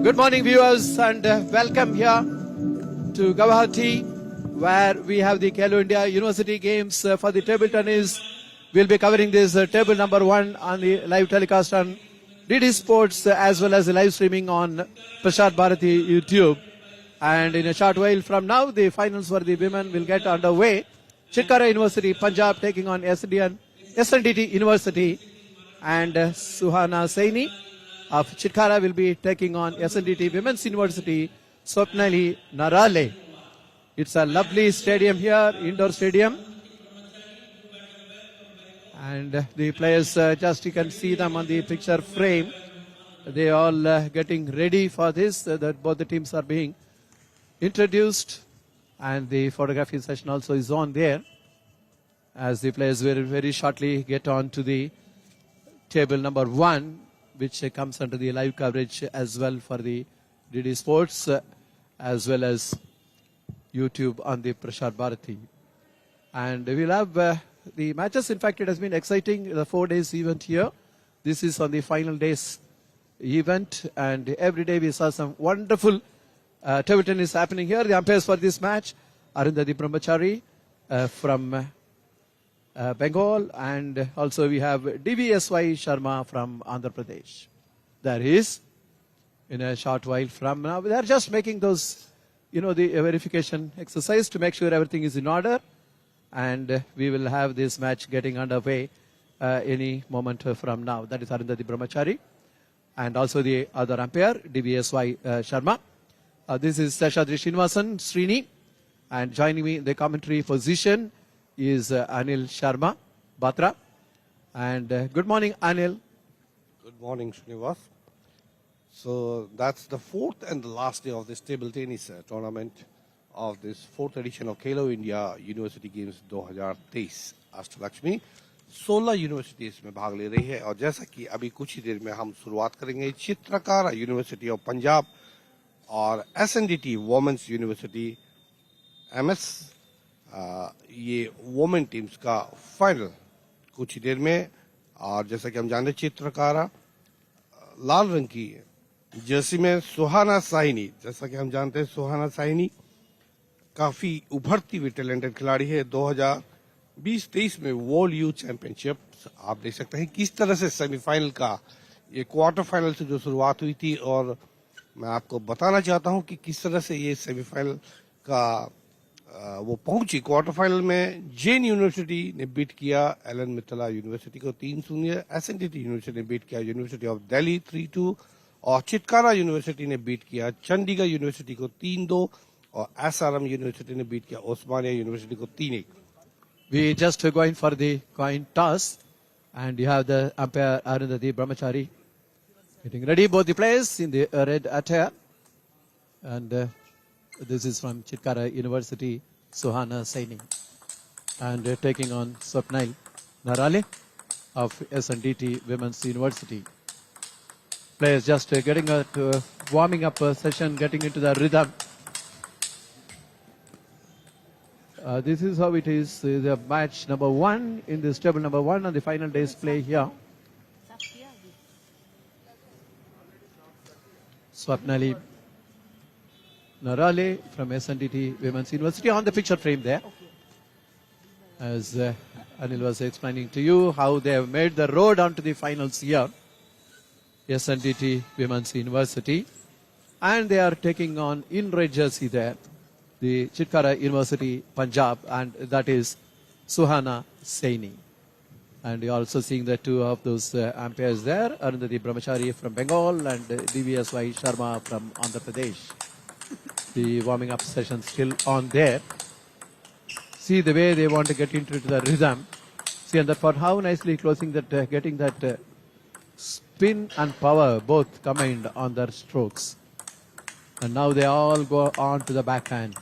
Good morning, viewers, and welcome here to Guwahati, where we have the Khelo India University Games for the table tennis. We'll be covering this table number 1 on the live telecast on DD Sports as well as the live streaming on Prasad Bharati YouTube. And in a short while from now, the finals for the women will get underway. Chitkara University, Punjab, taking on SNDT University, and Suhana Saini of Chitkara will be taking on SNDT Women's University, Swapnali Narale. It's a lovely stadium here, indoor stadium. And the players, just you can see them on the picture frame. They all getting ready for this. That both the teams are being introduced. And the photography session also is on there. As the players will very shortly get on to the table number 1, which comes under the live coverage as well for the DD Sports as well as YouTube on the Prasad Bharati. And we'll have the matches. In fact, it has been exciting, the 4 days event here. This is on the final days event, and every day we saw some wonderful table tennis happening here. The umpires for this match are Arundhati Brahmachari from Bengal, and also we have DVSY Sharma from Andhra Pradesh. There is, in a short while from now, they are just making those, the verification exercise to make sure everything is in order, and we will have this match getting underway any moment from now. That is Arundhati Brahmachari, and also the other umpire, DVSY Sharma. This is Seshadri Srinivasan Srini, and joining me in the commentary position is Anil Sharma Batra. And good morning, Anil. Good morning, Srinivas. So that's the 4th and the last day of this table tennis tournament of this 4th edition of Khelo India University Games 2023. Ashtalakshmi 16 universities में भाग ले रही है, और जैसा कि अभी कुछ ही देर में हम शुरुआत करेंगे चित्रकारा यूनिवर्सिटी ऑफ पंजाब और एसएनडीटी वुमेन्स यूनिवर्सिटी एमएस, ये वुमेन टीम्स का फाइनल कुछ ही देर में। और जैसा कि हम जानते, चित्रकारा लाल रंग की जर्सी में सुहाना साइनी, जैसा कि हम जानते हैं सुहाना साइनी काफी उभरती हुई टैलेंटेड खिलाड़ी है। 2020-23 में वर्ल्ड यूथ चैंपियनशिप आप देख सकते हैं किस तरह से सेमीफाइनल का ये क्वार्टर फाइनल से जो शुरुआत हुई थी, और मैं आपको बताना चाहता हूं कि किस तरह से ये सेमीफाइनल का वो पहुंची। क्वार्टर फाइनल में जैन यूनिवर्सिटी ने बीट किया एलन मित्तला यूनिवर्सिटी को 3-0, एसएनडीटी यूनिवर्सिटी ने बीट किया यूनिवर्सिटी ऑफ दिल्ली 3-2, और चितकारा यूनिवर्सिटी ने बीट किया चंडीगढ़ यूनिवर्सिटी को 3-2, और एसआरएम यूनिवर्सिटी ने बीट किया ओस्मानिया यूनिवर्सिटी को 3-1। We just going for the coin toss, and you have the umpire Arundhati Brahmachari getting ready. Both the players in the red attire, and this is from Chitkara University, Suhana Saini, and taking on Swapnali Narale of SNDT Women's University. Players just getting a warming up session, getting into the rhythm. This is how it is, the match number 1 in this table number 1 on the final day's play here. Swapnali Narale from SNDT Women's University on the picture frame there. As Anil was explaining to you how they have made the road onto the finals here. SNDT Women's University. And they are taking on in red jersey there, the Chitkara University, Punjab, and that is Suhana Saini. And you're also seeing the two of those umpires there, Arundhati Brahmachari from Bengal and DVSY Sharma from Andhra Pradesh. The warming up session still on there. See the way they want to get into the rhythm. See on that part how nicely closing that, getting that spin and power both combined on their strokes. And now they all go on to the backhand.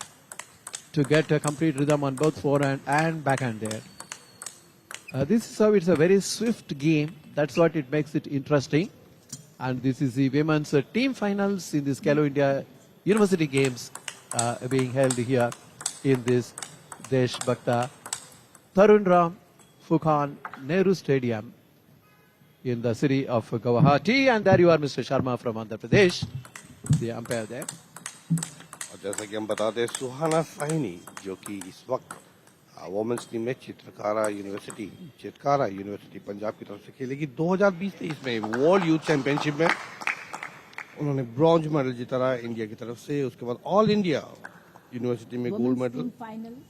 to get a complete rhythm on both forehand and backhand there. This is how it's a very swift game. That's what it makes it interesting. And this is the women's team finals in this Khelo India University Games being held here in this Desh Bhakta Tarun Ram Fukhan Nehru Stadium in the city of Guwahati. And there you are, Mr. Sharma from Andhra Pradesh, the umpire there. और जैसा कि हम बता दें, सुहाना साइनी जो कि इस वक्त वुमेन्स टीम में चितकारा यूनिवर्सिटी पंजाब की तरफ से खेलेगी। 2020-23 में वर्ल्ड यूथ चैंपियनशिप में उन्होंने ब्रॉन्ज मेडल जीता रहा इंडिया की तरफ से। उसके बाद ऑल इंडिया यूनिवर्सिटी में गोल्ड मेडल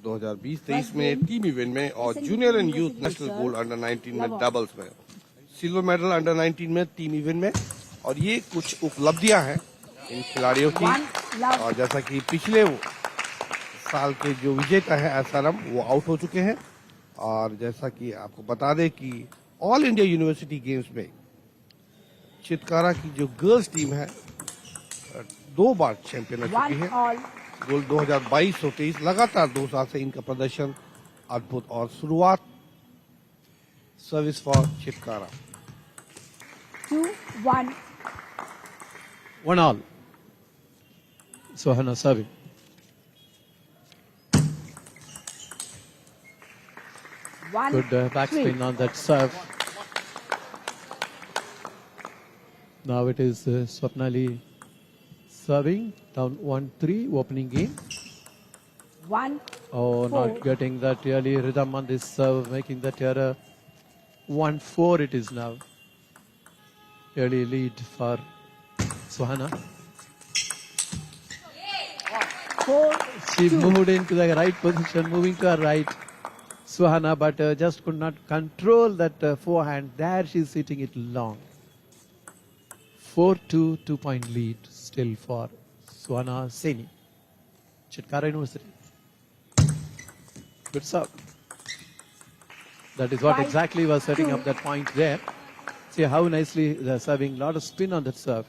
2020-23 में टीम इवेंट में, और junior and youth national gold under 19 में डबल्स में, सिल्वर मेडल अंडर 19 में टीम इवेंट में। और ये कुछ उपलब्धियां हैं इन खिलाड़ियों की। और जैसा कि पिछले साल के जो विजेता है एसआरएम वो आउट हो चुके हैं। और जैसा कि आपको बता दें कि ऑल इंडिया यूनिवर्सिटी गेम्स में चितकारा की जो गर्ल्स टीम है 2 बार चैंपियन हो चुकी है। गोल्ड 2022 और 23 लगातार 2 साल से इनका प्रदर्शन अद्भुत। और शुरुआत service for Chitkara 2-1. 1-all. Suhana serving. Good backspin on that serve. Now it is Swapnali serving down 1-3 opening game. 1. Oh, 4. not getting that really rhythm on this serve, making that error. 1-4 it is now. Early lead for Suhana. 4. She 2. moved into the right position, moving to her right, Suhana, but just could not control that forehand. There she's hitting it long. 4-2, 2-point lead still for Suhana Saini, Chitkara University. Good serve. That is what exactly was setting up that point there. See how nicely they're serving, lot of spin on that serve.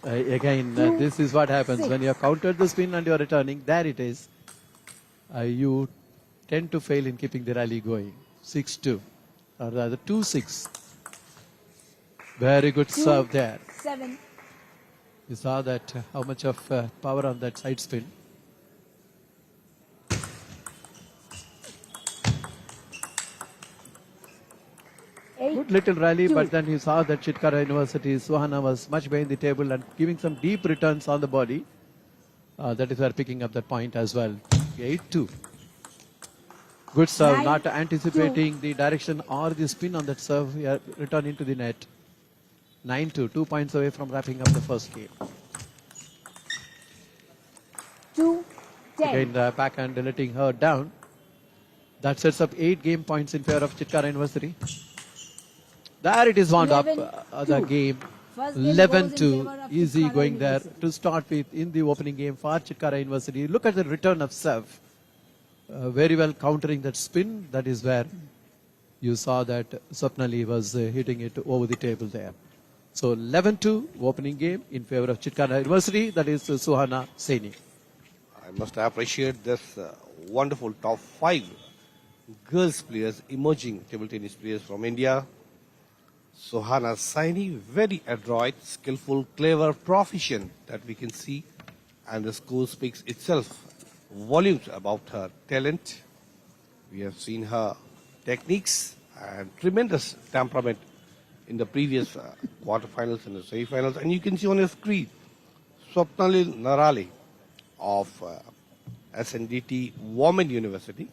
Again, this is what happens when you have countered the spin and you are returning. There it is. You tend to fail in keeping the rally going. 6-2, or rather 2-6. Very good serve there. 7. You saw that how much of power on that side spin. Good little rally, but then you saw that Chitkara University, Suhana was much behind the table and giving some deep returns on the body. That is where picking up that point as well. 8-2. Good serve, 9-2. not anticipating the direction or the spin on that serve. Return into the net. 9-2, 2 points away from wrapping up the first game. 2-10. Again, the backhand letting her down. That sets up 8 game points in favor of Chitkara University. There it is wound up, the game. 11-2, easy going there to start with in the opening game for Chitkara University. Look at the return of serve. Very well countering that spin. That is where you saw that Swapnali was hitting it over the table there. So 11-2 opening game in favor of Chitkara University. That is Suhana Saini. I must appreciate this wonderful top 5 girls players, emerging table tennis players from India. Suhana Saini, very adroit, skillful, clever, proficient that we can see, and the score speaks itself volumes about her talent. We have seen her techniques and tremendous temperament in the previous quarterfinals and the semi-finals, and you can see on your screen Swapnali Narali of SNDT Women University.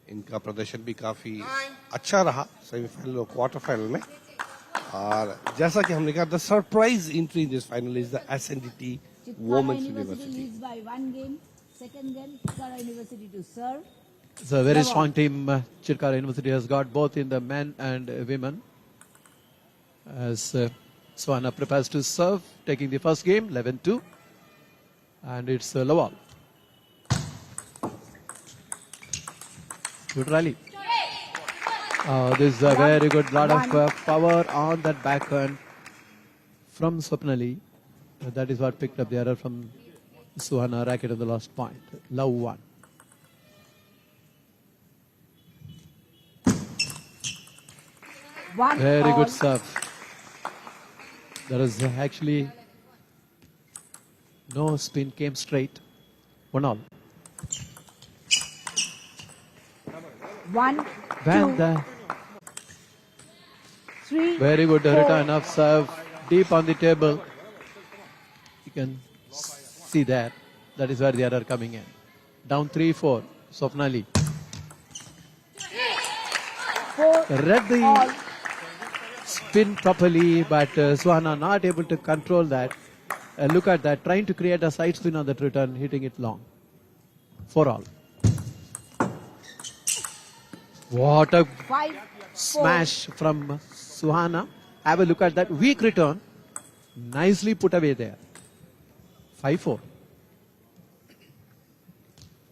इनका प्रदर्शन भी काफी अच्छा रहा semifinal और quarter final में। और जैसा कि हमने कहा, the surprise entry in this final is the SNDT women's university. leads by 1 game. Second game, Chitkara University to serve. It's a very strong team. Chitkara University has got both in the men and women. As Suhana prepares to serve, taking the first game, 11-2. And it's Lawal. Good rally. This is a very good lot of power on that backhand from Swapnali. That is what picked up the error from Suhana. Racket on the last point. Love 1. One Very all. good serve. There is actually no spin, came straight. 1 all. One, When two, the three, very good four. return of serve deep on the table. You can see that. That is where the error coming in. Down 3-4. Swapnali. Four Read the all. spin properly, but Suhana not able to control that. Look at that, trying to create a side spin on that return, hitting it long. 4 all. What a 5, 4. smash from Suhana. Have a look at that weak return. Nicely put away there. 5-4.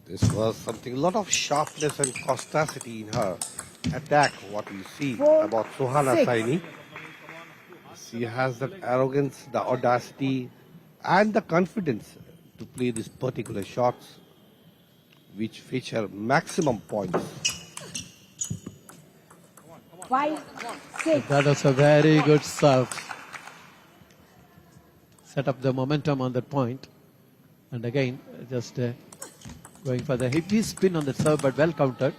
This was something, a lot of sharpness and causticity in her attack, what we see Four, about Suhana six. Saini. She has that arrogance, the audacity, and the confidence to play these particular shots, which feature maximum points. 5, 6. That was a very good serve. Set up the momentum on that point. And again, just going for the heavy spin on the serve, but well countered.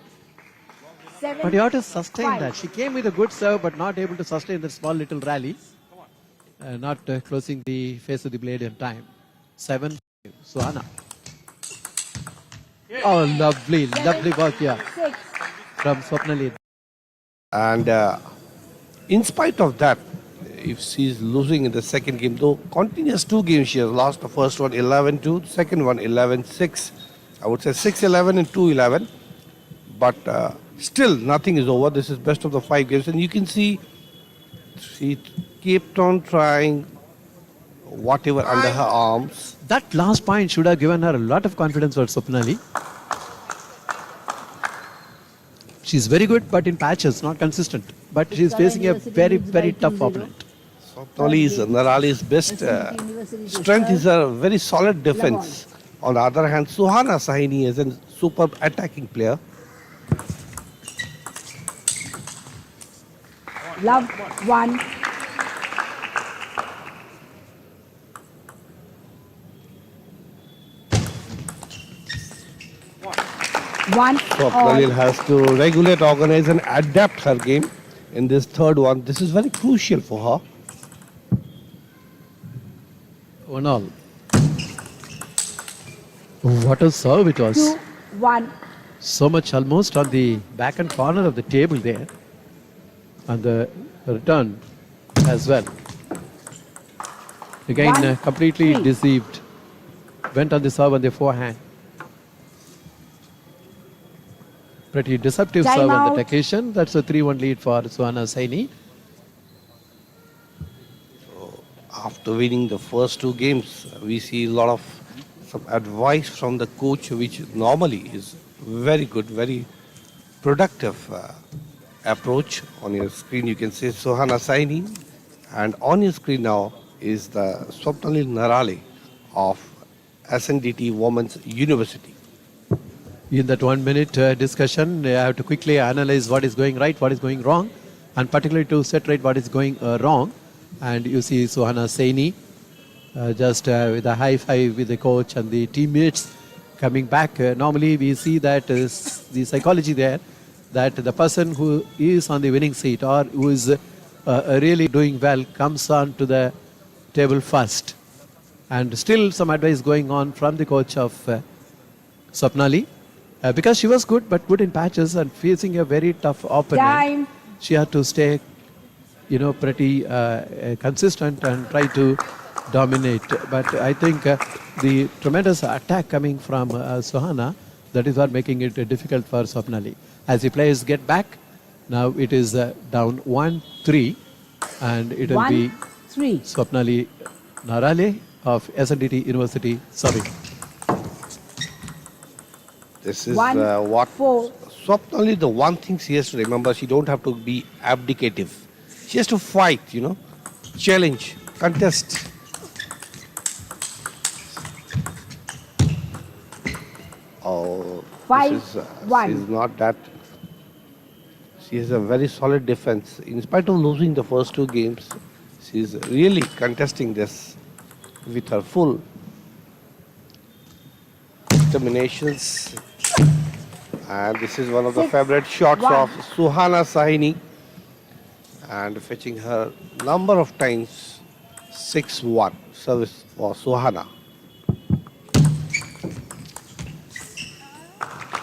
7, But you have to sustain 5. that. She came with a good serve, but not able to sustain the small little rally. Not closing the face of the blade in time. 7, Suhana. Oh, lovely, lovely work here 6. from Swapnali. And in spite of that, if she's losing in the second game, though continuous 2 games, she has lost the first one 11-2, second one 11-6. I would say 6-11 and 2-11. But still, nothing is over. This is best of the 5 games. And you can see she kept on trying whatever under her arms. That last point should have given her a lot of confidence for Swapnali. She's very good, but in patches, not consistent. But she's facing a very, very tough opponent. Swapnali's Narali's best strength is a very solid defense. On the other hand, Suhana Saini is a superb attacking player. Love 1. One Swapnali all. has to regulate, organize and adapt her game in this third one. This is very crucial for her. 1 all. What a serve it was. 2, 1. So much almost on the back and corner of the table there. And the return as well. Again, 1, completely 3. deceived. Went on the serve on the forehand. Pretty deceptive Time serve on out. that occasion. That's a 3-1 lead for Suhana Saini. After winning the first 2 games, we see a lot of some advice from the coach, which normally is very good, very productive approach. On your screen, you can see Suhana Saini, and on your screen now is the Swapnali Narali of SNDT Women's University. In that 1 minute discussion, I have to quickly analyze what is going right, what is going wrong, and particularly to set right what is going wrong. And you see Suhana Saini just with a high five with the coach and the teammates coming back. Normally we see that the psychology there, that the person who is on the winning seat or who is really doing well comes on to the table first. And still some advice going on from the coach of Swapnali. Because she was good, but good in patches and facing a very tough opponent. Time. She had to stay, pretty consistent and try to dominate. But I think the tremendous attack coming from Suhana, that is what making it difficult for Swapnali. As the players get back, now it is down 1-3, and it will 1, be 3. Swapnali Narale of SNDT University serving. This is 1, what 4. Swapnali, the one thing she has to remember, she don't have to be abdicative. She has to fight, challenge, contest. 5-1. She's not that. She has a very solid defense. In spite of losing the first two games, she's really contesting this with her full determinations. And this is one of the favorite shots 6-1. of Suhana Sahini. And fetching her number of times 6-1 service for Suhana.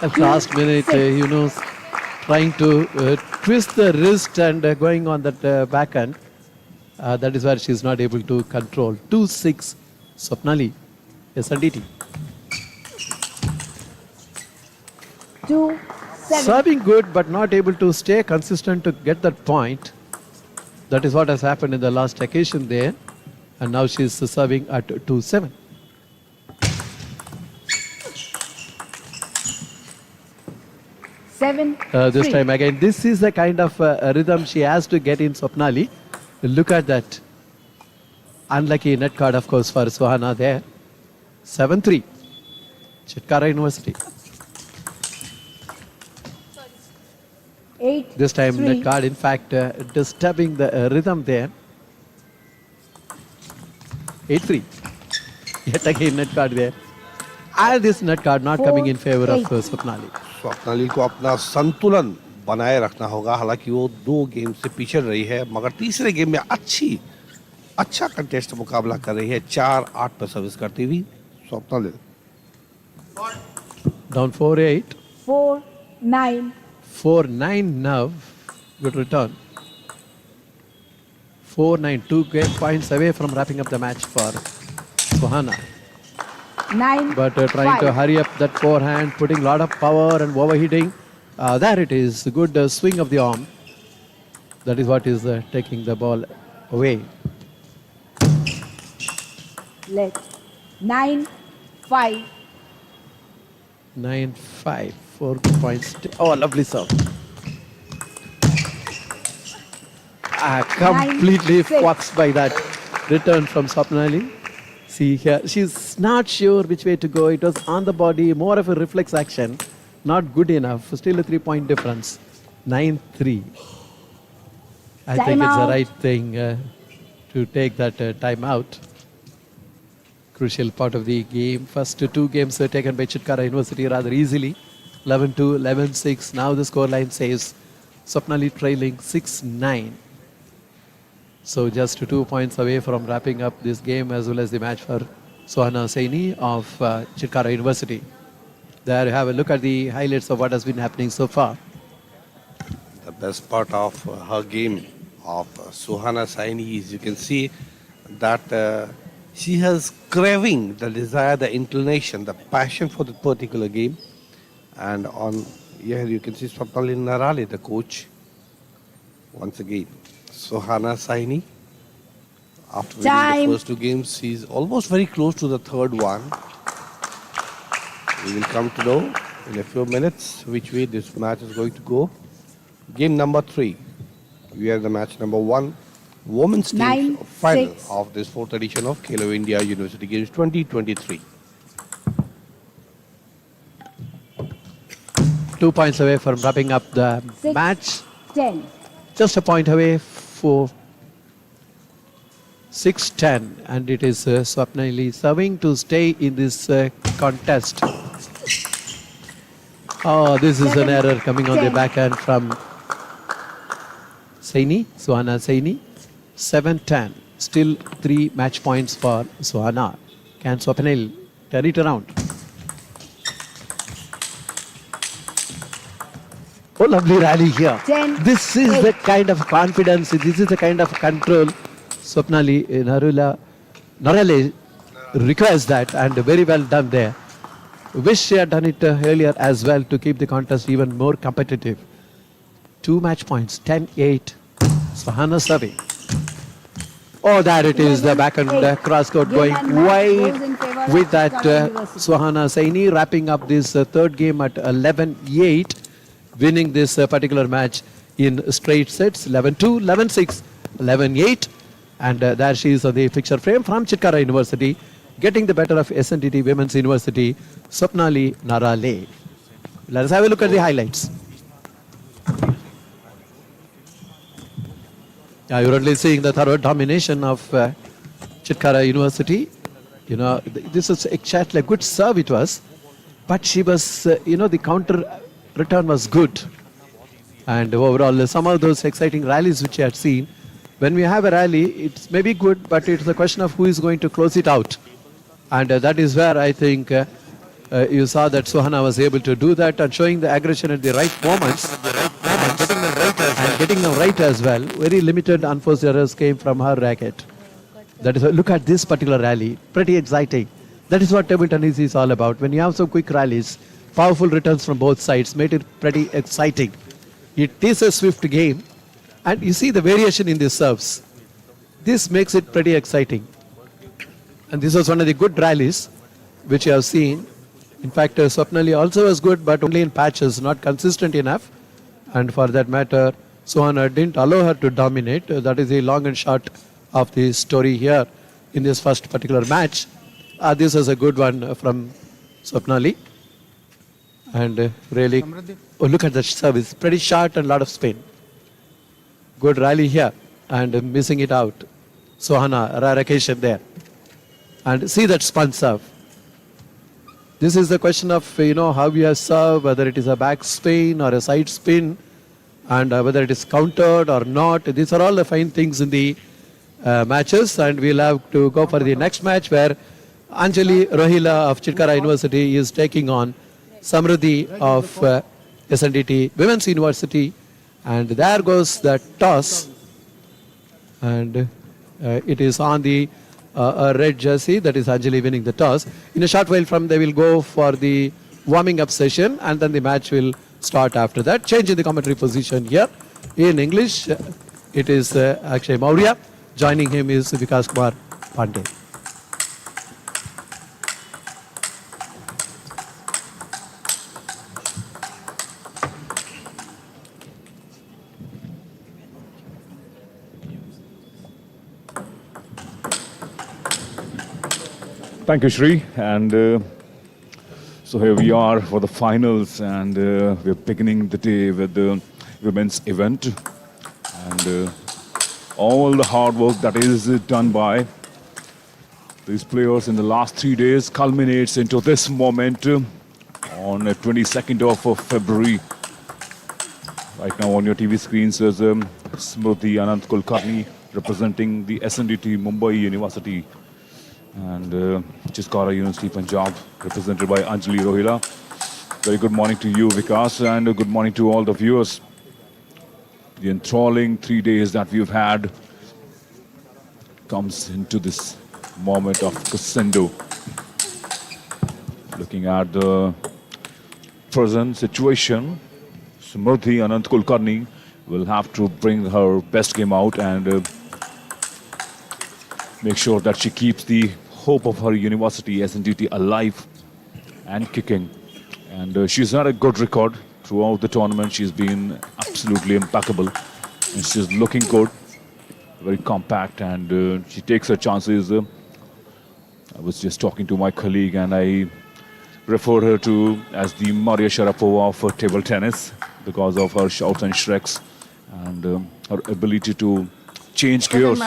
At last minute, trying to twist the wrist and going on that backhand. That is where she is not able to control. 2-6, Swapnali, SNDT. 2-7. Serving good, but not able to stay consistent to get that point. That is what has happened in the last occasion there. And now she is serving at 2-7. This time again, this is the kind of rhythm she has to get in Swapnali. Look at that. Unlucky net card, of course, for Suhana there. 7-3. Chitkara University. 8. This time 3. net card, in fact, disturbing the rhythm there. 8-3. Yet again net card there. And this net card not coming in favor of Swapnali. Swapnali को अपना संतुलन बनाए रखना होगा. हालांकि वो 2 game से पिछड़ रही है, मगर तीसरे गेम में अच्छा कंटेस्ट मुकाबला कर रही है. 4-8 पर सर्विस करती हुई Swapnali. Down 4-8. 4-9. 4-9 now. Good return. 4-9. 2 game points away from wrapping up the match for Suhana. 9. But trying to hurry up that forehand, putting a lot of power and overheating. There it is. Good swing of the arm. That is what is taking the ball away. Let 9-5. 9-5. 4 points. Oh, lovely serve. Completely 9-6. foxed by that return from Swapnali. See here, she's not sure which way to go. It was on the body, more of a reflex action. Not good enough. Still a 3-point difference. 9-3. I think it's the right thing to take that time out. Crucial part of the game. First 2 games were taken by Chitkara University rather easily. 11-2, 11-6. Now the scoreline says Swapnali trailing 6-9. So just 2 points away from wrapping up this game as well as the match for Suhana Saini of Chitkara University. There you have a look at the highlights of what has been happening so far. The best part of her game of Suhana Saini is you can see that she has craving, the desire, the inclination, the passion for the particular game. And on here you can see Swapnali Narale, the coach. Once again, Suhana Saini, after winning the first 2 games, she's almost very close to the third one. We will come to know in a few minutes which way this match is going to go. Game number 3. We are the match number 1. Women's team final of this 4th edition of Khelo India University Games 2023. 2 points away from wrapping up the match. 10. Just a point away for 6-10, and it is Swapnali serving to stay in this contest. Oh, this is an error coming on the backhand from Saini, Suhana Saini. 7-10, still 3 match points for Suhana. Can Swapnali turn it around? Oh, lovely rally here. 10, This is 8. the kind of confidence, this is the kind of control Swapnali Narale requires that, and very well done there. Wish she had done it earlier as well to keep the contest even more competitive. 2 match points, 10-8. Suhana serving. Oh, there it is, the back and cross court going wide with that Suhana Saini wrapping up this 3rd game at 11-8. Winning this particular match in straight sets, 11-2, 11-6, 11-8. And there she is on the picture frame from Chitkara University, getting the better of SNDT Women's University, Swapnali Narale. Let us have a look at the highlights. Yeah, you're only seeing the thorough domination of Chitkara University. You know, this is exactly a good serve it was, but she was, the counter return was good. And overall, some of those exciting rallies which you had seen, when we have a rally, it's maybe good, but it's a question of who is going to close it out. And that is where I think you saw that Suhana was able to do that and showing the aggression at the right moments and getting them right as well. Very limited unforced errors came from her racket. That is look at this particular rally, pretty exciting. That is what table tennis is all about. When you have some quick rallies, powerful returns from both sides, made it pretty exciting. It is a swift game, and you see the variation in the serves. This makes it pretty exciting. And this was one of the good rallies which you have seen. In fact, Swapnali also was good, but only in patches, not consistent enough. And for that matter, Suhana didn't allow her to dominate. That is the long and short of the story here in this first particular match. This was a good one from Swapnali. And really, oh, look at the service. Pretty short and a lot of spin. Good rally here and missing it out. Suhana, rare occasion there. And see that spun serve. This is the question of, how you have served, whether it is a back spin or a side spin, and whether it is countered or not. These are all the fine things in the matches, and we'll have to go for the next match where Anjali Rohila of Chitkara University is taking on Samruddhi of SNDT Women's University, and there goes the toss, and it is on the red jersey, that is Anjali winning the toss. In a short while from they will go for the warming up session, and then the match will start after that. Change in the commentary position here. In English, it is Akshay Maurya. Joining him is Vikas Kumar Pandey. Thank you, Shri. And so here we are for the finals, and we're beginning the day with the women's event. And all the hard work that is done by these players in the last 3 days culminates into this moment on 22nd of February. Right now on your TV screens is Smriti Anant Kulkarni representing the SNDT Mumbai University, and Chitkara University Punjab represented by Anjali Rohila. Very good morning to you, Vikas, and good morning to all the viewers. The enthralling 3 days that we've had comes into this moment of crescendo. Looking at the present situation, Smriti Anant Kulkarni will have to bring her best game out and make sure that she keeps the hope of her university SNDT alive and kicking. And she's had a good record throughout the tournament. She's been absolutely impeccable, and she's looking good, very compact, and she takes her chances. I was just talking to my colleague, and I refer her to as the Maria Sharapova of table tennis because of her shouts and shreks and her ability to change gears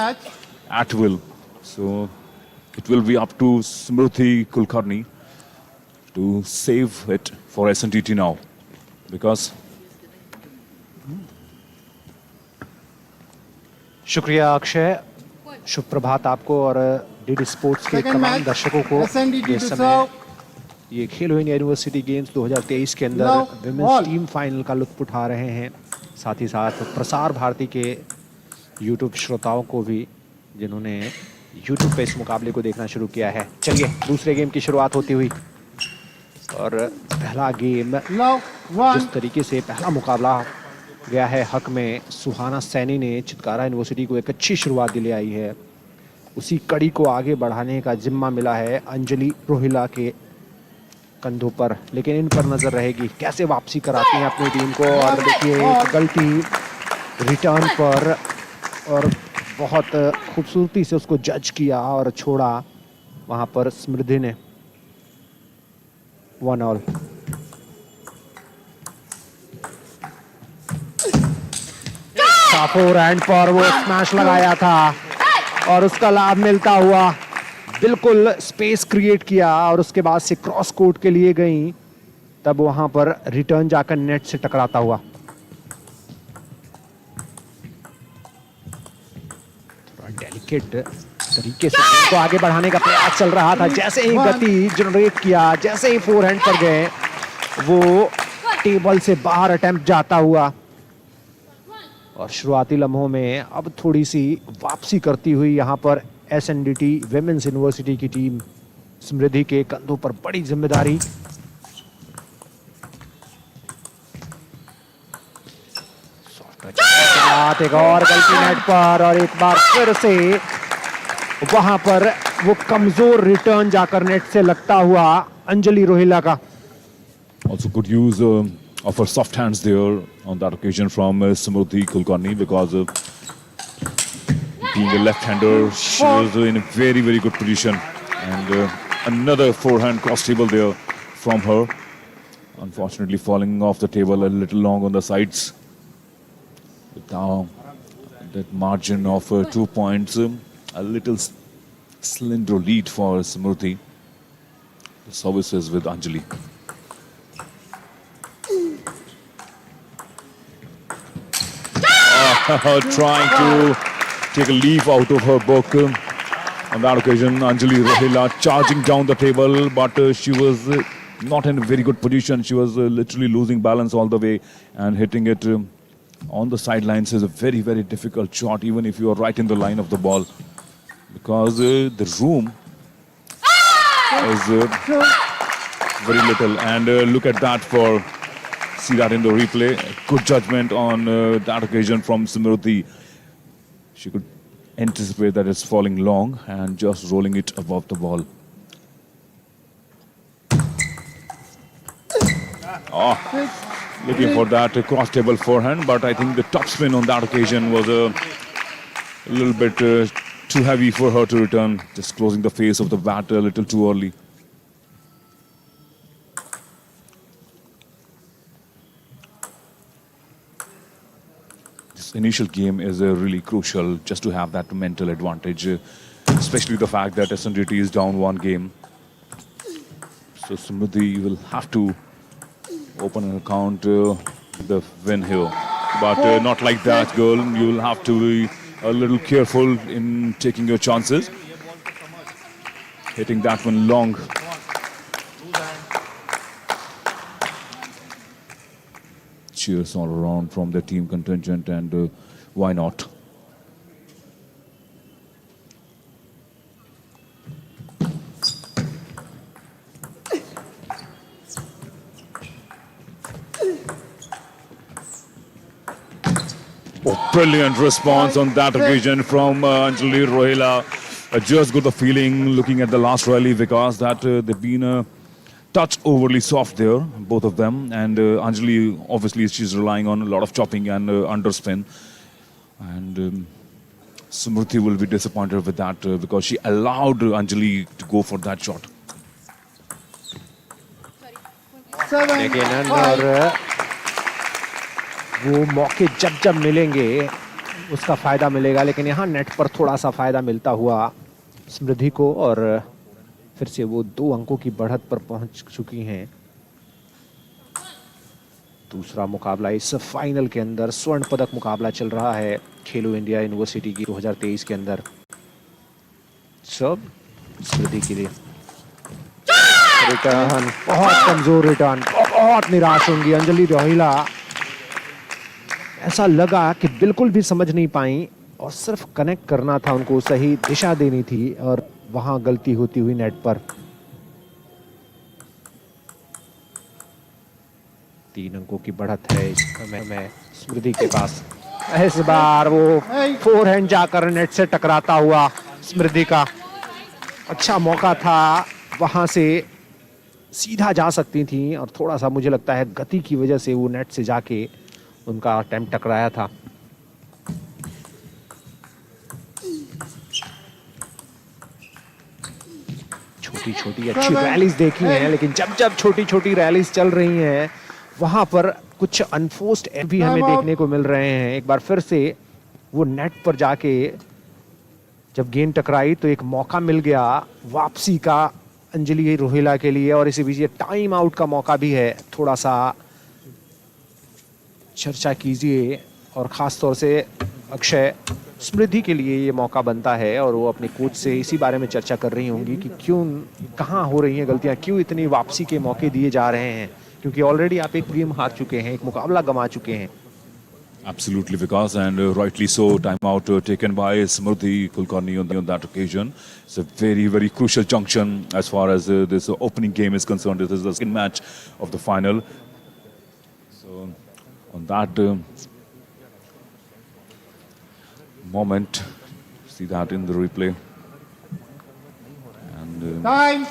at will. So it will be up to Smriti Kulkarni to save it for SNDT now, because शुक्रिया अक्षय, शुभ प्रभात आपको और DD sports के तमाम दर्शकों को। इस समय ये खेलो इंडिया यूनिवर्सिटी गेम्स 2023 के अंदर विमेंस टीम फाइनल का लुत्फ उठा रहे हैं, साथ ही साथ प्रसार भारती के यूट्यूब श्रोताओं को भी जिन्होंने यूट्यूब पे इस मुकाबले को देखना शुरू किया है। चलिए दूसरे गेम की शुरुआत होती हुई, और पहला गेम जिस तरीके से पहला मुकाबला गया है हक में सुहाना सैनी ने चितकारा यूनिवर्सिटी को एक अच्छी शुरुआत दिलाई आई है, उसी कड़ी को आगे बढ़ाने का जिम्मा मिला है अंजलि रोहिला के कंधों पर, लेकिन इन पर नजर रहेगी कैसे वापसी कराती हैं अपनी टीम को। और देखिए गलती रिटर्न पर, और बहुत खूबसूरती से उसको जज किया और छोड़ा वहां पर स्मृति ने। 1 ऑल। अच्छा फोरहैंड पर वो स्मैश लगाया था और उसका लाभ मिलता हुआ, बिल्कुल स्पेस क्रिएट किया और उसके बाद से क्रॉस कोर्ट के लिए गई, तब वहां पर रिटर्न जाकर नेट से टकराता हुआ। थोड़ा डेलिकेट तरीके से गेम को आगे बढ़ाने का प्रयास चल रहा था। जैसे ही गति जनरेट किया, जैसे ही फोरहैंड पर गए, वो टेबल से बाहर अटेम्प्ट जाता हुआ और शुरुआती लम्हों में अब थोड़ी सी वापसी करती हुई यहाँ पर एसएनडीटी विमेंस यूनिवर्सिटी की टीम। समृद्धि के कंधों पर बड़ी जिम्मेदारी। एक और गलती नेट पर और एक बार फिर से वहां पर वो कमजोर रिटर्न जाकर नेट से लगता हुआ अंजलि रोहिला का। Also good use of her soft hands there on that occasion from Smriti Kulkarni, because being a left-hander, she was in a very, very good position. And another forehand cross table there from her. Unfortunately falling off the table a little long on the sides. But now that margin of 2 points, a little slender lead for Smriti. The services with Anjali. Trying to take a leaf out of her book. On that occasion, Anjali Rohila charging down the table, but she was not in a very good position. She was literally losing balance all the way, and hitting it on the sidelines is a very, very difficult shot, even if you are right in the line of the ball, because the room is very little. And look at that for... See that in the replay. Good judgment on that occasion from Smriti. She could anticipate that it's falling long and just rolling it above the ball. Looking for that cross table forehand, but I think the topspin on that occasion was a little bit too heavy for her to return. Just closing the face of the bat a little too early. Initial game is really crucial, just to have that mental advantage, especially the fact that SNDT is down 1 game. So Smriti will have to open an account the win here, but not like that, girl. You will have to be a little careful in taking your chances. Hitting that one long. Cheers all around from the team contingent, and why not? Oh, brilliant response on that occasion from Anjali Rohila. I just got the feeling looking at the last rally, because that they've been touch overly soft there, both of them. And Anjali, obviously, she's relying on a lot of chopping and underspin. And Smriti will be disappointed with that because she allowed Anjali to go for that shot. Again, और वो मौके जब जब मिलेंगे उसका फायदा मिलेगा, लेकिन यहाँ नेट पर थोड़ा सा फायदा मिलता हुआ समृद्धि को, और फिर से वो 2 अंकों की बढ़त पर पहुंच चुकी हैं। दूसरा मुकाबला इस फाइनल के अंदर स्वर्ण पदक मुकाबला चल रहा है खेलो इंडिया यूनिवर्सिटी की 2023 के अंदर। सब स्मृति के लिए रिटर्न, बहुत कमजोर रिटर्न, बहुत निराश होंगी अंजलि रोहिला। ऐसा लगा कि बिल्कुल भी समझ नहीं पाई और सिर्फ कनेक्ट करना था उनको, सही दिशा देनी थी, और वहां गलती होती हुई नेट पर। 3 अंकों की बढ़त है इस समय स्मृति के पास। इस बार वो फोरहैंड जाकर नेट से टकराता हुआ स्मृति का। अच्छा मौका था, वहां से सीधा जा सकती थी, और थोड़ा सा मुझे लगता है गति की वजह से वो नेट से जाके उनका अटेम्प्ट टकराया था। छोटी छोटी अच्छी रैलीज देखी हैं, लेकिन जब जब छोटी छोटी रैलीज चल रही हैं वहां पर कुछ अनफोर्स्ड भी हमें देखने को मिल रहे हैं। एक बार फिर से वो नेट पर जाके जब गेंद टकराई तो एक मौका मिल गया वापसी का अंजलि रोहिला के लिए, और इसी बीच ये टाइम आउट का मौका भी है। थोड़ा सा चर्चा कीजिए, और खास तौर से अक्षय, स्मृति के लिए ये मौका बनता है, और वो अपने कोच से इसी बारे में चर्चा कर रही होंगी कि क्यों, कहाँ हो रही हैं गलतियां, क्यों इतनी वापसी के मौके दिए जा रहे हैं, क्योंकि ऑलरेडी आप एक गेम हार चुके हैं, एक मुकाबला गंवा चुके हैं। Absolutely, Vikas, and rightly so. Timeout taken by Smriti Kulkarni on that occasion. It's a very, very crucial junction as far as this opening game is concerned. This is the second match of the final. So, on that moment, see that in the replay. And Time.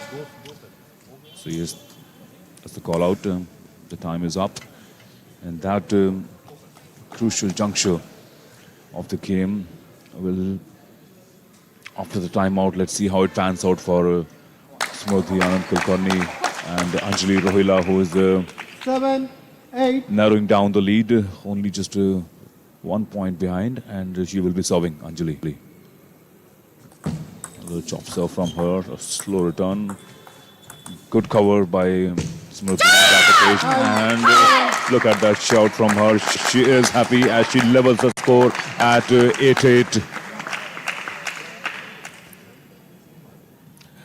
so yes, that's the call out. The time is up, and that. Crucial juncture of the game will, after the timeout, let's see how it pans out for Smriti Anand Kulkarni and Anjali Rohila, who is 7, 8. narrowing down the lead, only just 1 point behind, and she will be serving Anjali. A little chop serve from her, a slow return, good cover by Smriti on that occasion, and look at that shout from her. She is happy as she levels the score at 8-8.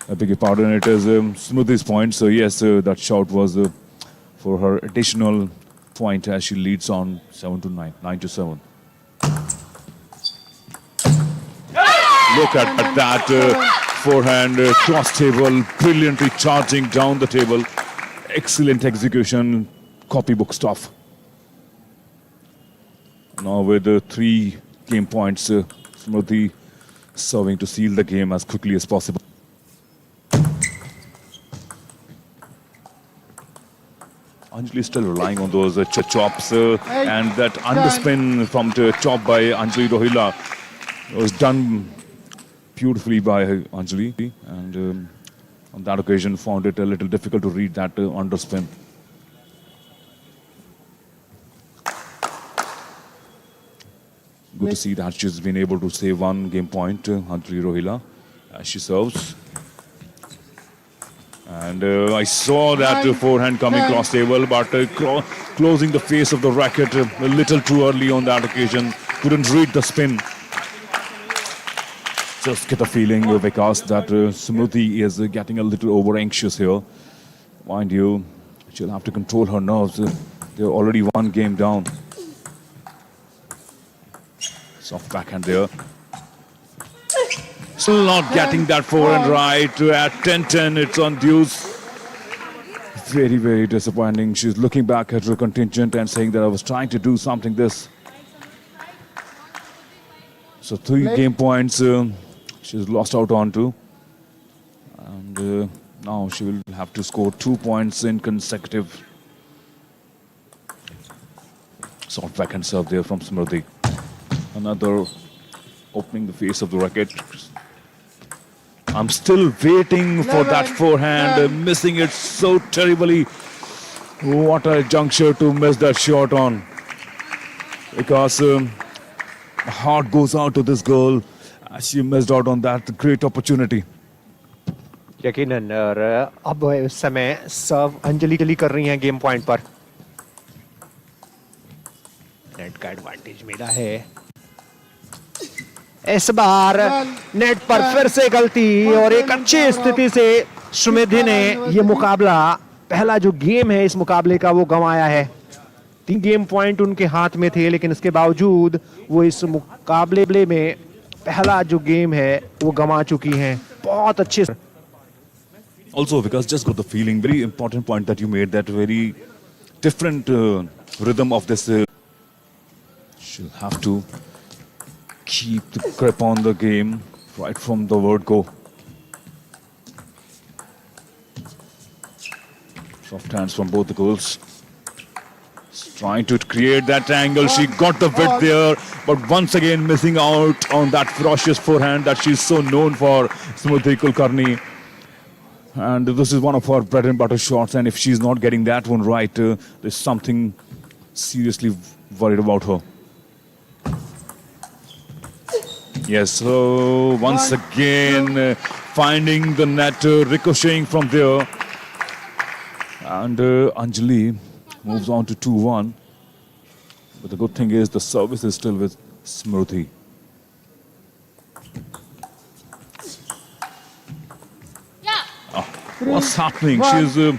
I beg your pardon, it is Smriti's point. So yes, that shout was for her additional point as she leads on 7-9, 9-7. Look at that forehand cross table, brilliantly charging down the table. Excellent execution, copybook stuff. Now with 3 game points, Smriti serving to seal the game as quickly as possible. Anjali still relying on those chops, and that underspin from the chop by Anjali Rohila was done beautifully by Anjali, and on that occasion found it a little difficult to read that underspin. Good to see that she's been able to save 1 game point, Anjali Rohila, as she serves. And I saw that forehand coming cross table, but closing the face of the racket a little too early on that occasion. Couldn't read the spin. Just get a feeling, Vikas, that Smriti is getting a little over anxious here. Mind you, she'll have to control her nerves. They're already 1 game down. Soft backhand there. Still not getting that forehand right. At 10-10, it's on deuce. Very, very disappointing. She's looking back at her contingent and saying that I was trying to do something this. So 3 game points she's lost out on to. And now she will have to score 2 points in consecutive. Soft backhand serve there from Smriti. Another opening the face of the racket. I'm still waiting for that forehand, missing it so terribly. What a juncture to miss that shot on. Because heart goes out to this girl. She missed out on that great opportunity. यकीनन, और अब इस समय सर्व अंजलि कर रही हैं game point पर। Net का एडवांटेज मिला है। इस बार नेट पर फिर से गलती, और एक अच्छी स्थिति से सुमिधि ने ये मुकाबला, पहला जो गेम है इस मुकाबले का, वो गंवाया है। 3 गेम पॉइंट उनके हाथ में थे, लेकिन इसके बावजूद वो इस मुकाबले में पहला जो गेम है वो गंवा चुकी हैं। बहुत अच्छे। Also, because just got the feeling, very important point that you made, that very different rhythm of this. She'll have to keep the grip on the game right from the word go. Soft hands from both the girls. Trying to create that angle. She got the width there, but once again missing out on that ferocious forehand that she's so known for, Smriti Kulkarni. And this is one of her bread and butter shots, and if she's not getting that one right, there's something seriously worried about her. Yes, so once again finding the net, ricocheting from there. And Anjali moves on to 2-1. But the good thing is the service is still with Smriti. What's happening? She's a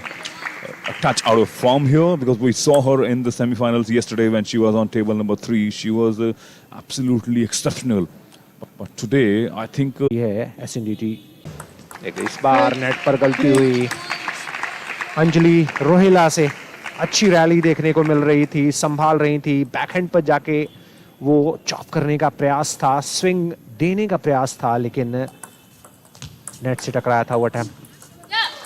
touch out of form here because we saw her in the semi-finals yesterday when she was on table number 3. She was absolutely exceptional. But today, I think... ये है SNDT. लेकिन इस बार net पर गलती हुई. अंजलि रोहिला से अच्छी rally देखने को मिल रही थी, संभाल रही थी. बैकहैंड पर जाके वो चॉप करने का प्रयास था, स्विंग देने का प्रयास था, लेकिन नेट से टकराया था वो अटैम्प्ट.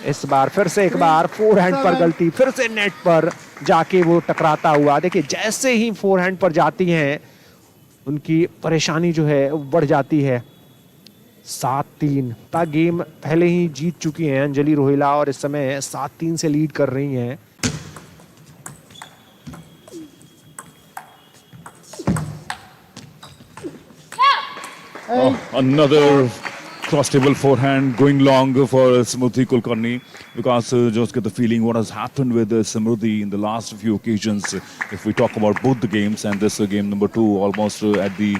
इस बार फिर से एक बार फोरहैंड पर गलती, फिर से नेट पर जाके वो टकराता हुआ. देखिए जैसे ही फोरहैंड पर जाती हैं उनकी परेशानी जो है बढ़ जाती है. 7-3 का गेम पहले ही जीत चुकी हैं अंजलि रोहिला और इस समय 7-3 से लीड कर रही हैं. Another cross-table forehand going long for Smriti Kulkarni, because just get the feeling what has happened with Smriti in the last few occasions. If we talk about both the games and this game number 2, almost at the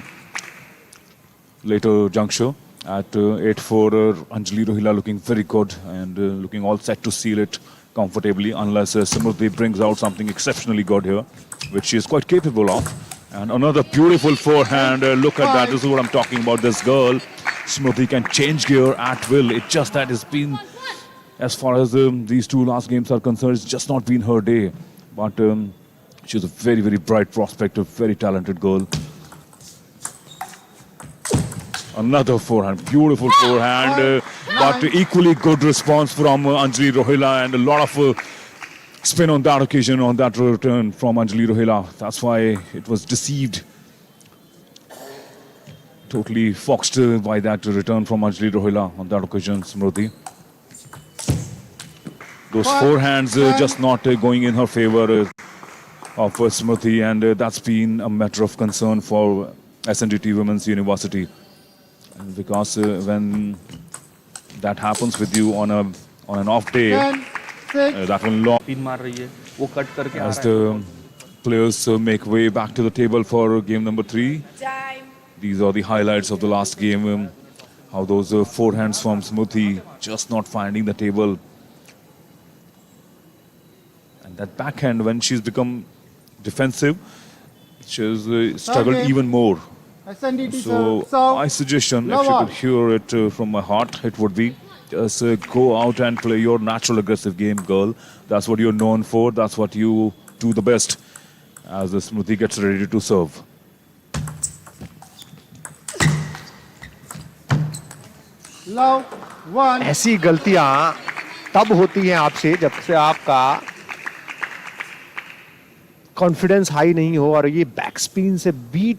later juncture at 8-4, Anjali Rohila looking very good and looking all set to seal it comfortably, unless Smriti brings out something exceptionally good here, which she is quite capable of. And another beautiful forehand. Look at that. This is what I'm talking about. This girl, Smriti, can change gear at will. It's just that it's been, as far as these 2 last games are concerned, it's just not been her day. But she's a very, very bright prospect, a very talented girl. Another forehand, beautiful forehand, but equally good response from Anjali Rohila, and a lot of spin on that occasion, on that return from Anjali Rohila. That's why it was deceived. Totally foxed by that return from Anjali Rohila on that occasion, Smriti. Those forehands just not going in her favor of Smriti, and that's been a matter of concern for SNDT Women's University. And because when that happens with you on an off day, that will long as the players make way back to the table for game number 3. These are the highlights of the last game. How those forehands from Smriti just not finding the table. And that backhand, when she's become defensive, she's struggled even more. So my suggestion, if you could hear it from my heart, it would be just go out and play your natural aggressive game, girl. That's what you're known for. That's what you do the best as the Smriti gets ready to serve. Love, 1. ऐसी गलतियां तब होती हैं आपसे जब से आपका confidence high नहीं हो और ये बैक स्पिन से बीट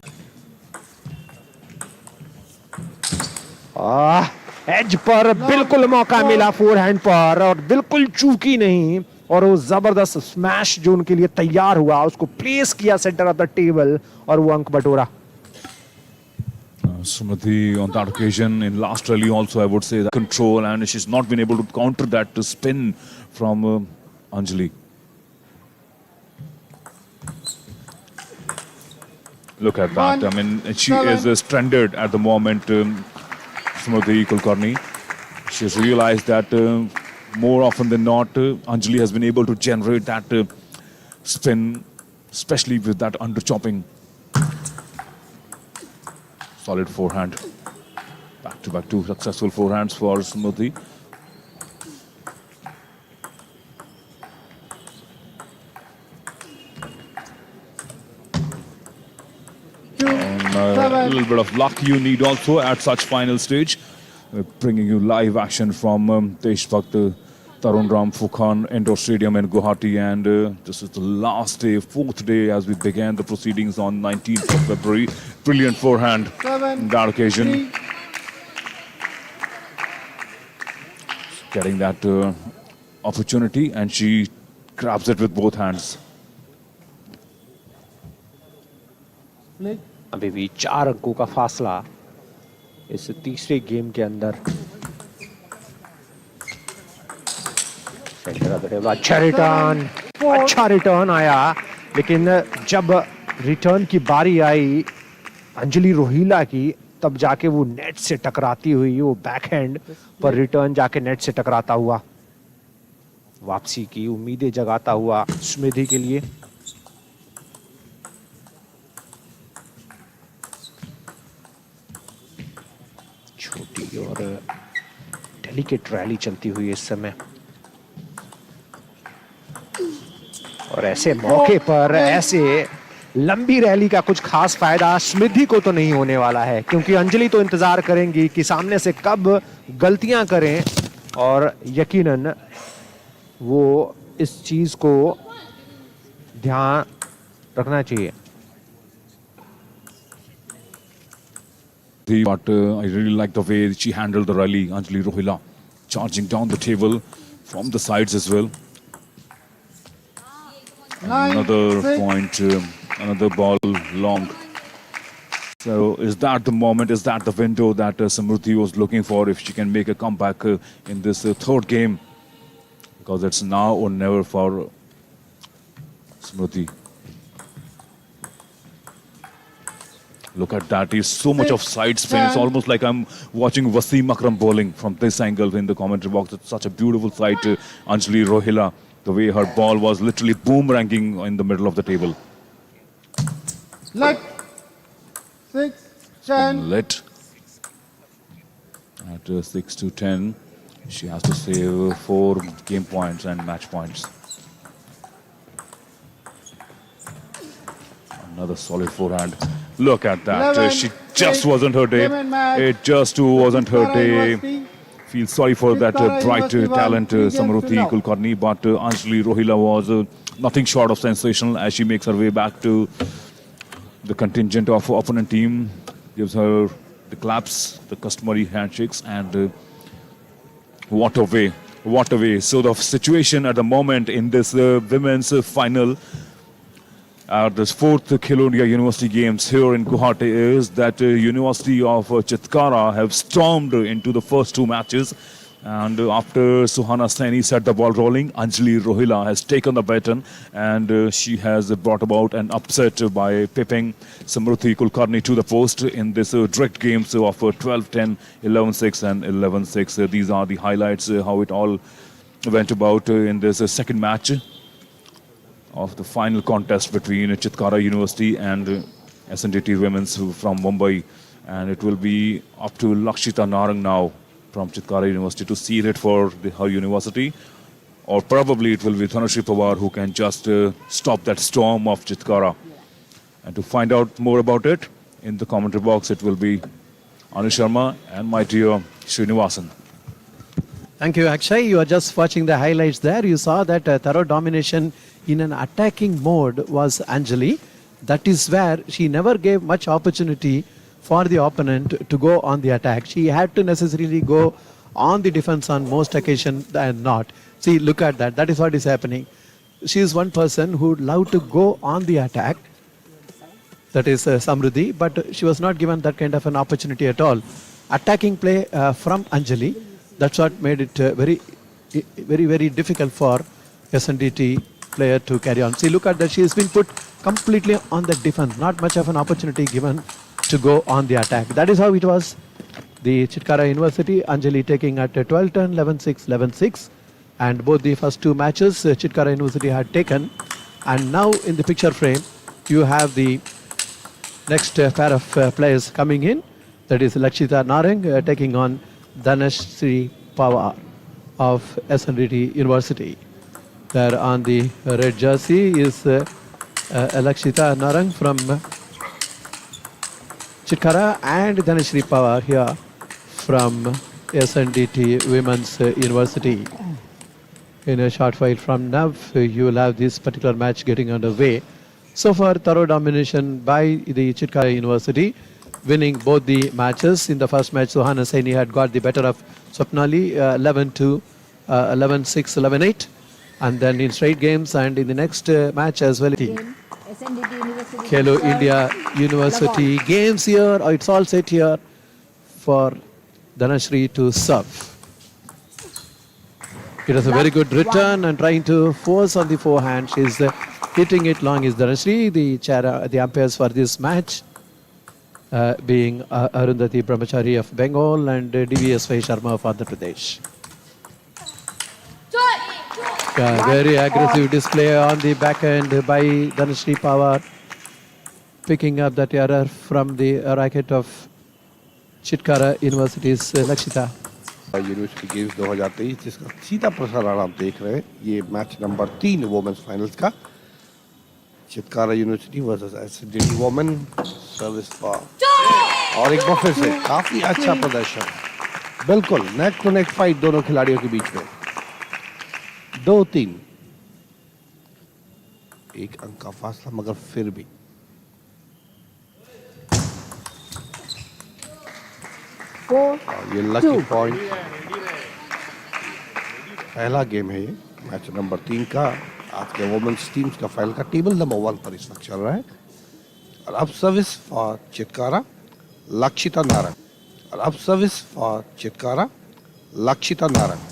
एज पर बिल्कुल मौका मिला फोरहैंड पर और बिल्कुल चूकी नहीं और वो जबरदस्त स्मैश जो उनके लिए तैयार हुआ उसको प्लेस किया सेंटर ऑफ द टेबल और वो अंक बटोरा. Smriti on that occasion in last rally also, I would say, that control, and she's not been able to counter that spin from Anjali. Look at that. I mean, she is stranded at the moment, Smriti Kulkarni. She's realized that more often than not, Anjali has been able to generate that spin, especially with that under-chopping. Solid forehand. Back-to-back 2 successful forehands for Smriti. A little bit of luck you need also at such final stage. We're bringing you live action from Deshbhakt Tarun Ram Phukhan Indoor Stadium in Guwahati, and this is the last day, 4th day, as we began the proceedings on 19th of February. Brilliant forehand on that occasion. Getting that opportunity, and she grabs it with both hands. अभी भी 4 अंकों का फासला इस तीसरे game के अंदर। अच्छा रिटर्न आया, लेकिन जब रिटर्न की बारी आई अंजलि रोहिला की, तब जाके वो नेट से टकराती हुई, वो बैकहैंड पर रिटर्न जाके नेट से टकराता हुआ वापसी की उम्मीदें जगाता हुआ स्मृति के लिए। छोटी और डेलिकेट रैली चलती हुई इस समय, और ऐसे मौके पर ऐसे लंबी रैली का कुछ खास फायदा स्मृति को तो नहीं होने वाला है, क्योंकि अंजलि तो इंतजार करेंगी कि सामने से कब गलतियां करें, और यकीनन वो इस चीज को ध्यान रखना चाहिए। But I really like the way she handled the rally, Anjali Rohila, charging down the table from the sides as well. Another point, another ball long. So is that the moment, is that the window that Samruddhi was looking for, if she can make a comeback in this third game? Because it's now or never for Samruddhi. Look at that, he's so much of side spin. It's almost like I'm watching Wasim Akram bowling from this angle in the commentary box. It's such a beautiful sight to Anjali Rohila, the way her ball was literally boomeranging in the middle of the table. Let 6, 10. Let at 6 to 10, she has to save 4 game points and match points. Another solid forehand. Look at that. 11, She just wasn't her day. game and match. It just wasn't her Chitkara day. University. Feel sorry for that Chitkara bright University won talent 3 games to Samruddhi nil. Kulkarni, but Anjali Rohila was nothing short of sensational as she makes her way back to the contingent of opponent team, gives her the claps, the customary handshakes, and what a way, what a way. So the situation at the moment in this women's final at this 4th Khelo India University Games here in Guwahati is that University of Chitkara have stormed into the first 2 matches, and after Suhana Saini set the ball rolling, Anjali Rohila has taken the baton, and she has brought about an upset by pipping Samruddhi Kulkarni to the post in this direct games of 12-10, 11-6 and 11-6. These are the highlights how it all went about in this second match of the final contest between Chitkara University and SNDT Women's from Mumbai, and it will be up to Lakshita Narang now from Chitkara University to seal it for her university, or probably it will be Dhanashri Pawar who can just stop that storm of Chitkara. And to find out more about it, in the commentary box it will be Anu Sharma and my dear Srinivasan. Thank you, Akshay. You are just watching the highlights there. You saw that thorough domination in an attacking mode was Anjali. That is where she never gave much opportunity for the opponent to go on the attack. She had to necessarily go on the defense on most occasions and not. See, look at that. That is what is happening. She is one person who would love to go on the attack. That is Samruddhi, but she was not given that kind of an opportunity at all. Attacking play from Anjali, that's what made it very difficult for SNDT player to carry on. See, look at that. She has been put completely on the defense. Not much of an opportunity given to go on the attack. That is how it was. The Chitkara University, Anjali taking at 12-10, 11-6, 11-6. And both the first 2 matches Chitkara University had taken. And now in the picture frame, you have the next pair of players coming in. That is Lakshita Narang taking on Dhanashri Pawar of SNDT University. There on the red jersey is Lakshita Narang from Chitkara and Dhanashri Pawar here from SNDT Women's University. In a short while from now, you will have this particular match getting underway. So far, thorough domination by the Chitkara University, winning both the matches. In the first match, Suhana Saini had got the better of Swapnali, 11-2, 11-6, 11-8. And then in straight games and in the next match as well. Game, SNDT University. Khelo India University games here. It's all set here. for Dhanashree to serve. It was a very good return and trying to force on the forehand. She's hitting it long is Dhanashree. The umpires for this match being Arundhati Brahmachari of Bengal and DVSY Sharma of Andhra Pradesh. Very aggressive display on the backhand by Dhanashree Pawar, picking up that error from the racket of Chitkara University's Lakshita. University games 2023 जिसका सीधा प्रसारण आप देख रहे हैं, ये match number 3 women's finals का, Chitkara university versus SNDT women service for, और एक बार फिर से काफी अच्छा प्रदर्शन, बिल्कुल नेक टू नेक फाइट दोनों खिलाड़ियों के बीच में, 2-3, एक अंक का फासला, मगर फिर भी ये लकी पॉइंट, पहला गेम है ये मैच नंबर 3 का आज के वुमेन्स टीम्स का फाइनल का, टेबल नंबर 1 पर इस वक्त चल रहा है। और अब सर्विस फॉर चितकारा लक्षिता नारंग, और अब सर्विस फॉर चितकारा लक्षिता नारंग,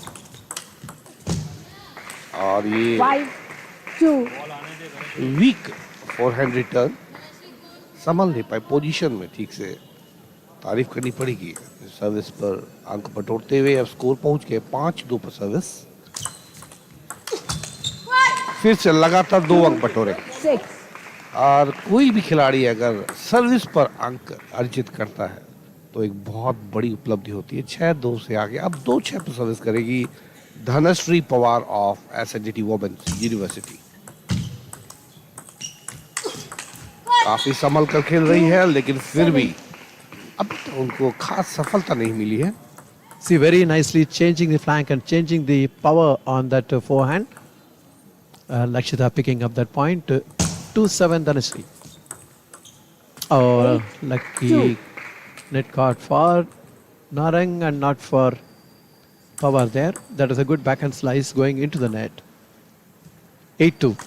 और ये 5-2 वीक फोरहैंड रिटर्न, संभल नहीं पाए पोजीशन में ठीक से, तारीफ करनी पड़ेगी। सर्विस पर अंक बटोरते हुए अब स्कोर पहुंच गए 5-2 पर सर्विस, फिर से लगातार 2 अंक बटोरे। 6 और कोई भी खिलाड़ी अगर सर्विस पर अंक अर्जित करता है तो एक बहुत बड़ी उपलब्धि होती है। 6-2 से आगे अब 2-6 पर सर्विस करेगी Dhanashree Pawar of SNDT women's university. काफी संभल कर खेल रही है, लेकिन फिर भी अब तक उनको खास सफलता नहीं मिली है। See, very nicely changing the flank and changing the power on that forehand. Lakshita picking up that point. 2-7 Dhanashree. Oh, lucky net caught for Narang and not for Pawar there. That is a good backhand slice going into the net. 8-2.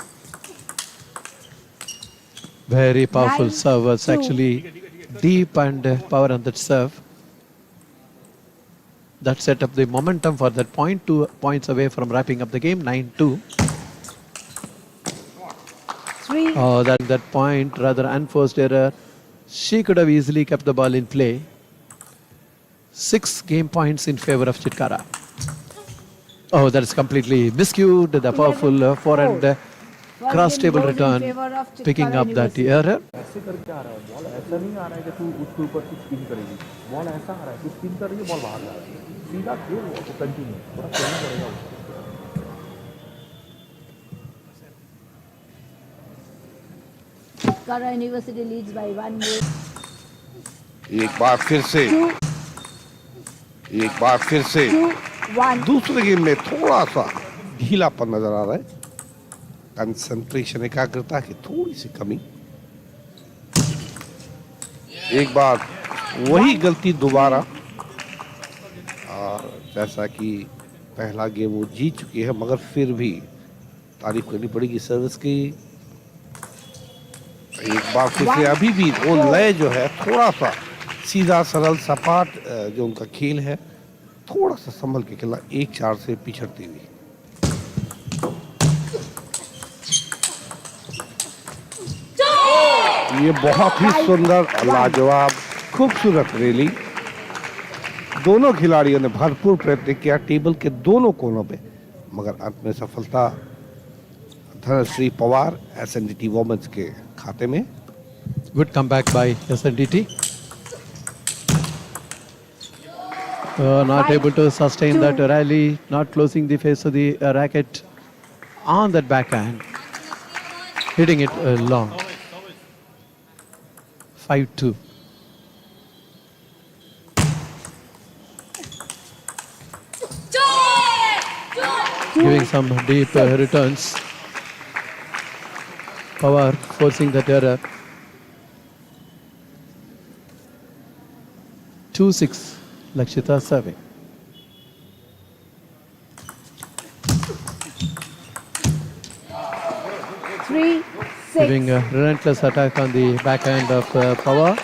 Very powerful serve, was actually deep and power on that serve. That set up the momentum for that point, 2 points away from wrapping up the game, 9-2. 3 Oh, that point, rather unforced error. She could have easily kept the ball in play. 6 game points in favor of Chitkara. Oh, that is completely miscued. The powerful forehand cross table return, picking up that error. ऐसे करके आ रहा है ball, ऐसा नहीं आ रहा है कि तू उसके ऊपर कुछ स्पिन करेगी, बॉल ऐसा आ रहा है तू स्पिन कर रही है, बॉल बाहर जा रही है, सीधा खेल बॉल को कंटिन्यू, थोड़ा खेलना पड़ेगा उसको। Kara University leads by 1 goal. एक बार फिर से 2-1 दूसरे गेम में थोड़ा सा ढीलापन नजर आ रहा है, कंसंट्रेशन एकाग्रता की थोड़ी सी कमी। एक बार वही गलती दोबारा, और जैसा कि पहला गेम वो जीत चुकी है, मगर फिर भी तारीफ करनी पड़ेगी सर्विस की। एक बार फिर से अभी भी वो लय जो है थोड़ा सा सीधा सरल सपाट जो उनका खेल है, थोड़ा सा संभल के खेलना, 1-4 से पिछड़ती हुई। ये बहुत ही सुंदर, लाजवाब, खूबसूरत रैली, दोनों खिलाड़ियों ने भरपूर प्रयत्न किया टेबल के दोनों कोनों पे, मगर अंत में सफलता धनश्री पवार एसएनडीटी वुमेन्स के खाते में। Good comeback by SNDT. Not able to sustain that rally, not closing the face of the racket on that backhand, hitting it long. 5-2. Giving some deep returns. Power forcing that error. 2-6. Lakshita serving. Giving a relentless attack on the backhand of Power.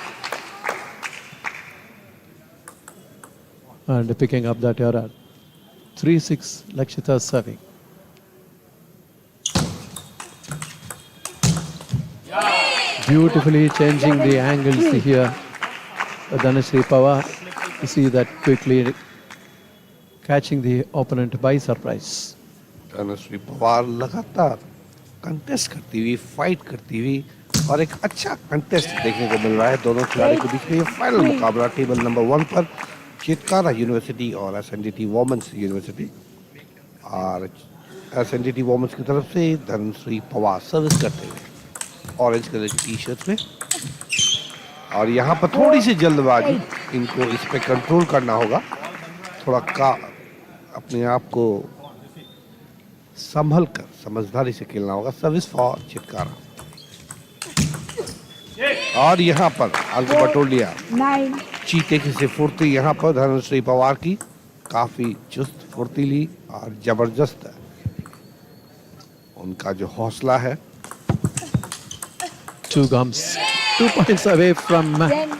And picking up that error. 3-6, Lakshita serving. Beautifully changing the angles here. Dhanashree Pawar, you see that quickly catching the opponent by surprise. Dhanashree Pawar लगातार contest करती हुई, fight करती हुई और एक अच्छा contest देखने को मिल रहा है दोनों खिलाड़ियों के बीच में। ये फाइनल मुकाबला टेबल नंबर 1 पर चितकारा यूनिवर्सिटी और एसएनडीटी वुमेन्स यूनिवर्सिटी। और एसएनडीटी वुमेन्स की तरफ से धनश्री पवार सर्विस करते हुए ऑरेंज कलर की टी शर्ट में। और यहाँ पर थोड़ी सी जल्दबाजी, इनको इस पे कंट्रोल करना होगा, थोड़ा का अपने आप को संभल कर समझदारी से खेलना होगा। Service for Chitkara. और यहाँ पर अंक बटोर लिया 9, चीते की से फुर्ती यहाँ पर धनश्री पवार की, काफी चुस्त फुर्तीली और जबरदस्त है उनका जो हौसला है। 2 gums, 2 points away from 10,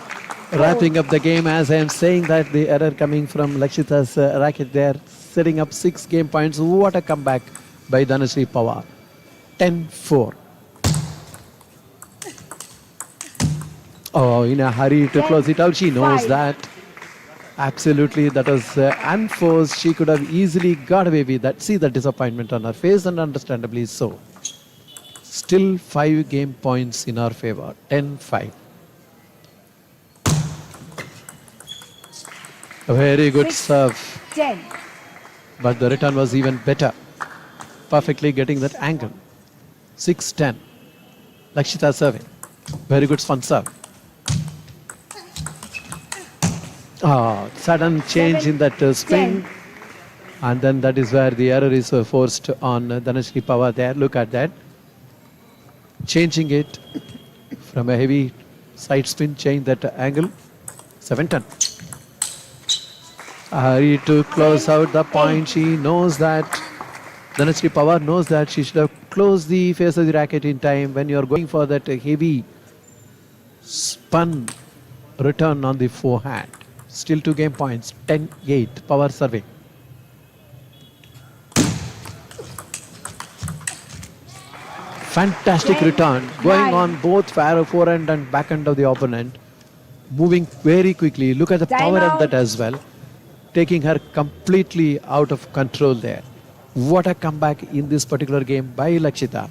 wrapping up the game. As I am saying that the error coming from Lakshita's racket there, setting up 6 game points. What a comeback by Dhanashree Pawar. 10-4. Oh, in a hurry to close it out. She knows 5. that. Absolutely, that was unforced. She could have easily got away with that. See the disappointment on her face, and understandably so. Still 5 game points in our favor. 10-5. A very good 6, serve, 10. but the return was even better. Perfectly getting that angle. 6-10. Lakshita serving. Very good spun serve. Sudden change in that spin. 10. And then that is where the error is forced on Dhanashree Pawar there. Look at that. Changing it from a heavy side spin, change that angle. 7-10. Hurry to close out the point. She knows that, Dhanashree Pawar knows that she should have closed the face of the racket in time. When you are going for that heavy spun return on the forehand. Still 2 game points. 10-8. Pawar serving. Fantastic return, going on both forehand and backhand of the opponent, moving very quickly. Look at the Time power of out. that as well, taking her completely out of control there. What a comeback in this particular game by Lakshita.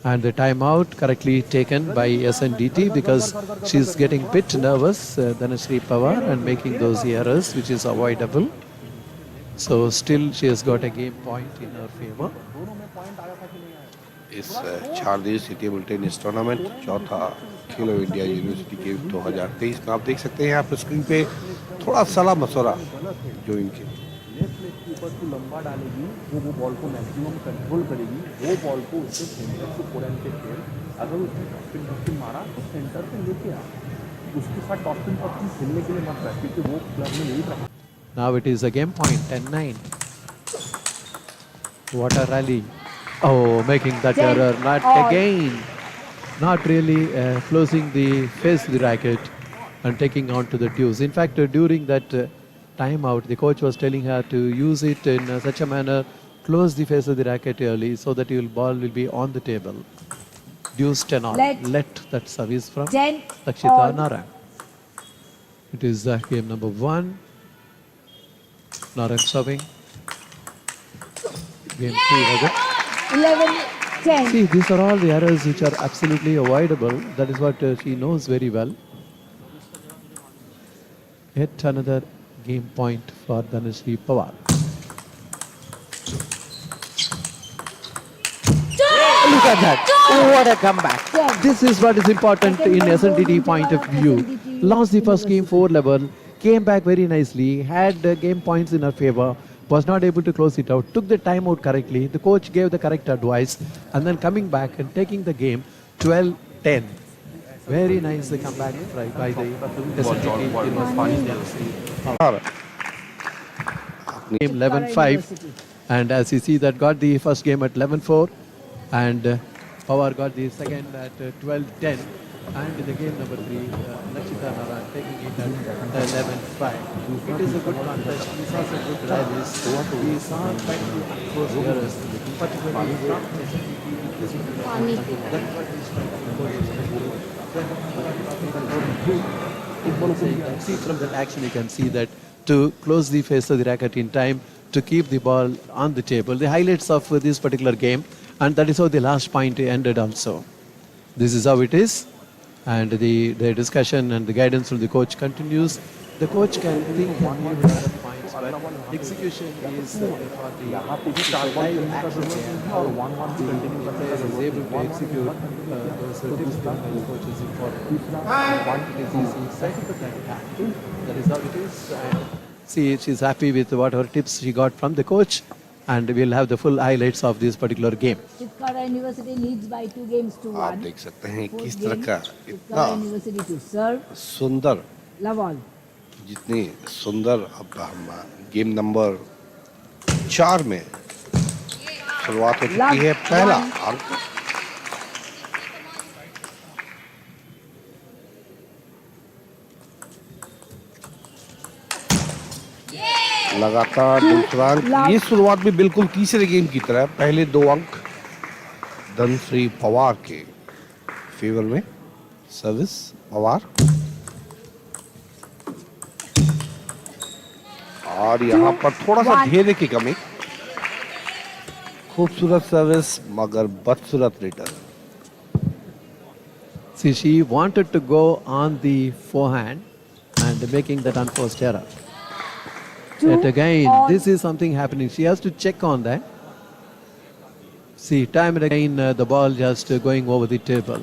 And the timeout correctly taken by SNDT because she's getting a bit nervous, Dhanashree Pawar, and making those errors, which is avoidable. So still she has got a game point in her favor. इस 4 दिवसीय table tennis tournament चौथा खेलो India university games 2023 में आप देख सकते हैं यहाँ पर स्क्रीन पे थोड़ा सलाह मशवरा जो इनके ऊपर को लंबा डालेगी, वो बॉल को मैक्सिमम कंट्रोल करेगी, वो बॉल को उसके सेंटर से फोरहैंड पे खेल, अगर उसने टॉपस्पिन मारा तो सेंटर पे लेके आ, उसके साथ टॉपस्पिन खेलने के लिए मत रख, क्योंकि वो क्लब में नहीं रखा। Now it is a game point, 10-9. What a rally. Oh, making that error, not again. Not really closing the face of the racket and taking on to the deuce. In fact, during that timeout, the coach was telling her to use it in such a manner, close the face of the racket early so that your ball will be on the table. Deuce 10 on. Let that service from 10 Lakshita on. Narayan. It is game number 1. Narayan serving. Game 2 again. 11-10. See, these are all the errors which are absolutely avoidable. That is what she knows very well. Yet another game point for Dhanashree Pawar. Look at that. What a comeback. This is what is important in SNDT point of view. Lost the first game 4-11. Came back very nicely. Had game points in her favor. Was not able to close it out. Took the timeout correctly. The coach gave the correct advice. And then coming back and taking the game 12-10. Very nice comeback by the SNDT game 11-5. And as you see, that got the first game at 11-4. And Pawar got the second at 12-10. And in the game number 3, Lakshita Naran taking it at 11-5. It is a good contest. We saw some good rallies. We saw quite a few unforced errors, particularly from SNDP. That is what is trying to see from that action, you can see that to close the face of the racket in time, to keep the ball on the table. The highlights of this particular game, and that is how the last point ended also. This is how it is, and the discussion and the guidance from the coach continues. The coach can think and give other points, but execution is for the live action game, how the player is able to execute those tips given by the coach is important. It is easy, scientific and tactical. That is how it is. And see, she's happy with whatever tips she got from the coach, and we'll have the full highlights of this particular game. Chitkara University leads by 2 games to 1. आप देख सकते हैं Fourth किस तरह game, का Chitkara इतना University to serve. सुंदर, Love all. जितनी सुंदर अब हम गेम नंबर 4 में शुरुआत हो चुकी है। पहला अंक लगातार दूसरा अंक। ये शुरुआत भी बिल्कुल तीसरे गेम की तरह। पहले 2 अंक धनश्री पवार के फेवर में। सर्विस पवार और यहाँ पर थोड़ा सा धैर्य की कमी। खूबसूरत सर्विस मगर बदसूरत return. See, she wanted to go on the forehand and making that unforced error. Yet again, this is something happening. She has to check on that. See, time and again, the ball just going over the table.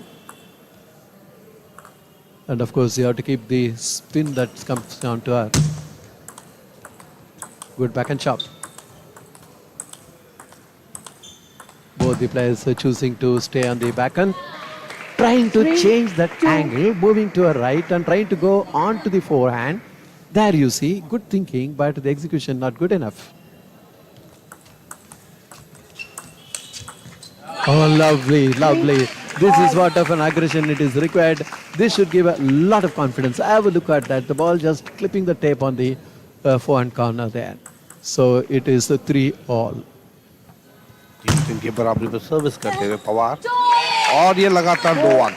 And of course, you have to keep the spin that comes down to her. Good backhand shot. Both the players are choosing to stay on the backhand. Trying to change that angle, moving to a right and trying to go on to the forehand. There you see, good thinking, but the execution not good enough. Oh, lovely, lovely. This is what of an aggression it is required. This should give a lot of confidence. Have a look at that. The ball just clipping the tape on the forehand corner there. So it is a 3-all. 3 के बराबरी पर service करते हुए पवार और ये लगातार 2 अंक।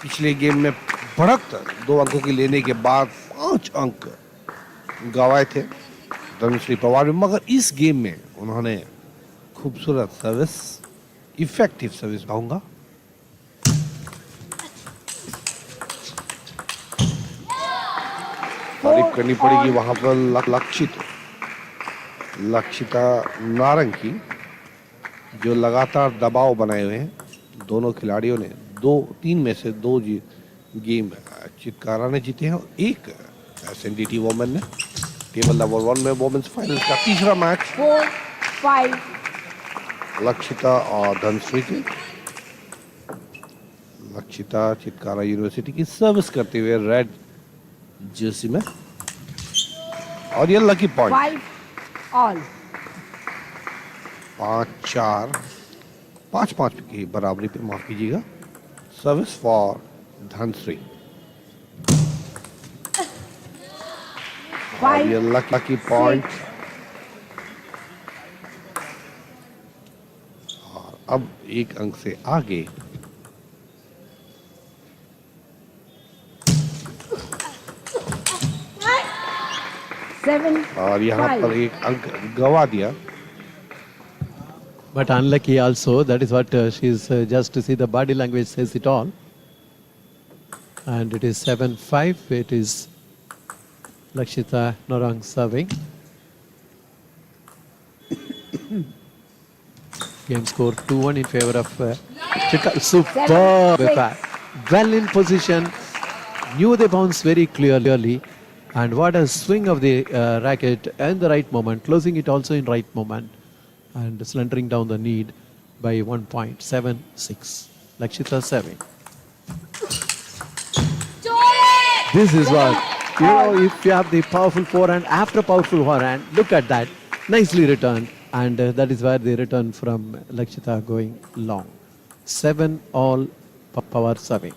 पिछले गेम में बढ़त 2 अंकों की लेने के बाद 5 अंक गंवाए थे धनश्री पवार, मगर इस गेम में उन्होंने खूबसूरत सर्विस, इफेक्टिव सर्विस कहूंगा। तारीफ करनी पड़ेगी वहां पर लक्षिता नारंग की, जो लगातार दबाव बनाए हुए हैं। दोनों खिलाड़ियों ने 3 में से 2 गेम चितकारा ने जीते हैं और 1 SNDT वोमेन ने। टेबल नंबर 1 में वोमेन्स फाइनल का तीसरा मैच 4-5 लक्षिता और धनश्री की। लक्षिता चितकारा यूनिवर्सिटी की सर्विस करते हुए रेड जर्सी में और ये लकी पॉइंट 5-all. 5-4 5-5 की बराबरी पे, माफ कीजिएगा। सर्विस फॉर धनश्री और ये लकी पॉइंट। और अब 1 अंक से आगे 7 और यहाँ पर 1 अंक गवा दिया। But unlucky also, that is what she's just to see the body language says it all. And it is 7-5. It is Lakshita Narang serving. Game score 2-1 in favor of Chika. Superb effort. Well in position. Knew the bounce very clearly. And what a swing of the racket in the right moment. Closing it also in right moment. And slentering down the need by 1 point. 7-6. Lakshita serving. This is what, you know, if you have the powerful forehand, after powerful forehand, look at that. Nicely returned. And that is where the return from Lakshita going long. 7-all Power serving.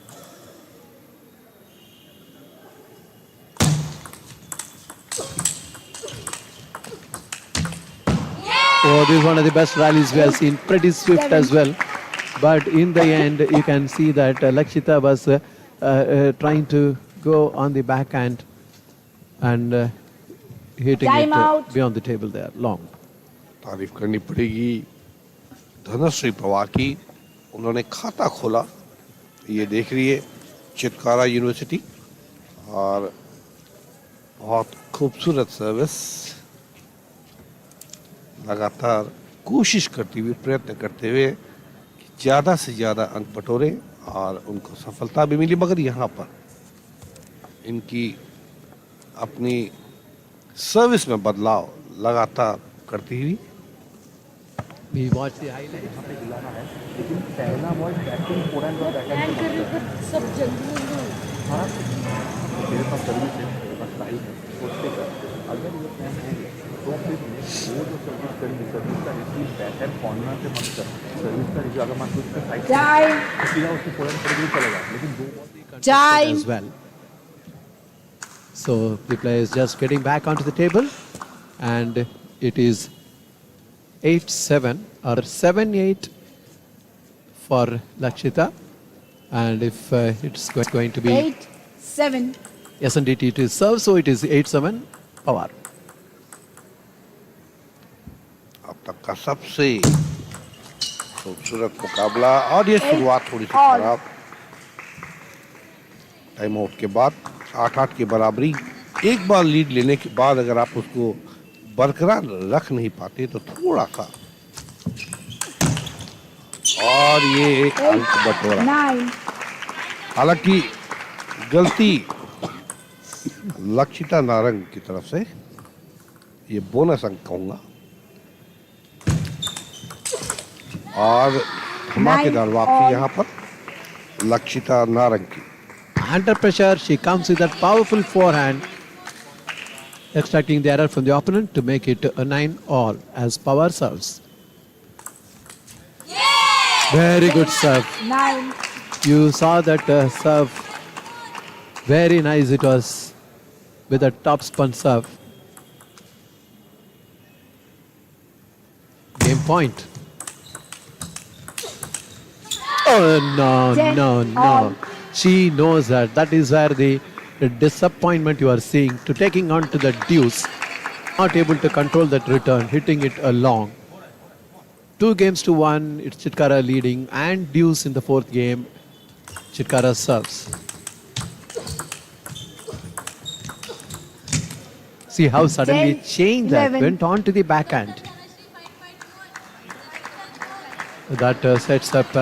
Oh, this is one of the best rallies we have seen. Pretty swift as well. But in the end, you can see that Lakshita was trying to go on the backhand and hitting Time it out. beyond the table there, long. तारीफ करनी पड़ेगी धनश्री पवार की, उन्होंने खाता खोला, ये देख रही है चितकारा यूनिवर्सिटी, और बहुत खूबसूरत सर्विस, लगातार कोशिश करती हुई, प्रयत्न करते हुए कि ज़्यादा से ज़्यादा अंक बटोरे, और उनको सफलता भी मिली। मगर यहाँ पर इनकी अपनी सर्विस में बदलाव लगातार करती हुई। We watch the highlight. Time. As well. So the player is just getting back onto the table, and it is 8-7 or 7-8 for Lakshita, and if it's going to be 8-7. SNDT to serve, so it is 8-7 power. अब तक का सबसे खूबसूरत मुकाबला, और ये शुरुआत थोड़ी सी खराब। टाइम आउट के बाद 8-8 की बराबरी, एक बार लीड लेने के बाद अगर आप उसको बरकरार रख नहीं पाते तो थोड़ा सा, और ये एक अंक बटोरा। 9. हालांकि गलती लक्षिता नारंग की तरफ से, ये बोनस अंक कहूंगा, और धमाकेदार वापसी यहाँ पर लक्षिता नारंग की। Under pressure, she comes with that powerful forehand, extracting the error from the opponent to make it a 9-all as power serves. Very good serve. 9. You saw that serve. Very nice it was with a top spun serve. Game point. Oh, no, 10 no, no. all. She knows that. That is where the disappointment you are seeing to taking on to the deuce. Not able to control that return, hitting it along. 2-1, it's Chitkara leading, and deuce in the fourth game. Chitkara serves. See how suddenly 10, changed that, 11. went on to the backhand. That sets up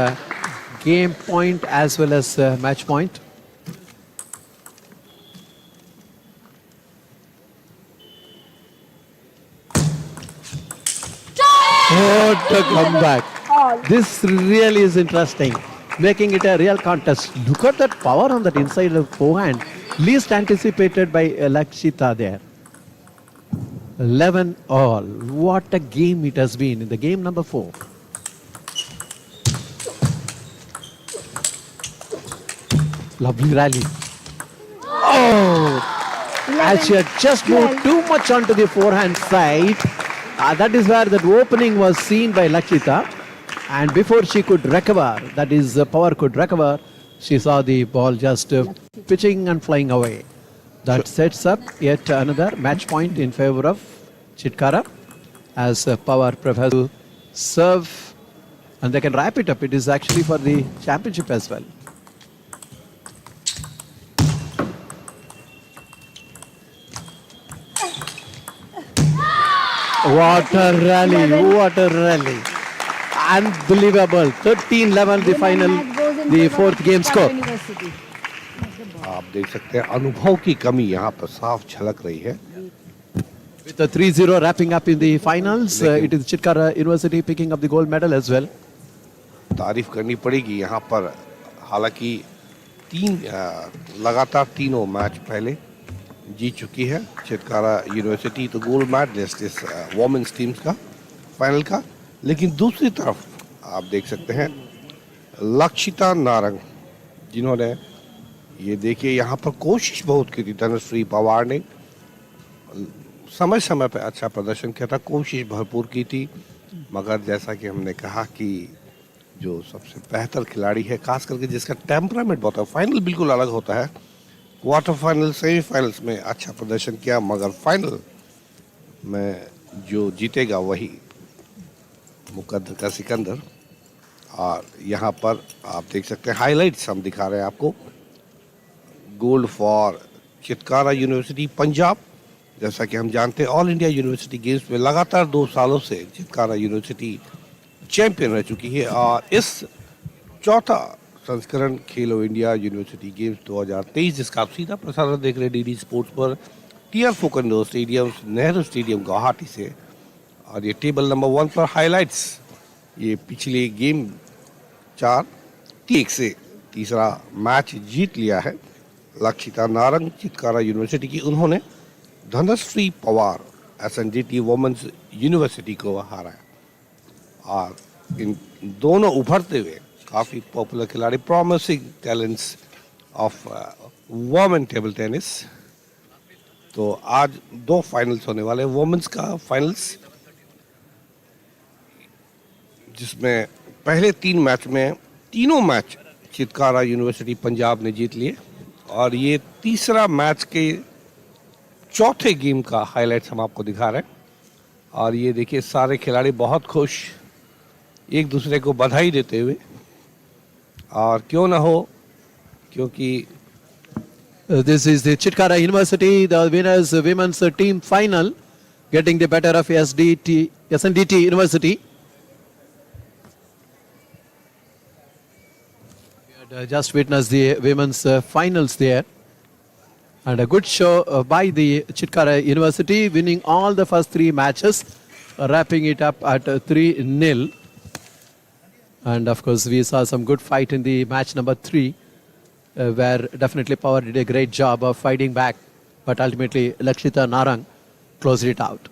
game point as well as match point. What a comeback. All. This really is interesting, making it a real contest. Look at that power on that inside of forehand. Least anticipated by Lakshita there. 11-all. What a game it has been in the game number 4. Lovely rally. Oh! 11, As she had just moved 12. too much onto the forehand side, that is where that opening was seen by Lakshita. And before she could recover, that is, Power could recover, she saw the ball just pitching and flying away. That sets up yet another match point in favor of Chitkara, as Power prefers to serve, and they can wrap it up. It is actually for the championship as well. What a rally, 11. what a rally. Unbelievable. 13-11 the final, the fourth game score. University. आप देख सकते हैं अनुभव की कमी यहाँ पर साफ झलक रही है। With the 3-0 wrapping up in the finals, it is Chitkara University picking up the gold medal as well. तारीफ करनी पड़ेगी यहाँ पर, हालांकि लगातार तीनों मैच पहले जीत चुकी है चितकारा यूनिवर्सिटी, तो गोल्ड मेडलिस्ट इस वुमेन्स टीम्स का फाइनल का। लेकिन दूसरी तरफ आप देख सकते हैं लक्षिता नारंग जिन्होंने ये देखिए यहाँ पर कोशिश बहुत की थी। धनश्री पवार ने समय समय पर अच्छा प्रदर्शन किया था, कोशिश भरपूर की थी, मगर जैसा कि हमने कहा कि जो सबसे बेहतर खिलाड़ी है, खास करके जिसका टेम्परामेंट बहुत है, फाइनल बिल्कुल अलग होता है। क्वार्टर फाइनल सेमीफाइनल्स में अच्छा प्रदर्शन किया, मगर फाइनल में जो जीतेगा वही मुकद्दर का सिकंदर। और यहाँ पर आप देख सकते हैं, हाइलाइट्स हम दिखा रहे हैं आपको। Gold for Chitkara university Punjab. जैसा कि हम जानते हैं, ऑल इंडिया यूनिवर्सिटी गेम्स में लगातार 2 सालों से चितकारा यूनिवर्सिटी चैंपियन रह चुकी है। और इस चौथा संस्करण खेलो इंडिया यूनिवर्सिटी गेम्स 2023, जिसका आप सीधा प्रसारण देख रहे हैं डीडी स्पोर्ट्स पर, T R Phukan indoor stadium, Nehru stadium Guwahati से। और ये टेबल नंबर 1 पर हाइलाइट्स, ये पिछले गेम 4-1 से तीसरा मैच जीत लिया है लक्षिता नारंग चितकारा यूनिवर्सिटी की। उन्होंने Dhanashree Pawar SNDT women's university को हारा है। और इन दोनों उभरते हुए काफ़ी पॉपुलर खिलाड़ी, promising talents of women table tennis. तो आज 2 फाइनल्स होने वाले हैं वुमेन्स का फाइनल्स, जिसमें पहले 3 मैच में तीनों मैच चितकारा यूनिवर्सिटी पंजाब ने जीत लिए। और ये तीसरा मैच के चौथे गेम का हाइलाइट्स हम आपको दिखा रहे हैं। और ये देखिए, सारे खिलाड़ी बहुत खुश, एक दूसरे को बधाई देते हुए। और क्यों ना हो, क्योंकि This is the Chitkara University, the winners women's team final, getting the better of SNDT University. We had just witnessed the women's finals there. And a good show by the Chitkara University, winning all the first 3 matches, wrapping it up at 3-0. And of course, we saw some good fight in the match number 3, where definitely Power did a great job of fighting back, but ultimately Lakshita Narang closed it out.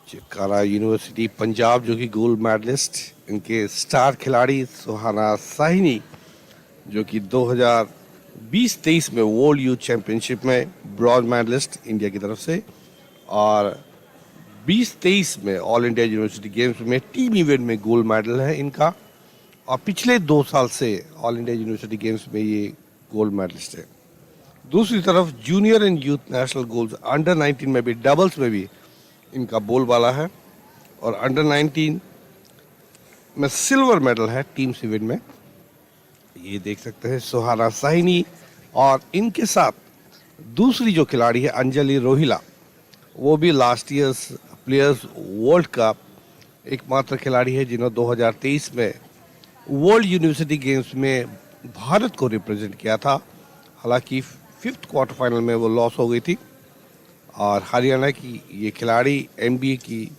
Chitkara university Punjab जो कि gold medallist, इनके star खिलाड़ी सुहाना साहिनी जो कि 2020-23 में world youth championship में bronze medallist India की तरफ से, और 2023 में ऑल इंडिया यूनिवर्सिटी गेम्स में टीम इवेंट में गोल्ड मेडल है इनका। और पिछले 2 साल से ऑल इंडिया यूनिवर्सिटी गेम्स में ये गोल्ड मेडलिस्ट है। दूसरी तरफ junior and youth national gold under 19 में भी, डबल्स में भी इनका बोलबाला है। और अंडर 19 में सिल्वर मेडल है टीम इवेंट में। ये देख सकते हैं सुहाना साहिनी। और इनके साथ दूसरी जो खिलाड़ी है अंजलि रोहिला, वो भी last years players world cup एकमात्र खिलाड़ी है जिन्होंने 2023 में वर्ल्ड यूनिवर्सिटी गेम्स में भारत को रिप्रेजेंट किया था। हालांकि 5th क्वार्टर फाइनल में वो लॉस हो गई थी। और हरियाणा की ये खिलाड़ी एमबीए की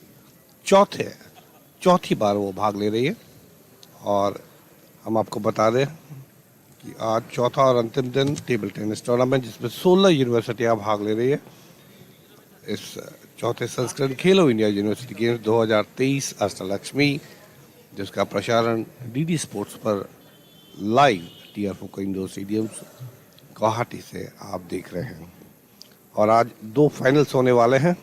चौथी बार वो भाग ले रही है। और हम आपको बता दें कि आज चौथा और अंतिम दिन टेबल टेनिस टूर्नामेंट, जिसमें 16 यूनिवर्सिटियाँ भाग ले रही है। इस चौथे संस्करण खेलो इंडिया यूनिवर्सिटी गेम्स 2023 अष्टलक्ष्मी, जिसका प्रसारण डीडी स्पोर्ट्स पर live T R Phukan indoor stadium Guwahati से आप देख रहे हैं। और आज 2 फाइनल्स होने वाले हैं।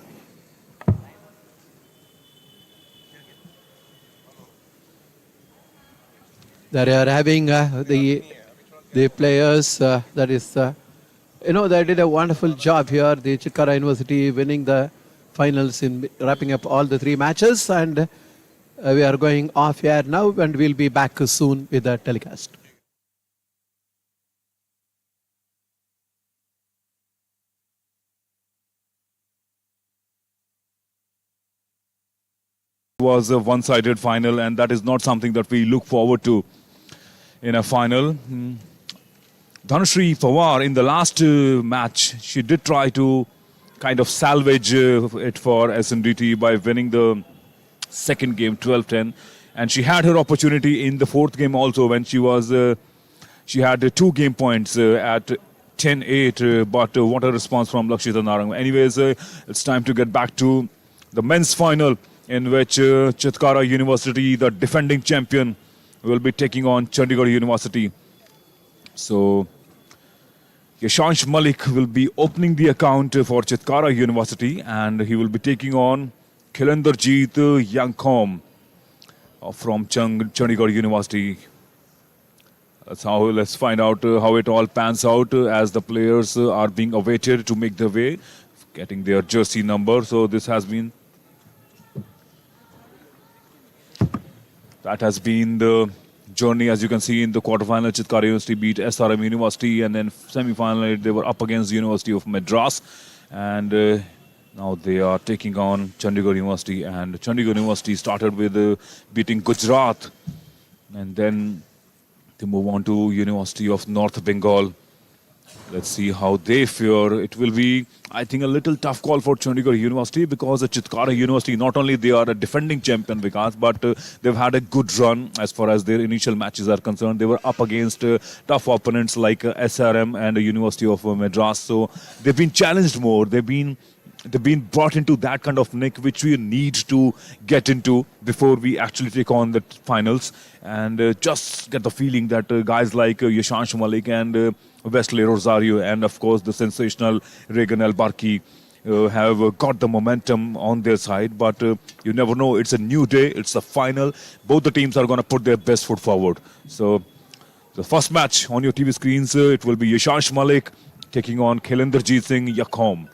They are having the players that is they did a wonderful job here. The Chitkara University winning the finals in wrapping up all the 3 matches, and we are going off air now, and we'll be back soon with the telecast. Was a one-sided final, and that is not something that we look forward to in a final. Dhanashri Pawar in the last match, she did try to kind of salvage it for SNDT by winning the second game 12-10, and she had her opportunity in the 4th game also when she had 2 game points at 10-8, but what a response from Lakshita Narang. Anyways, it's time to get back to the men's final, in which Chitkara University, the defending champion, will be taking on Chandigarh University. So Yashansh Malik will be opening the account for Chitkara University, and he will be taking on Khilenderjeet Yangkhom from Chandigarh University. Let's find out how it all pans out as the players are being awaited to make their way, getting their jersey number. So that has been the journey. As you can see, in the quarterfinal, Chitkara University beat SRM University, and then semi-final they were up against the University of Madras, and now they are taking on Chandigarh University. And Chandigarh University started with beating Gujarat, and then they move on to University of North Bengal. Let's see how they fare. It will be, I think, a little tough call for Chandigarh University, because Chitkara University, not only they are a defending champion, Vikas, but they've had a good run as far as their initial matches are concerned. They were up against tough opponents like SRM and the University of Madras. So they've been challenged more. They've been brought into that kind of nick which we need to get into before we actually take on the finals. And just get the feeling that guys like Yashansh Malik and Wesley Rosario, and of course the sensational Regan El-Barki have got the momentum on their side. But you never know. It's a new day. It's a final. Both the teams are going to put their best foot forward. So the first match on your TV screens, it will be Yashansh Malik taking on Khilenderjeet Singh Yangkhom.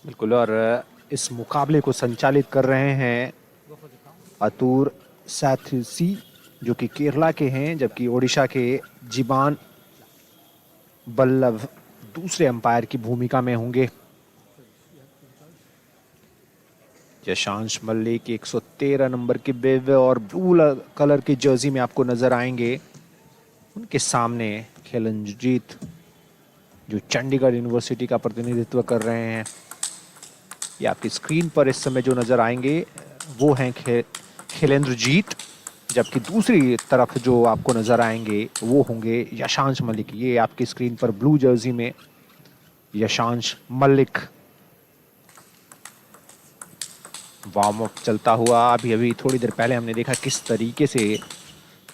बिल्कुल, और इस मुकाबले को संचालित कर रहे हैं अतुर सैथसी, जो कि केरला के हैं, जबकि ओडिशा के जीबान बल्लभ दूसरे अंपायर की भूमिका में होंगे। यशांश मलिक 113 नंबर के बेव और ब्लू कलर की जर्सी में आपको नजर आएंगे। उनके सामने खिलनजीत, जो चंडीगढ़ यूनिवर्सिटी का प्रतिनिधित्व कर रहे हैं। ये आपकी स्क्रीन पर इस समय जो नजर आएंगे वो हैं खिलेंद्रजीत, जबकि दूसरी तरफ जो आपको नजर आएंगे वो होंगे यशांश मलिक। ये आपकी स्क्रीन पर ब्लू जर्सी में यशांश मलिक। वार्म अप चलता हुआ अभी थोड़ी देर पहले हमने देखा किस तरीके से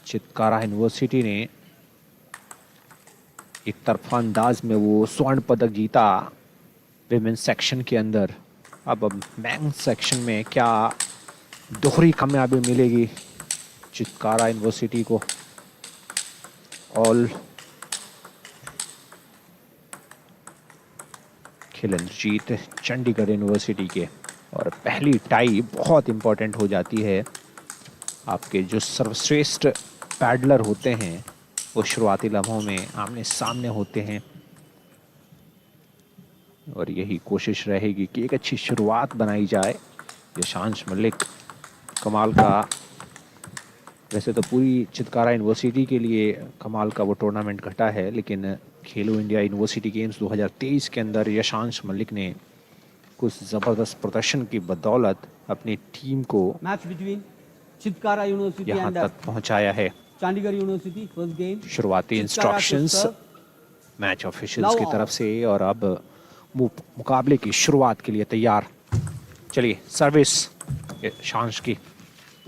चितकारा यूनिवर्सिटी ने एक तरफा अंदाज में वो स्वर्ण पदक जीता विमेंस सेक्शन के अंदर। अब मेंस सेक्शन में क्या दोहरी कामयाबी मिलेगी चितकारा यूनिवर्सिटी को। ऑल खिलनजीत चंडीगढ़ यूनिवर्सिटी के, और पहली टाई बहुत इंपॉर्टेंट हो जाती है। आपके जो सर्वश्रेष्ठ पैडलर होते हैं वो शुरुआती लम्हों में आमने सामने होते हैं, और यही कोशिश रहेगी कि एक अच्छी शुरुआत बनाई जाए। यशांश मलिक कमाल का, वैसे तो पूरी चितकारा यूनिवर्सिटी के लिए कमाल का वो टूर्नामेंट घटा है, लेकिन खेलो इंडिया यूनिवर्सिटी गेम्स 2023 के अंदर यशांश मलिक ने कुछ ज़बरदस्त प्रदर्शन की बदौलत अपनी टीम को मैच बिटवीन चितकारा यूनिवर्सिटी यहाँ तक पहुँचाया है। Chandigarh university first game. शुरुआती इंस्ट्रक्शंस मैच ऑफिशियल्स की तरफ से, और अब मुकाबले की शुरुआत के लिए तैयार। चलिए, सर्विस यशांश की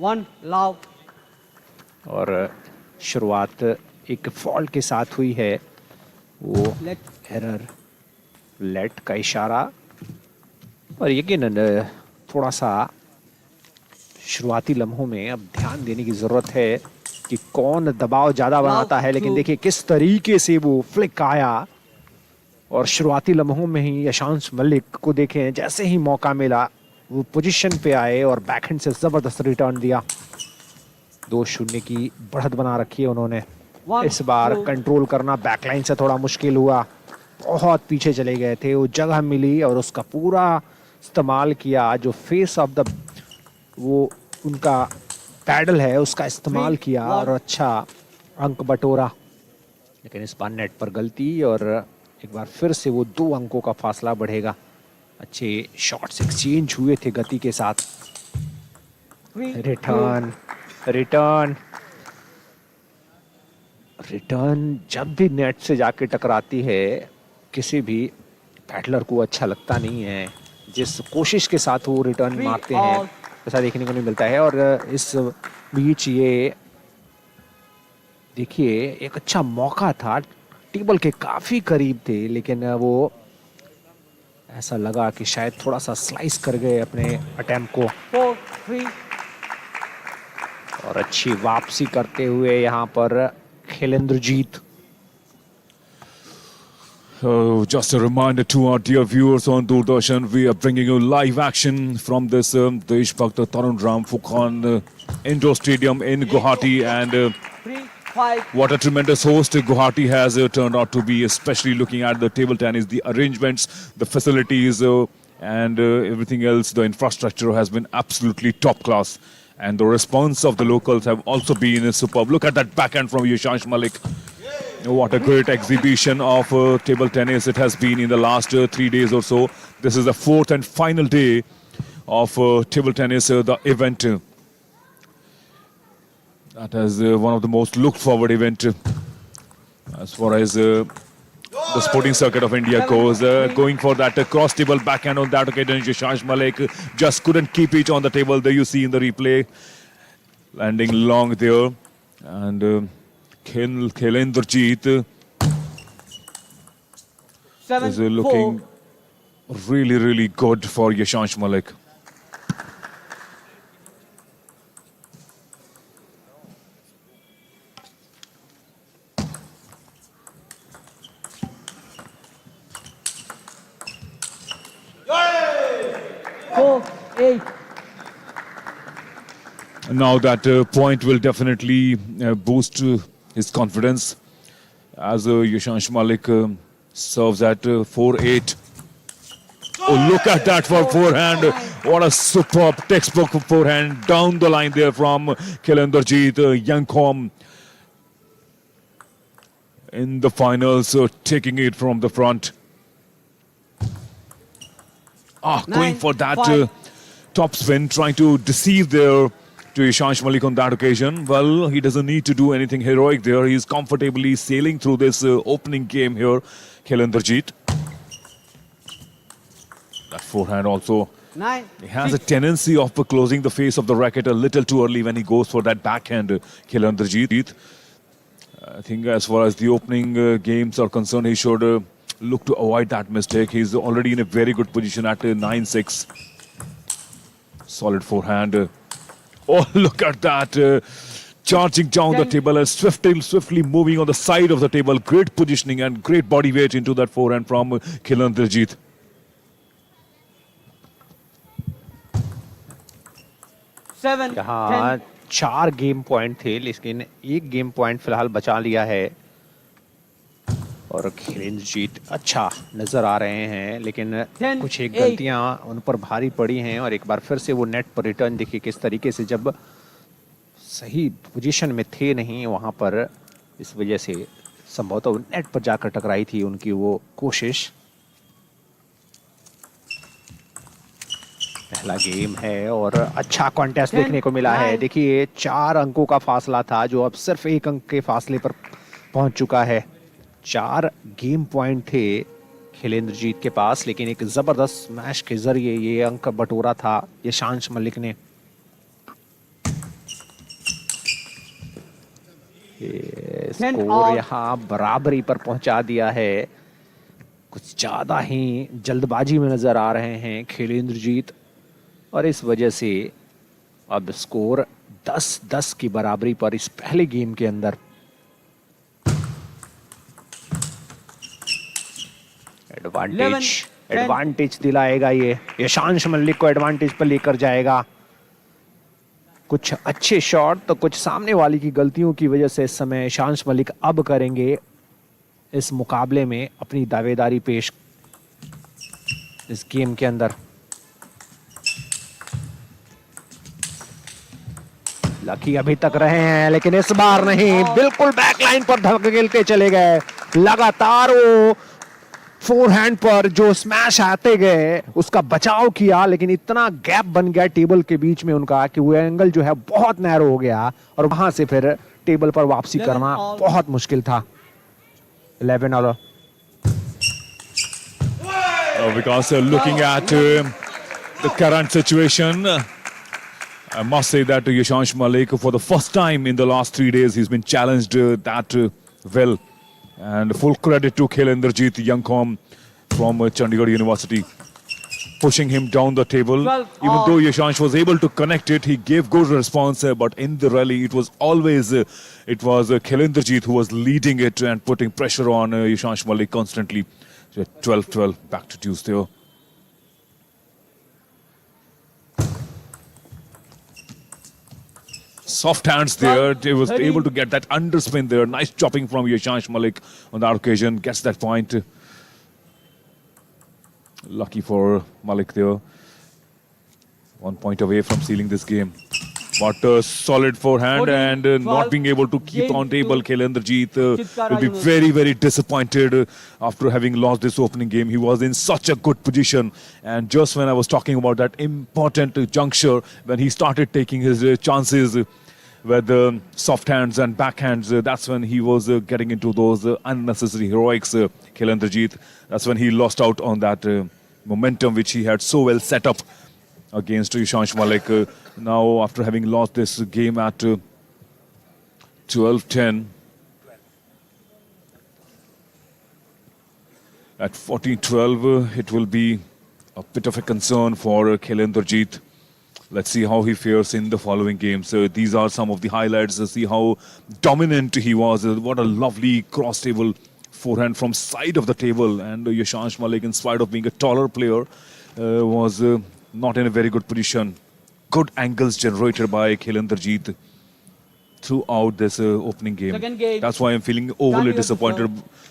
1 लव, और शुरुआत एक फॉल्ट के साथ हुई है। वो एरर, लेट का इशारा, और यकीनन थोड़ा सा शुरुआती लम्हों में अब ध्यान देने की ज़रूरत है कि कौन दबाव ज़्यादा बनाता है। लेकिन देखिए किस तरीके से वो फ्लिक आया, और शुरुआती लम्हों में ही यशांश मलिक को देखें, जैसे ही मौका मिला वो पोजीशन पे आए और बैकहैंड से ज़बरदस्त रिटर्न दिया। 2-0 की बढ़त बना रखी है उन्होंने। इस बार कंट्रोल करना बैकलाइन से थोड़ा मुश्किल हुआ, बहुत पीछे चले गए थे। वो जगह मिली और उसका पूरा इस्तेमाल किया, जो फेस ऑफ द वो उनका पैडल है उसका इस्तेमाल किया, और अच्छा अंक बटोरा। लेकिन इस बार नेट पर गलती, और एक बार फिर से वो 2 अंकों का फासला बढ़ेगा। अच्छे शॉट्स एक्सचेंज हुए थे गति के साथ। रिटर्न रिटर्न रिटर्न जब भी नेट से जाके टकराती है किसी भी पैडलर को अच्छा लगता नहीं है। जिस कोशिश के साथ वो रिटर्न मारते हैं, ऐसा देखने को नहीं मिलता है। और इस बीच ये देखिए एक अच्छा मौका था, टेबल के काफी करीब थे, लेकिन वो ऐसा लगा कि शायद थोड़ा सा स्लाइस कर गए अपने अटेम्प्ट को। 4-3. और अच्छी वापसी करते हुए यहाँ पर खेलेंद्रजीत। Just a reminder to our dear viewers on Doordarshan, we are bringing you live action from this Deshbhakt Tarun Ram Fukhan Indoor Stadium in Guwahati, and 3-5. what a tremendous host Guwahati has turned out to be, especially looking at the table tennis, the arrangements, the facilities, and everything else. The infrastructure has been absolutely top class, and the response of the locals have also been superb. Look at that backhand from Yashansh Malik. What a great exhibition of table tennis it has been in the last 3 days or so. This is the fourth and final day of table tennis, the event. That is one of the most looked forward event as far as the sporting circuit of India goes. Going for that cross table backhand on that occasion, Yashansh Malik just couldn't keep it on the table. There you see in the replay, landing long there. And Khelendrajit is looking 7-4. really good for Yashansh Malik. Now that point will definitely boost his confidence as Yashansh Malik serves at 4-8. Oh, look at that for forehand. What a superb textbook forehand down the line there from Khelendrajit. Young Khom in the finals, taking it from the front. Going for that top spin, trying to deceive there to Yashansh Malik on that occasion. Well, he doesn't need to do anything heroic there. He's comfortably sailing through this opening game here, Khelendrajit. That forehand also, he has a tendency of closing the face of the racket a little too early when he goes for that backhand, Khelendrajit. I think as far as the opening games are concerned, he should look to avoid that mistake. He's already in a very good position at 9-6. Solid forehand. Oh, look at that. Charging down the table and swiftly moving on the side of the table. Great positioning and great body weight into that forehand from Khelendrajit. यहाँ 4 game point थे, लेकिन 1 game point फिलहाल बचा लिया है। और खेलेंद्रजीत अच्छा नजर आ रहे हैं, लेकिन कुछ एक गलतियां उन पर भारी पड़ी हैं। और एक बार फिर से वो नेट पर रिटर्न देखिए किस तरीके से, जब सही पोजीशन में थे नहीं वहां पर, इस वजह से संभवतः नेट पर जाकर टकराई थी उनकी वो कोशिश। पहला गेम है और अच्छा कॉन्टेस्ट देखने को मिला है। देखिए 4 अंकों का फासला था जो अब सिर्फ 1 अंक के फासले पर पहुंच चुका है। 4 गेम पॉइंट थे खेलेंद्रजीत के पास, लेकिन एक जबरदस्त मैच के जरिए ये अंक बटोरा था यशांश मलिक ने। स्कोर यहाँ बराबरी पर पहुंचा दिया है। कुछ ज्यादा ही जल्दबाजी में नजर आ रहे हैं खेलेंद्रजीत, और इस वजह से अब स्कोर 10-10 की बराबरी पर इस पहले गेम के अंदर। एडवांटेज दिलाएगा ये, यशांश मलिक को एडवांटेज पर लेकर जाएगा। कुछ अच्छे शॉट तो कुछ सामने वाली की गलतियों की वजह से इस समय यशांश मलिक अब करेंगे इस मुकाबले में अपनी दावेदारी पेश इस गेम के अंदर। लकी अभी तक रहे हैं, लेकिन इस बार नहीं, बिल्कुल बैकलाइन पर धकेलते चले गए। लगातार वो फोरहैंड पर जो स्मैश आते गए उसका बचाव किया, लेकिन इतना गैप बन गया टेबल के बीच में उनका कि वो एंगल जो है बहुत नैरो हो गया, और वहां से फिर टेबल पर वापसी करना बहुत मुश्किल था। 11 all. Because looking at the current situation, I must say that Yashansh Malik, for the first time in the last 3 days, he's been challenged well. And full credit to Khelendrajit, young com from Chandigarh University, pushing him down the table. 12 Even all. though Yashansh was able to connect it, he gave good response. But in the rally, it was always Khelendrajit who was leading it and putting pressure on Yashansh Malik constantly. 12-12, back to Tuesday. Soft hands there. He was able to get that underspin there. Nice chopping from Yashansh Malik on that occasion. Gets that point. Lucky for Malik there. 1 point away from sealing this game. But solid forehand 14, and not 12, being able to keep game on table. two. Khelendrajit Chitkara will be University. very, very disappointed after having lost this opening game. He was in such a good position. And just when I was talking about that important juncture, when he started taking his chances with soft hands and backhands, that's when he was getting into those unnecessary heroics. Khelendrajit, that's when he lost out on that momentum which he had so well set up against Yashansh Malik. Now, after having lost this game at 12-10, at 14-12, it will be a bit of a concern for Khelendrajit. Let's see how he fares in the following games. These are some of the highlights. See how dominant he was. What a lovely cross-table forehand from side of the table. And Yashansh Malik, in spite of being a taller player, was not in a very good position. Good angles generated by Khelendrajit throughout this opening game. Second game. That's why I'm feeling overly disappointed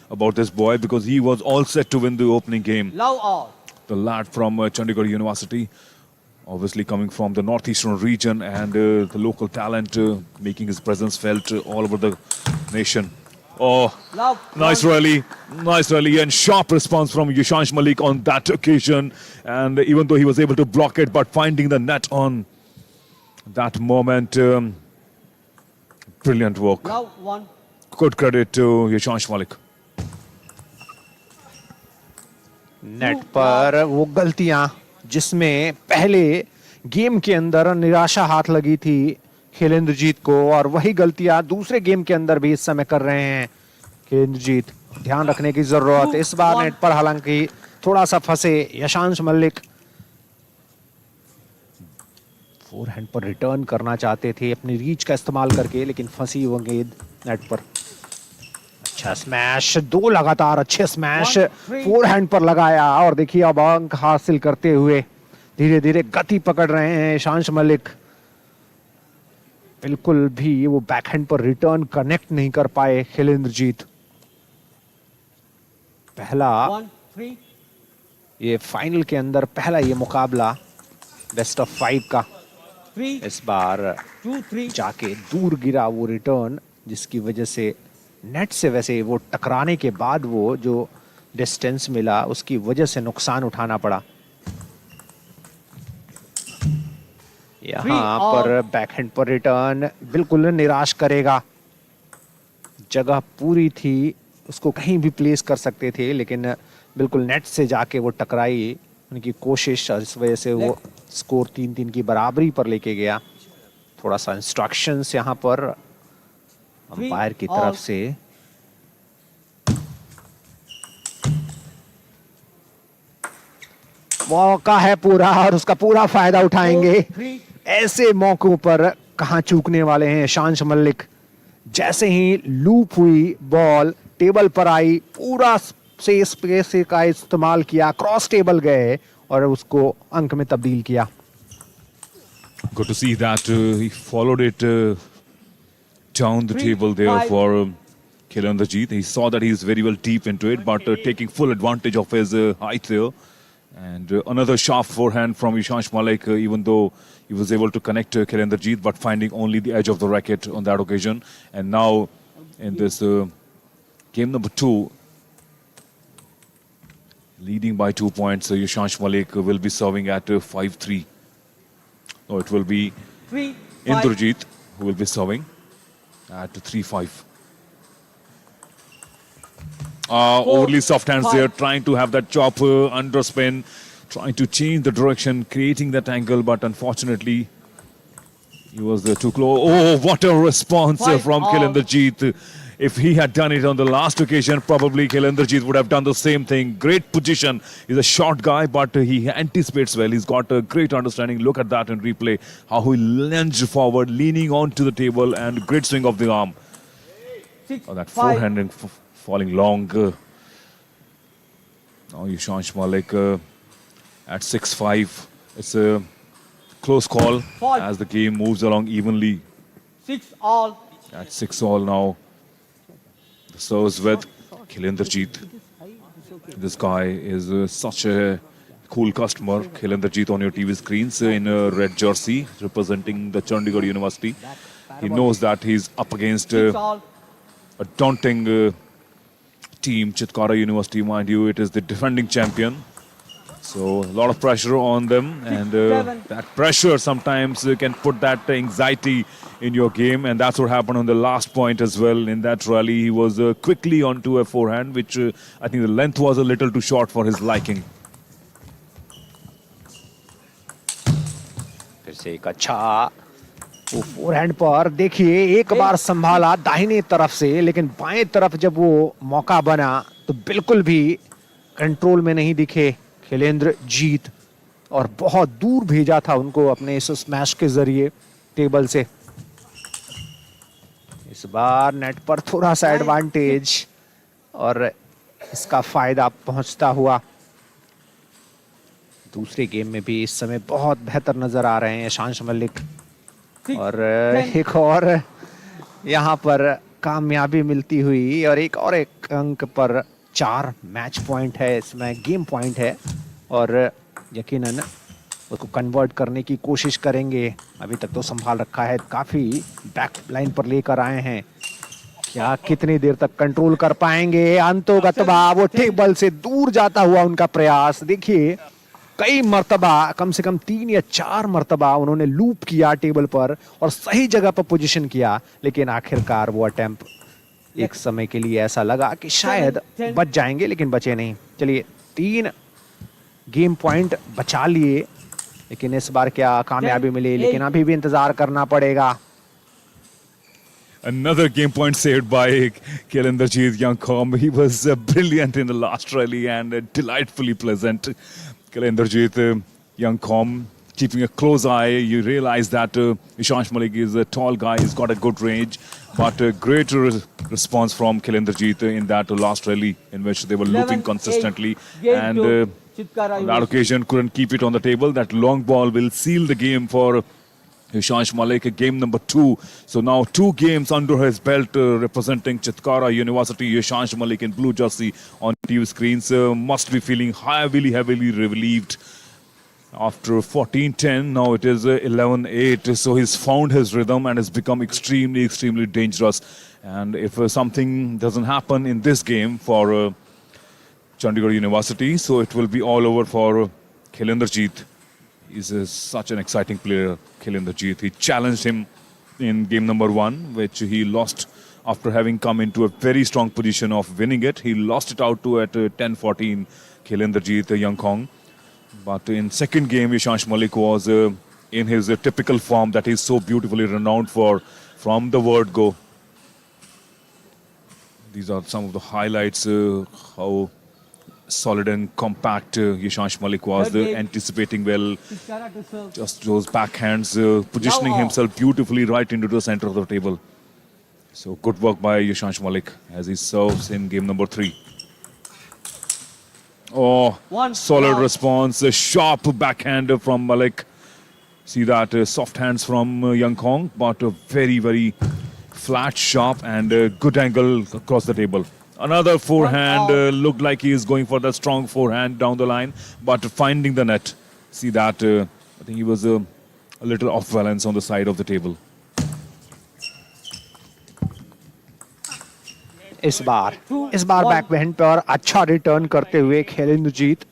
about this boy, because he was all set to win the opening game. Love all. The lad from Chandigarh University, obviously coming from the northeastern region, and the local talent making his presence felt all over the nation. Oh, Love. nice rally, and sharp response from Yashansh Malik on that occasion. And even though he was able to block it, but finding the net on that moment, brilliant work. Love 1. Good credit to Yashansh Malik. Net पर वो गलतियां जिसमें पहले game के अंदर निराशा हाथ लगी थी खेलेंद्रजीत को, और वही गलतियां दूसरे गेम के अंदर भी इस समय कर रहे हैं खेलेंद्रजीत. ध्यान रखने की जरूरत. इस बार नेट पर हालांकि थोड़ा सा फंसे यशांश मलिक. फोरहैंड पर रिटर्न करना चाहते थे अपनी रीच का इस्तेमाल करके, लेकिन फंसी वो गेंद नेट पर. अच्छा स्मैश, 2 लगातार अच्छे स्मैश फोरहैंड पर लगाया. और देखिए अब अंक हासिल करते हुए धीरे धीरे गति पकड़ रहे हैं यशांश मलिक. बिल्कुल भी वो बैकहैंड पर रिटर्न कनेक्ट नहीं कर पाए खेलेंद्रजीत. पहला 1, 3. ये फाइनल के अंदर पहला ये मुकाबला बेस्ट ऑफ 5 का. 3, इस बार 2, 3. जाके दूर गिरा वो रिटर्न, जिसकी वजह से नेट से वैसे वो टकराने के बाद वो जो डिस्टेंस मिला उसकी वजह से नुकसान उठाना पड़ा. यहाँ पर बैकहैंड पर रिटर्न बिल्कुल निराश करेगा. जगह पूरी थी, उसको कहीं भी प्लेस कर सकते थे, लेकिन बिल्कुल नेट से जाके वो टकराई उनकी कोशिश, और इस वजह से वो स्कोर 3-3 की बराबरी पर लेके गया. थोड़ा सा इंस्ट्रक्शंस यहाँ पर अंपायर की तरफ से. मौका है पूरा और उसका पूरा फायदा उठाएंगे. 3. ऐसे मौकों पर कहां चूकने वाले हैं यशांश मलिक. जैसे ही लूप हुई बॉल टेबल पर आई, पूरा से स्पेस का इस्तेमाल किया, क्रॉस टेबल गए और उसको अंक में तब्दील किया. Good to see that he followed it down the 3, table there 5. for Khelendrajit. He saw that he's very well deep into it, but taking full advantage of his height there. And another sharp forehand from Yashansh Malik, even though he was able to connect Khelendrajit, but finding only the edge of the racket on that occasion. And now in this game number 2, leading by 2 points, Yashansh Malik will be serving at 5-3. No, it will be 3, 5. Indrajit who will be serving at 3-5. Overly soft hands 5. there, trying to have that chop underspin, trying to change the direction, creating that angle, but unfortunately He was too close. Oh, what a response from Five all. Kailenderjeet. If he had done it on the last occasion, probably Kailenderjeet would have done the same thing. Great position. He's a short guy, but he anticipates well. He's got a great understanding. Look at that in replay. How he lunged forward, leaning onto the table, and great swing of the arm. 6, Oh, that 5. forehand and falling long. Now Yashansh Malik at 6-5. It's a close call Five. as the game moves along evenly. 6 all. At 6-all now. The serves with Kailenderjeet. This guy is such a cool customer. Kailenderjeet on your TV screens in a red jersey representing the Chandigarh University. He knows that he's up against 6 all. a daunting team, Chitkara University, mind you. It is the defending champion. So a lot of pressure on them, and that pressure sometimes can put that anxiety in your game, and that's what happened on the last point as well. In that rally, he was quickly onto a forehand, which I think the length was a little too short for his liking. फिर से एक अच्छा वो forehand पर देखिए, एक बार संभाला दाहिने तरफ से, लेकिन बाएं तरफ जब वो मौका बना तो बिल्कुल भी कंट्रोल में नहीं दिखे खिलेंद्रजीत, और बहुत दूर भेजा था उनको अपने इस स्मैश के जरिए टेबल से। इस बार नेट पर थोड़ा सा एडवांटेज और इसका फायदा पहुंचता हुआ। दूसरे गेम में भी इस समय बहुत बेहतर नजर आ रहे हैं यशांश मलिक, और एक और यहाँ पर कामयाबी मिलती हुई, और एक अंक पर 4 मैच पॉइंट है, इसमें गेम पॉइंट है, और यकीनन उसको कन्वर्ट करने की कोशिश करेंगे। अभी तक तो संभाल रखा है, काफी बैक लाइन पर लेकर आए हैं। क्या कितनी देर तक कंट्रोल कर पाएंगे? अंतोगतवा वो टेबल से दूर जाता हुआ उनका प्रयास देखिए, कई मर्तबा, कम से कम 3 या 4 मर्तबा उन्होंने लूप किया टेबल पर और सही जगह पर पोजीशन किया, लेकिन आखिरकार वो अटेम्प्ट एक समय के लिए ऐसा लगा कि शायद बच जाएंगे, लेकिन बचे नहीं। चलिए 3 गेम पॉइंट बचा लिए, लेकिन इस बार क्या कामयाबी मिली? लेकिन अभी भी इंतजार करना पड़ेगा। Another game point saved by Kailenderjeet Youngcom. He was brilliant in the last rally and delightfully pleasant. Kailenderjeet Youngcom keeping a close eye. You realize that Yashansh Malik is a tall guy. He's got a good range, but a great response from Kailenderjeet in that last rally in which they were looping consistently. And on that occasion couldn't keep it on the table. That long ball will seal the game for Yashansh Malik, game number 2. So now 2 games under his belt representing Chitkara University. Yashansh Malik in blue jersey on TV screens must be feeling heavily relieved. After 14-10, now it is 11-8. So he's found his rhythm and has become extremely dangerous. And if something doesn't happen in this game for Chandigarh University, so it will be all over for Kailenderjeet. He's such an exciting player, Kailenderjeet. He challenged him in game number 1, which he lost after having come into a very strong position of winning it. He lost it out to at 10-14, Kailenderjeet Youngcom. But in second game, Yashansh Malik was in his typical form that he's so beautifully renowned for from the word go. These are some of the highlights, how solid and compact Yashansh Malik was, anticipating well, just those backhands, positioning himself beautifully right into the center of the table. So good work by Yashansh Malik as he serves in game number 3. Oh, solid response, a sharp backhand from Malik. See that soft hands from Youngcom, but a very flat, sharp and good angle across the table. Another forehand, looked like he is going for the strong forehand down the line, but finding the net. See that, I think he was a little off balance on the side of the table. इस बार backhand पर अच्छा return करते हुए खिलेंद्रजीत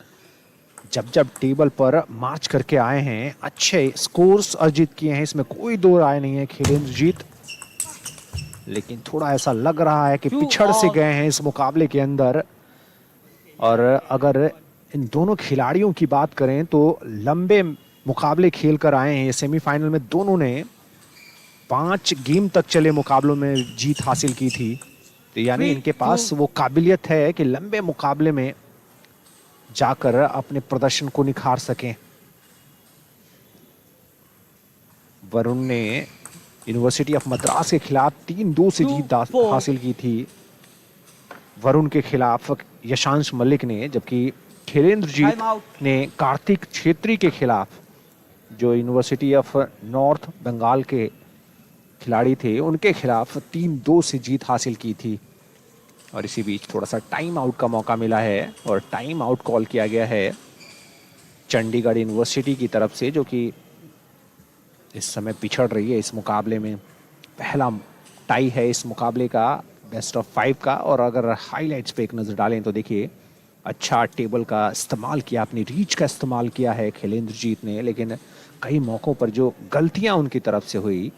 जब table पर मार्च करके आए हैं, अच्छे स्कोर्स अर्जित किए हैं, इसमें कोई दो राय नहीं है खिलेंद्रजीत, लेकिन थोड़ा ऐसा लग रहा है कि पिछड़ से गए हैं इस मुकाबले के अंदर। और अगर इन दोनों खिलाड़ियों की बात करें तो लंबे मुकाबले खेल कर आए हैं, सेमीफाइनल में दोनों ने 5 गेम तक चले मुकाबलों में जीत हासिल की थी, तो यानी इनके पास वो काबिलियत है कि लंबे मुकाबले में जाकर अपने प्रदर्शन को निखार सकें। वरुण ने यूनिवर्सिटी ऑफ मद्रास के खिलाफ 3-2 से जीत हासिल की थी। वरुण के खिलाफ यशांश मलिक ने, जबकि खिलेंद्रजीत ने कार्तिक छेत्री के खिलाफ, जो यूनिवर्सिटी ऑफ नॉर्थ बंगाल के खिलाड़ी थे, उनके खिलाफ 3-2 से जीत हासिल की थी। और इसी बीच थोड़ा सा टाइम आउट का मौका मिला है और टाइम आउट कॉल किया गया है चंडीगढ़ यूनिवर्सिटी की तरफ से, जो कि इस समय पिछड़ रही है इस मुकाबले में। पहला टाई है इस मुकाबले का, बेस्ट ऑफ 5 का। और अगर हाइलाइट्स पे एक नज़र डालें तो देखिए, अच्छा टेबल का इस्तेमाल किया, अपनी रीच का इस्तेमाल किया है खिलेंद्रजीत ने, लेकिन कई मौक़ों पर जो गलतियां उनकी तरफ से हुई,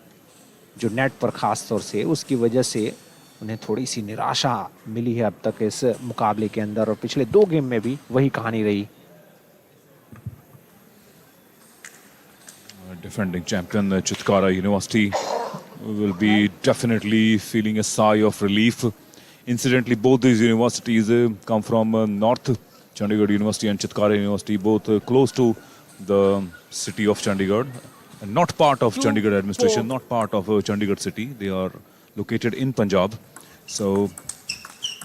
जो नेट पर ख़ास तौर से, उसकी वजह से उन्हें थोड़ी सी निराशा मिली है अब तक इस मुकाबले के अंदर। और पिछले 2 गेम में भी वही कहानी रही। Defending champion Chitkara University will be definitely feeling a sigh of relief. Incidentally, both these universities come from North Chandigarh University and Chitkara University, both close to the city of Chandigarh, and not part of Chandigarh administration, not part of Chandigarh city. They are located in Punjab. So,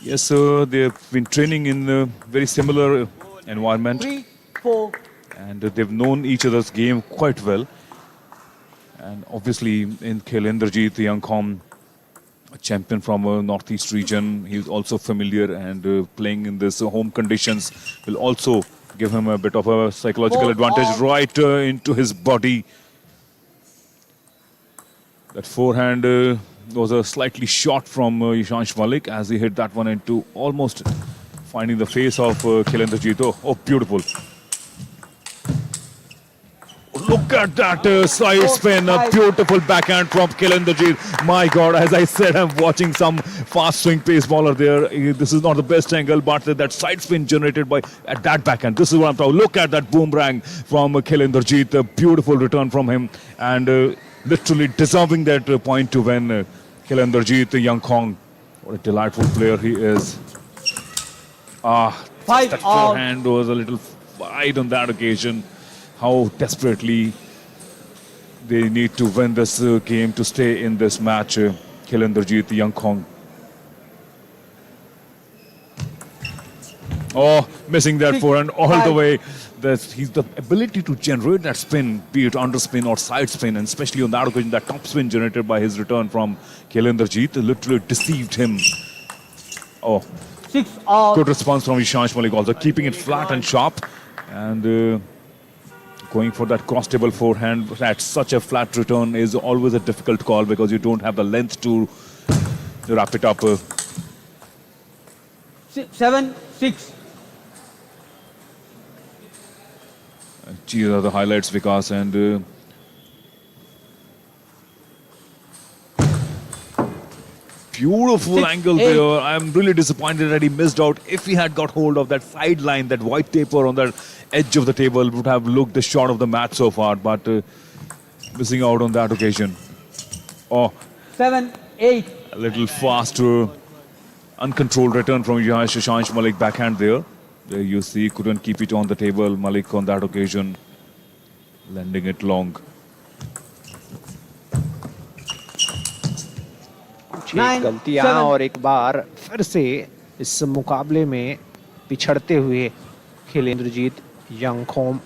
yes, they've been training in a very similar environment, 3-4. and they've known each other's game quite well. And obviously, in Khilendrajit Youngkhom, a champion from a northeast region, he's also familiar, and playing in this home conditions will also give him a bit of a psychological advantage right into his body. That forehand was a slightly short from Yashansh Malik as he hit that one into almost finding the face of Khilendrajit. Oh, beautiful. Look at that side spin, a beautiful backhand from Khilendrajit. My God, as I said, I'm watching some fast swing pace bowler there. This is not the best angle, but that side spin generated by at that backhand. This is what I'm talking. Look at that boomerang from Khilendrajit. A beautiful return from him, and literally deserving that point to win. Khilendrajit Youngkhom, what a delightful player he is. That forehand was a little wide on that occasion. How desperately they need to win this game to stay in this match, Khilendrajit Youngkhom. Oh, missing that forehand all the way. He's the ability to generate that spin, be it underspin or side spin, and especially on that occasion, that top spin generated by his return from Khilendrajit literally deceived him. Oh, 6 all. good response from Yashansh Malik also, keeping it flat and sharp, and going for that cross-table forehand at such a flat return is always a difficult call because you don't have the length to wrap it up. 7-6. These are the highlights, Vikas, and beautiful angle there. I'm really disappointed that he missed out. If he had got hold of that sideline, that white taper on the edge of the table, would have looked the shot of the match so far, but missing out on that occasion. Oh, 7-8. a little fast, uncontrolled return from Yashansh Malik, backhand there. There you see, couldn't keep it on the table. Malik on that occasion, landing it long. गलतियां और एक बार फिर से इस मुकाबले में पिछड़ते हुए खिलेंद्रजीत यंगखोम।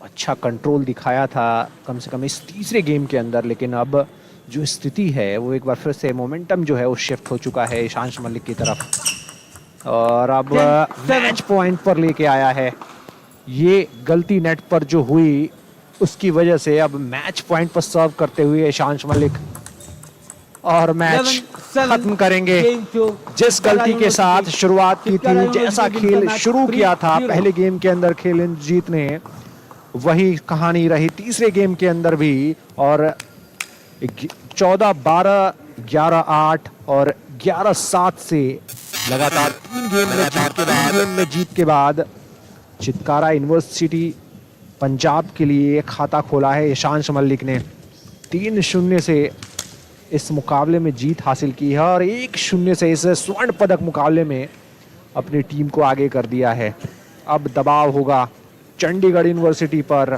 अच्छा कंट्रोल दिखाया था कम से कम इस तीसरे गेम के अंदर, लेकिन अब जो स्थिति है वो एक बार फिर से मोमेंटम जो है वो शिफ्ट हो चुका है यशांश मलिक की तरफ और अब मैच पॉइंट पर लेके आया है। ये गलती नेट पर जो हुई उसकी वजह से अब मैच पॉइंट पर सर्व करते हुए यशांश मलिक और मैच खत्म करेंगे। जिस गलती के साथ शुरुआत की थी, जैसा खेल शुरू किया था पहले गेम के अंदर खिलेंद्रजीत ने, वही कहानी रही तीसरे गेम के अंदर भी। और 14-12, 11-8 और 11-7 से लगातार 3 गेम में जीत के बाद चितकारा यूनिवर्सिटी पंजाब के लिए खाता खोला है यशांश मलिक ने। 3-0 से इस मुकाबले में जीत हासिल की है और 1-0 से इस स्वर्ण पदक मुकाबले में अपनी टीम को आगे कर दिया है। अब दबाव होगा चंडीगढ़ यूनिवर्सिटी पर,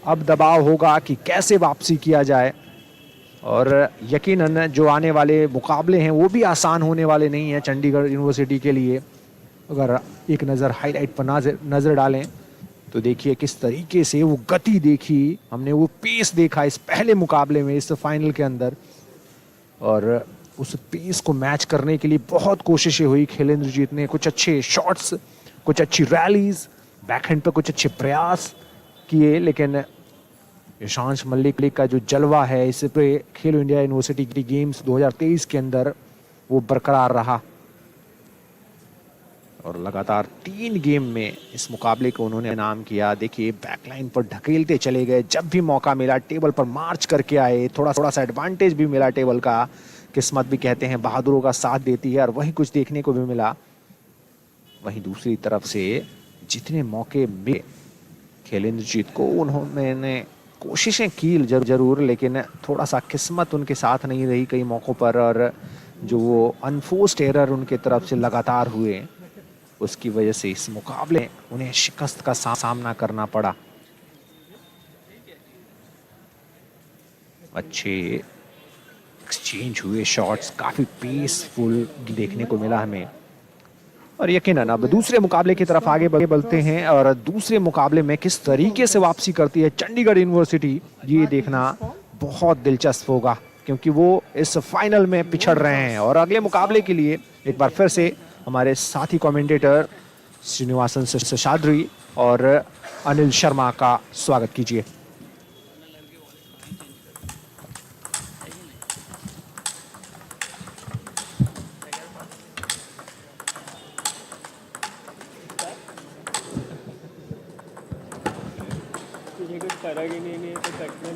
अब दबाव होगा कि कैसे वापसी किया जाए और यकीनन जो आने वाले मुकाबले हैं वो भी आसान होने वाले नहीं हैं चंडीगढ़ यूनिवर्सिटी के लिए। अगर एक नज़र हाईलाइट पर नज़र डालें तो देखिए किस तरीके से वो गति देखी हमने, वो पेस देखा इस पहले मुकाबले में, इस फाइनल के अंदर, और उस पेस को मैच करने के लिए बहुत कोशिशें हुई खेलेंद्रजीत ने। कुछ अच्छे शॉट्स, कुछ अच्छी रैलीज, बैकहैंड पे कुछ अच्छे प्रयास किए, लेकिन ईशांश मलिक का जो जलवा है इस पे खेलो इंडिया यूनिवर्सिटी की गेम्स 2023 के अंदर वो बरकरार रहा और लगातार 3 गेम में इस मुकाबले को उन्होंने नाम किया। देखिए बैकलाइन पर ढकेलते चले गए, जब भी मौका मिला टेबल पर मार्च करके आए, थोड़ा सा एडवांटेज भी मिला टेबल का, किस्मत भी कहते हैं बहादुरों का साथ देती है और वही कुछ देखने को भी मिला। वहीं दूसरी तरफ से जितने मौके मिले खेलेंद्रजीत को, उन्होंने कोशिशें की जरूर, लेकिन थोड़ा सा किस्मत उनके साथ नहीं रही कई मौक़ों पर और जो वो अनफोर्स्ड एरर उनके तरफ से लगातार हुए उसकी वजह से इस मुकाबले उन्हें शिकस्त का सामना करना पड़ा। अच्छे एक्सचेंज हुए शॉट्स, काफी पीसफुल देखने को मिला हमें और यकीनन अब दूसरे मुकाबले की तरफ आगे बढ़ते हैं और दूसरे मुकाबले में किस तरीके से वापसी करती है चंडीगढ़ यूनिवर्सिटी, ये देखना बहुत दिलचस्प होगा क्योंकि वो इस फाइनल में पिछड़ रहे हैं। और अगले मुकाबले के लिए एक बार फिर से हमारे साथी कमेंटेटर श्रीनिवासन शेषाद्री और अनिल शर्मा का स्वागत कीजिए।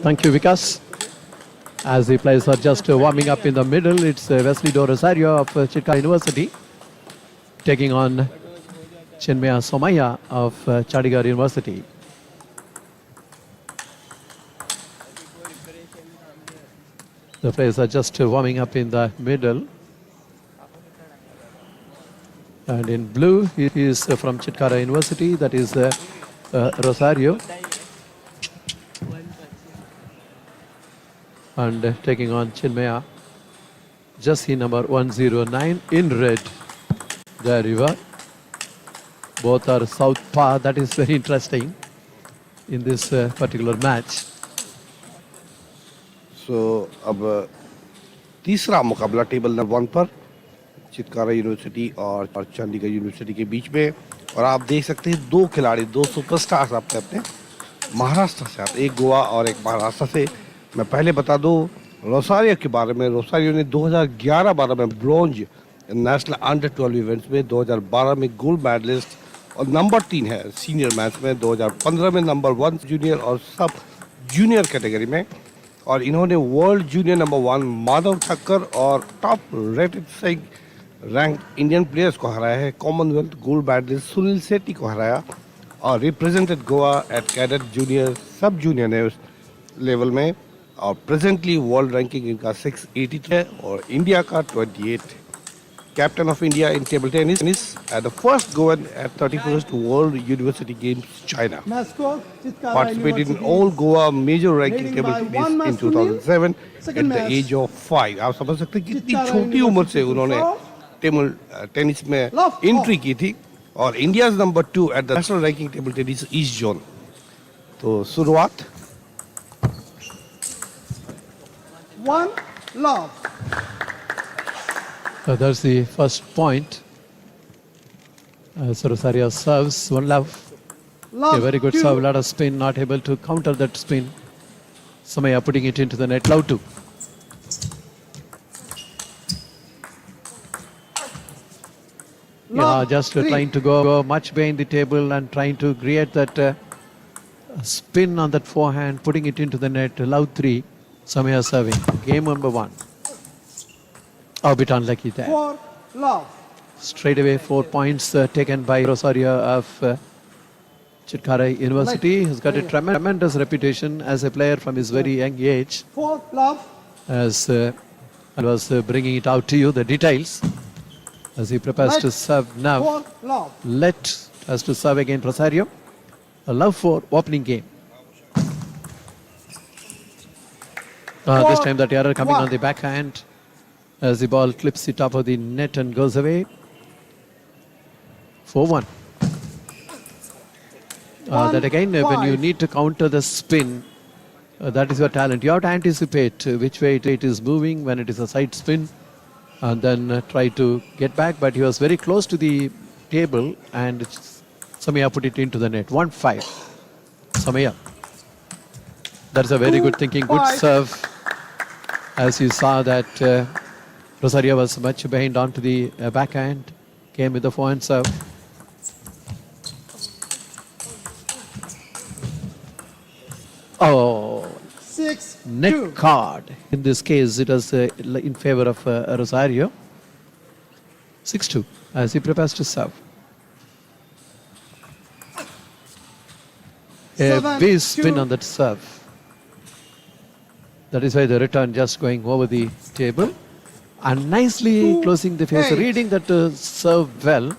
Thank you, Vikas. As the players are just warming up in the middle, it's Wesley Do Rosario of Chitka University taking on Chinmaya Somaya of Chandigarh University. The players are just warming up in the middle. And in blue, he is from Chitkara University, that is Rosario. And taking on Chinmaya, Jassi number 109 in red. There you are. Both are southpaw. That is very interesting in this particular match. So, अब तीसरा मुकाबला table number 1 पर Chitkara university और Chandigarh university के बीच में, और आप देख सकते हैं 2 खिलाड़ी, 2 सुपरस्टार्स आपने अपने महाराष्ट्र से आते, एक गोवा और एक महाराष्ट्र से। मैं पहले बता दूं रोसारियो के बारे में। रोसारियो ने 2011-12 में ब्रॉन्ज नेशनल अंडर 12 इवेंट्स में, 2012 में गोल्ड मेडलिस्ट और नंबर 3 है सीनियर मैच में, 2015 में नंबर 1 जूनियर और सब जूनियर कैटेगरी में, और इन्होंने world junior number 1 Madhav Thakkar और टॉप रेटेड से रैंक इंडियन प्लेयर्स को हराया है। Commonwealth gold medallist Sunil Shetty को हराया और represented Goa at cadet junior sub junior level में, और प्रेजेंटली वर्ल्ड रैंकिंग इनका 683 है और इंडिया का 28। Captain of India in table tennis at the first Goan at 31st world university games China. Participated in all Goa major ranking table tennis in 2007 at the age of 5। आप समझ सकते हैं कितनी छोटी उम्र से उन्होंने टेबल टेनिस में एंट्री की थी, और India number 2 at the national ranking table tennis east zone. तो शुरुआत 1 love. That's the first point. Rosario serves 1 love. Love A very good 2. serve, lot of spin, not able to counter that spin. Somaya putting it into the net, love 2. Love Just 3. trying to go much behind the table and trying to create that spin on that forehand, putting it into the net, love 3. Somaya serving. Game number 1. A bit unlucky there. 4 love. Straight away 4 points taken by Rosario of Chitkara University has got a tremendous reputation as a player from his very young age. 4 love. As I was bringing it out to you, the details. As he prepares to serve now. 4 love. Let has to serve again Rosario. A love for opening game. This time that error coming on the backhand as the ball clips the top of the net and goes away. 4-1. That again, when you need to counter the spin, that is your talent. You have to anticipate which way it is moving when it is a side spin and then try to get back. But he was very close to the table and Samaya put it into the net. 1-5. Samaya. That's a very good thinking. Good serve. As you saw that Rosario was much behind onto the backhand. Came with the forehand serve. Oh, 6 net 2. card. In this case, it was in favor of Rosario. 6-2 as he prepares to serve. A 7, big spin 2. on that serve. That is why the return just going over the table and nicely 2, closing the face, 8. reading that serve well,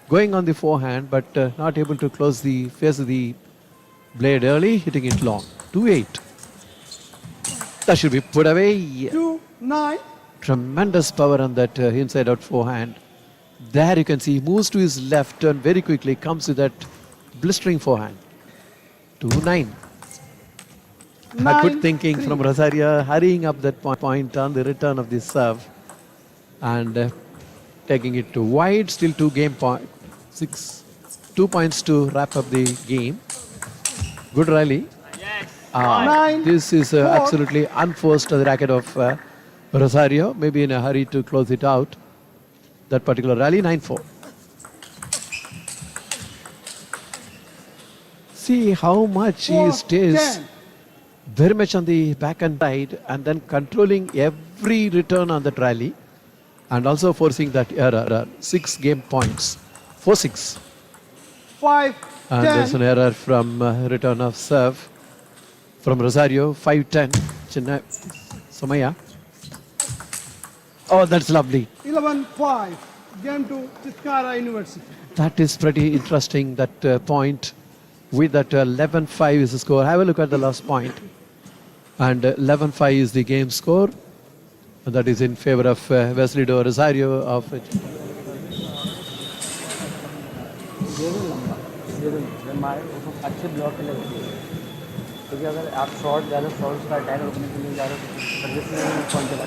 going on the forehand but not able to close the face of the blade early, hitting it long. 2-8. That should be put away. 2-9. Tremendous power on that inside out forehand. There you can see he moves to his left and very quickly comes with that blistering forehand. 2-9. Good thinking 3. from Rosario, hurrying up that point on the return of the serve and taking it to wide. Still 2 game point. 2 points to wrap up the game. Good rally. This is absolutely unforced the racket of Rosario. Maybe in a hurry to close it out. That particular rally. 9-4. See how much he stays very much on the backhand side and then controlling every return on that rally and also forcing that error. 6 game points. 4-6. 5 And 10. there's an error from return of serve from Rosario. 5-10. Samaya. Oh, that's lovely. 11-5. Game to Chitkara University. That is pretty interesting, that point. With that 11-5 is the score. Have a look at the last point. And 11-5 is the game score. And that is in favor of Wesley Do Rosario of अच्छे block के लगती है क्योंकि अगर आप short ज़्यादा short का attack रोकने के लिए जा रहे हो सर्विस में कौन चला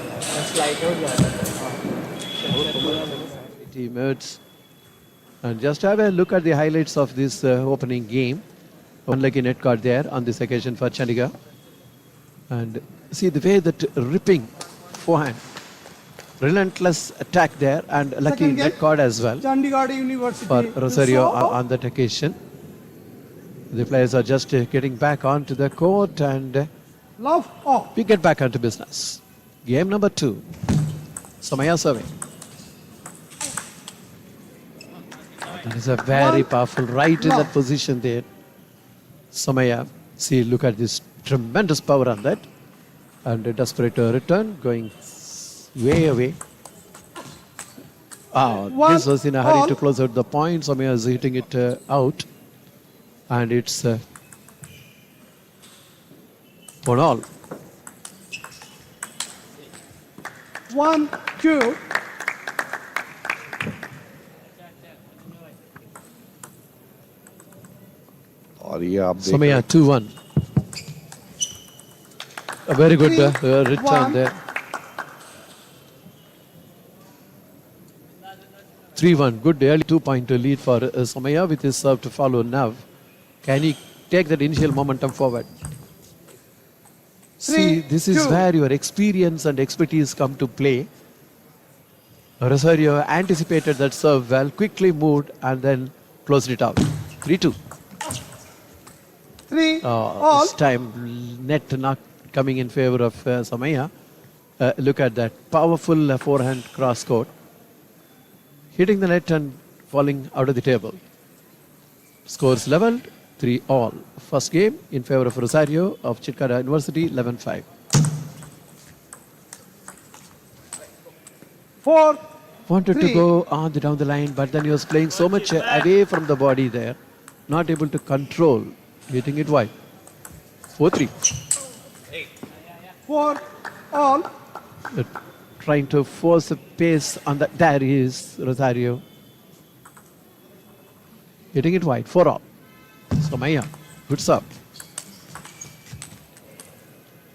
स्लाइड हो जाता है minutes. And just have a look at the highlights of this opening game. Unlucky net card there on this occasion for Chandigarh. And see the way that ripping forehand. Relentless attack there and lucky Second net game, card as well Chandigarh University. for Rosario So, on that occasion. The players are just getting back onto the court and love off. we get back onto business. Game number 2. Samaya serving. That is a very powerful right in that position there. Samaya, see, look at this tremendous power on that. And a desperate return going way away. This was in a hurry to close out the point. Samaya is hitting it out. And it's 1-all. 1-2. और ये आप देख Samaya 2-1. A very good return there. 3-1. Good early 2-point lead for Samaya with his serve to follow now. Can he take that initial momentum forward? See, this is where your experience and expertise come to play. Rosario anticipated that serve well, quickly moved and then closed it out. 3-2. 3-all. This time net not coming in favor of Samaya. Look at that powerful forehand cross court. Hitting the net and falling out of the table. Scores leveled. 3 all. First game in favor of Rosario of Chitkara University, 11-5. 4, Wanted to 3. go on down the line, but then he was playing so much away from the body there, not able to control, hitting it wide. 4-3. 4, all. Trying to force a pace on that. There he is, Rosario. Hitting it wide, 4 all. Somaya, good serve.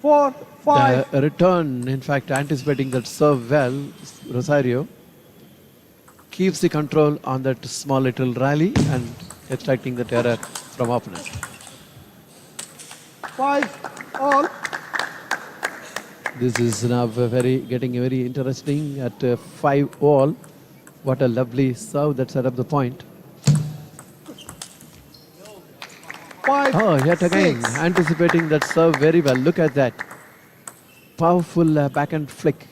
4, 5. The return, in fact, anticipating that serve well, Rosario keeps the control on that small little rally and extracting the error from opponent. 5, all. This is now getting very interesting at 5 all. What a lovely serve that set up the point. 5, Oh, yet again, 6. anticipating that serve very well. Look at that. Powerful backhand flick.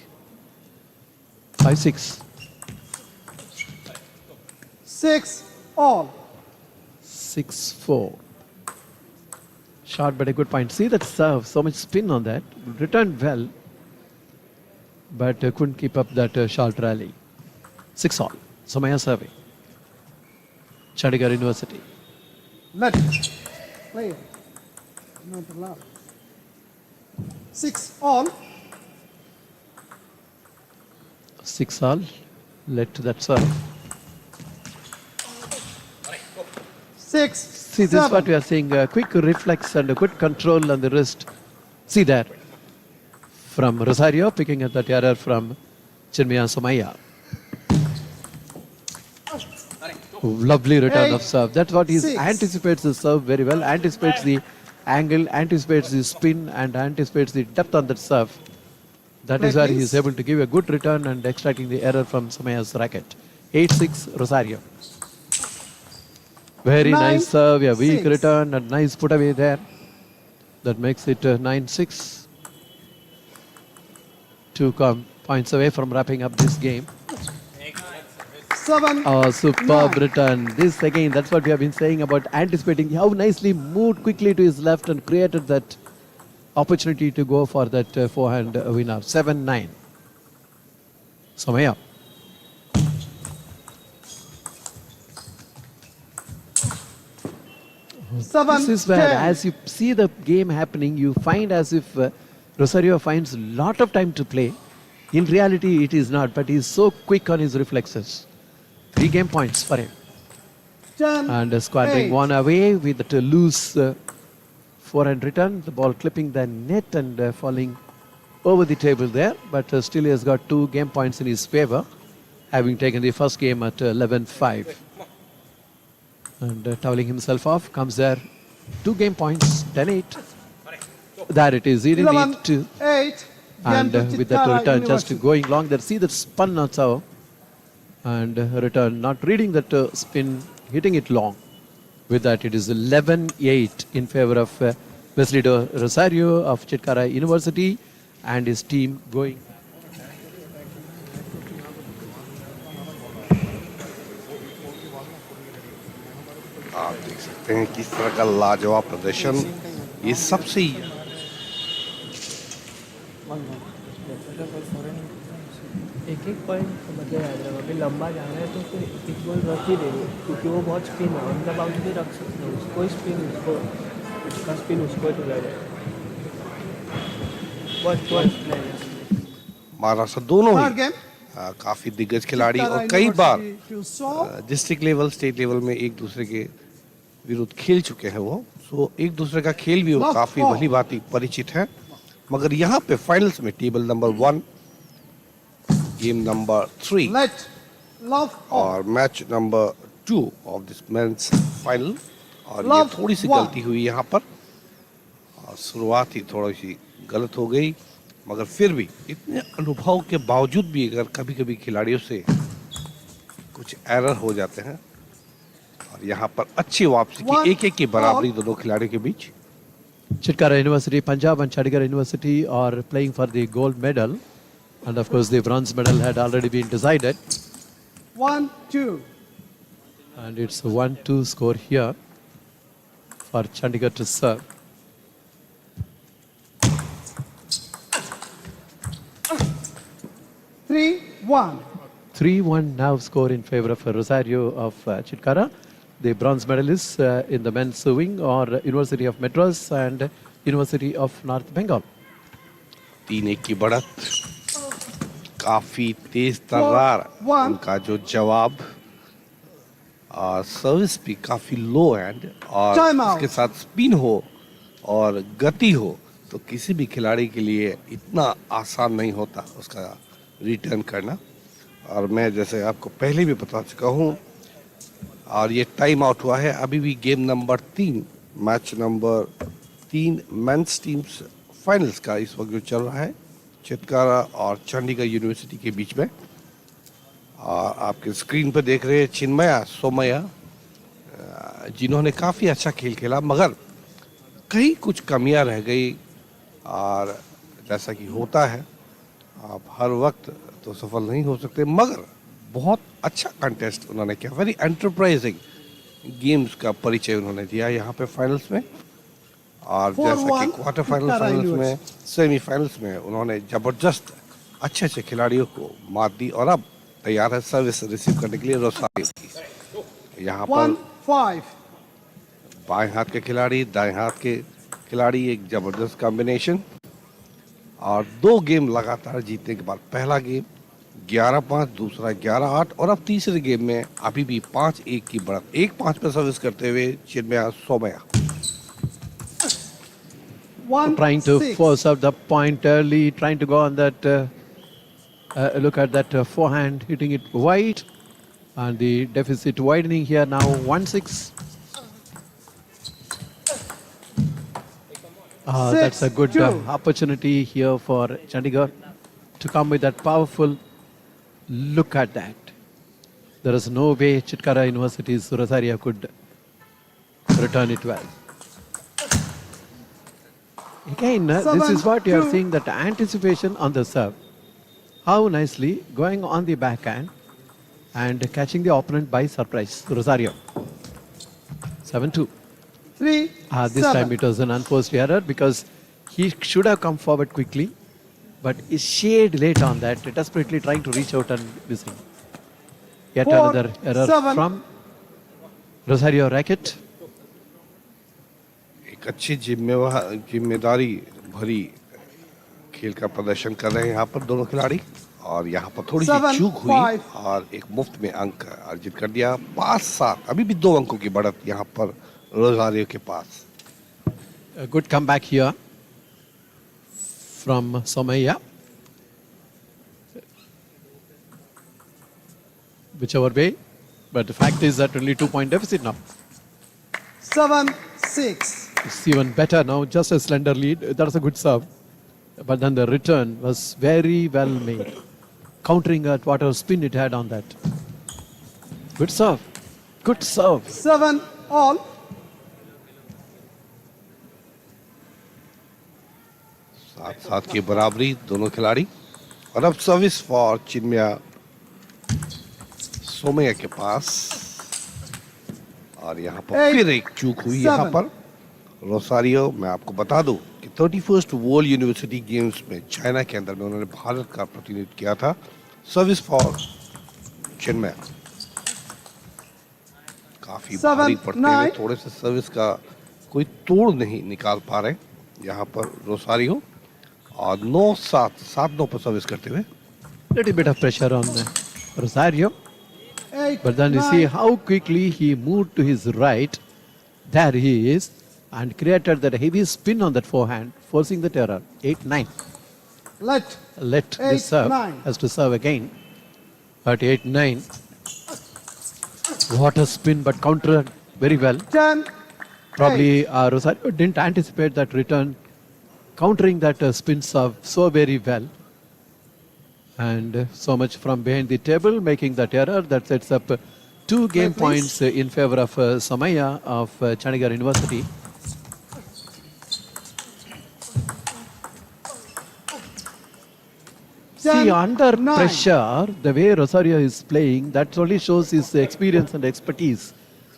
5-6. 6, all. 6-4. Short but a good point. See that serve, so much spin on that. Returned well, but couldn't keep up that short rally. 6 all. Somaya serving. Chandigarh University. Let play. Not allowed. 6, all. 6 all. Let that serve. 6, See, this is what we are seeing. Quick reflex and a good control on the wrist. See there. From Rosario, picking up that error from Chinmaya Somaya. Lovely return of serve. That's what he 6. anticipates the serve very well, anticipates the angle, anticipates the spin, and anticipates the depth on that serve. That is where he is able to give a good return and extracting the error from Somaya's racket. 8-6 Rosario. Very 9, nice serve, a weak 6. return and nice put away there. That makes it 9-6. 2 points away from wrapping up this game. 7, Oh, superb 9. return. This again, that's what we have been saying about anticipating how nicely moved quickly to his left and created that opportunity to go for that forehand winner. 7-9. Somaya. This is where, 10. as you see the game happening, you find as if Rosario finds a lot of time to play. In reality, it is not, but he is so quick on his reflexes. 3 game points for him. 10, And squandering 8. one away with the loose forehand return. The ball clipping the net and falling over the table there. But still he has got 2 game points in his favor, having taken the first game at 11-5. And toweling himself off, comes there 2 game points, 10-8. There it is, he didn't 11, need to. 8. And Game to with that Chitkara return just University. going long there, see that spun also. And return, not reading that spin, hitting it long. With that it is 11-8 in favor of Wesley Rosario of Chitkara University and his team going. आप देख सकते हैं किस तरह का लाजवाब प्रदर्शन ये सबसे एक एक पॉइंट मतलब याद रखो अभी लंबा जा रहा है तो फिर एक बॉल रख ही देंगे क्योंकि वो बहुत स्पिन है मतलब आउट भी रख सकते हो उसको ही स्पिन उसका स्पिन उसको ही चला जाए महाराष्ट्र दोनों Third ही game. काफी दिग्गज खिलाड़ी और Chitkara कई बार University to solve. District level state level में एक दूसरे के विरुद्ध खेल चुके हैं वो सो एक दूसरे का खेल भी वो Love काफी ball. भली भांति परिचित है मगर यहाँ पे फाइनल्स में table number 1 game number 3 Let love और match number 2 of this men's final और ये Love थोड़ी सी one. गलती हुई यहाँ पर और शुरुआत ही थोड़ी सी गलत हो गई मगर फिर भी इतने अनुभव के बावजूद भी अगर कभी कभी खिलाड़ियों से कुछ एरर हो जाते हैं और यहाँ पर अच्छी वापसी One की एक की बराबरी all. दोनों खिलाड़ियों के बीच Chitkara University, Punjab and Chandigarh University are playing for the gold medal. And of course the bronze medal had already been decided. 1, 2. And it's a 1-2 score here for Chandigarh to serve. Three, one. 3-1 now score in favor of Rosario of Chitkara. The bronze medalists in the men's swimming are University of Madras and University of North Bengal. 3-1 की बढ़त, काफी तेज तर्रार उनका जो जवाब, service भी काफी लो hand और इसके साथ स्पिन हो और गति हो तो किसी भी खिलाड़ी के लिए इतना आसान नहीं होता उसका रिटर्न करना। और मैं जैसे आपको पहले भी बता चुका हूँ, और ये टाइम आउट हुआ है। अभी भी game number 3, match number 3 men's teams finals का इस वक्त जो चल रहा है चितकारा और चंडीगढ़ यूनिवर्सिटी के बीच में। और आपके स्क्रीन पर देख रहे हैं चिन्मया सोमया, जिन्होंने काफ़ी अच्छा खेल खेला मगर कहीं कुछ कमियां रह गई। और जैसा कि होता है, आप हर वक्त तो सफल नहीं हो सकते, मगर बहुत अच्छा कंटेस्ट उन्होंने किया। वेरी एंटरप्राइजिंग गेम्स का परिचय उन्होंने दिया यहाँ पे फाइनल्स में। और जैसा कि क्वार्टर फाइनल्स में, सेमीफाइनल्स में उन्होंने जबरदस्त अच्छे अच्छे खिलाड़ियों को मात दी और अब तैयार है सर्विस रिसीव करने के लिए रोसारियो की। यहाँ पर बाएं हाथ के खिलाड़ी, दाएं हाथ के खिलाड़ी, एक जबरदस्त कॉम्बिनेशन। और 2 गेम लगातार जीतने के बाद पहला गेम 11-5, दूसरा 11-8 और अब तीसरे गेम में अभी भी 5-1 की बढ़त। 1-5 पे सर्विस करते हुए Chinmaya Somaiya Trying to force out the point early, trying to go on that, look at that forehand, hitting it wide. And the deficit widening here now, 1-6. That's a good opportunity here for Chandigarh to come with that powerful. Look at that. There is no way Chitkara University's Rosario could return it well. Again, this is what you are seeing, that anticipation on the serve. How nicely going on the backhand and catching the opponent by surprise. Rosario. 7-2. This time it was an unforced error because he should have come forward quickly, but is shade late on that, desperately trying to reach out and missing. Yet another error from Rosario racket. एक अच्छी जिम्मेदारी भरी खेल का प्रदर्शन कर रहे हैं यहाँ पर दोनों खिलाड़ी। और यहाँ पर थोड़ी सी चूक हुई और एक मुफ्त में अंक अर्जित कर दिया। 5-7, अभी भी 2 अंकों की बढ़त यहाँ पर रोजारियो के पास। A good comeback here from Somaya. Whichever way, but the fact is that only 2-point deficit now. 7-6. It's even better now, just a slender lead. That's a good serve. But then the return was very well made, countering at whatever spin it had on that. Good serve. Good serve. 7-all. साथ की बराबरी दोनों खिलाड़ी। और अब service for Chinmaya Somaiya के पास। और यहाँ पर फिर एक चूक हुई यहाँ पर रोसारियो। मैं आपको बता दूं कि 31st वर्ल्ड यूनिवर्सिटी गेम्स में चाइना के अंदर में उन्होंने भारत का प्रतिनिधित्व किया था। सर्विस फॉर चिन्मया, काफी भारी पड़ते हुए थोड़े से सर्विस का कोई तोड़ नहीं निकाल पा रहे यहाँ पर रोसारियो। और 9-7, 7-9 पर सर्विस करते हुए। Little bit of pressure on Rosario. But then you see how quickly he moved to his right. There he is. And created that heavy spin on that forehand, forcing the error. 8-9. Let this serve. Has to serve again. But 8-9. What a spin, but countered very well. 10. Probably Rosario didn't anticipate that return, countering that spin serve so very well. And so much from behind the table, making that error that sets up 2 game points in favor of Somaya of Chandigarh University. See, under pressure, the way Rosario is playing, that only shows his experience and expertise.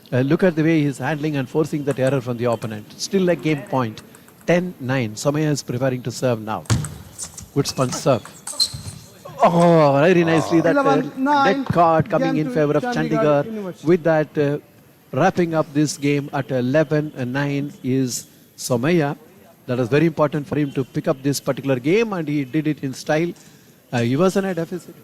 Look at the way he's handling and forcing that error from the opponent. Still a game point. 10-9. Somaya is preparing to serve now. Good spun serve. Oh, very nicely. That 11-9, net card coming game in to favor of Chandigarh Chandigarh. University. With that, wrapping up this game at 11-9 is Somaya. That was very important for him to pick up this particular game, and he did it in style. He was in a deficit.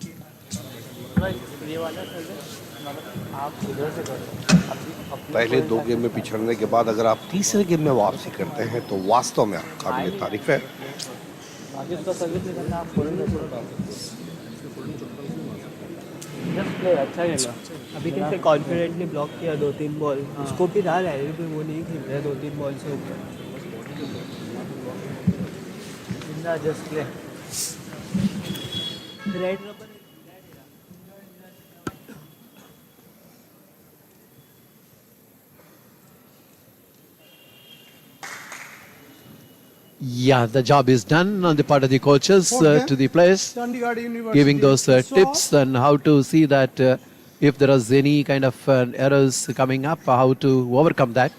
पहले दो game में पिछड़ने के बाद अगर आप तीसरे game में वापसी करते हैं तो वास्तव में काबिल तारीफ है। आगे उसका सर्विस निकलना आप बोलेंगे जस्ट प्ले अच्छा खेला अभी कैसे कॉन्फिडेंटली ब्लॉक किया 2-3 बॉल उसको भी डाल है लेकिन वो नहीं खेल रहा 2-3 बॉल से ऊपर just play red rubber Yeah, the job is done on the part of the coaches to the players, Chandigarh University. giving those to tips and how to see that if there is any kind of errors coming up, how to overcome that.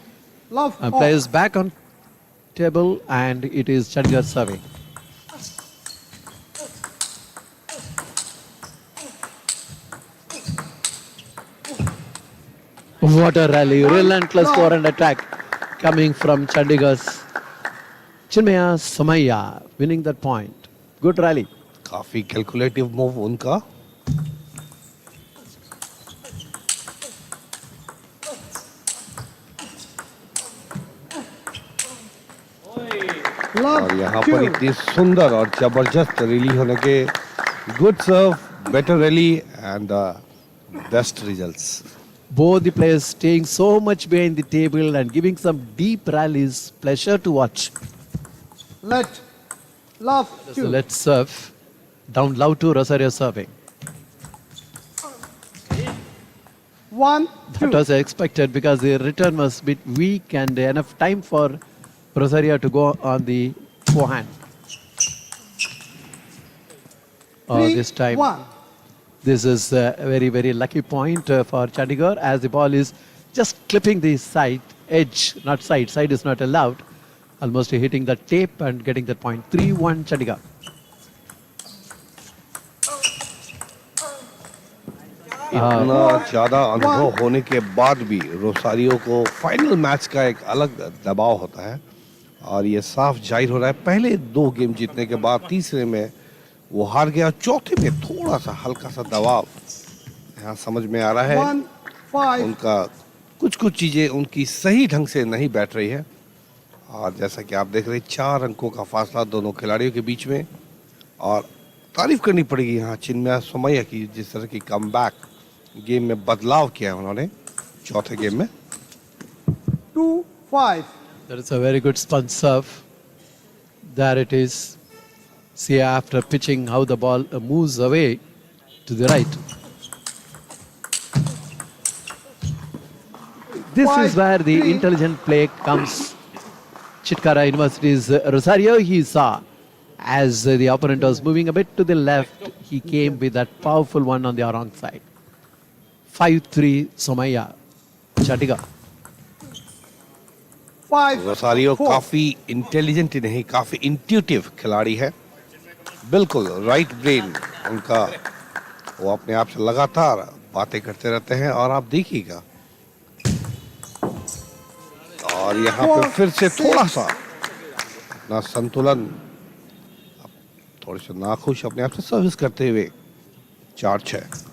Love all. Players back on table, and it is Chandigarh serving. What a rally, relentless forehand attack coming from Chandigarh's Chinmaya Somaya, winning that point. Good rally. काफी calculative move उनका। और यहाँ पर इतनी सुंदर और जबरदस्त rally होने के good serve, better rally and best results. Both the players staying so much behind the table and giving some deep rallies. Pleasure to watch. Love So two. let's serve. Down low to Rosario serving. 1-2. That was expected because the return was a bit weak and enough time for Rosario to go on the forehand. This time, 3-1. this is a very, very lucky point for Chandigarh as the ball is just clipping the side edge, not side. Side is not allowed. Almost hitting the tape and getting that point. 3-1 Chandigarh. इतना ज्यादा अनुभव होने के बाद भी Rosario को final match का एक अलग दबाव होता है और ये साफ जाहिर हो रहा है। पहले दो गेम जीतने के बाद तीसरे में वो हार गया, चौथे में थोड़ा सा हल्का सा दबाव यहाँ समझ में आ रहा है। 1-5. उनका कुछ चीजें उनकी सही ढंग से नहीं बैठ रही है और जैसा कि आप देख रहे हैं 4 अंकों का फासला दोनों खिलाड़ियों के बीच में और तारीफ करनी पड़ेगी यहाँ चिन्मया सोमैया की, जिस तरह की कमबैक गेम में बदलाव किया है उन्होंने चौथे गेम में। 2-5. That is a very good spun serve. There it is. See after pitching how the ball moves away to the right. This is where the intelligent play comes. Chitkara University's Rosario, he saw as the opponent was moving a bit to the left, he came with that powerful one on the wrong side. 5-3 Somaya, Chandigarh. 5-4. Rosario काफी intelligent नहीं, काफी intuitive खिलाड़ी है, बिल्कुल right brain उनका, वो अपने आप से लगातार बातें करते रहते हैं और आप देखिएगा। और यहाँ पे फिर से थोड़ा सा अपना संतुलन, थोड़े से नाखुश अपने आप से सर्विस करते हुए 4-6।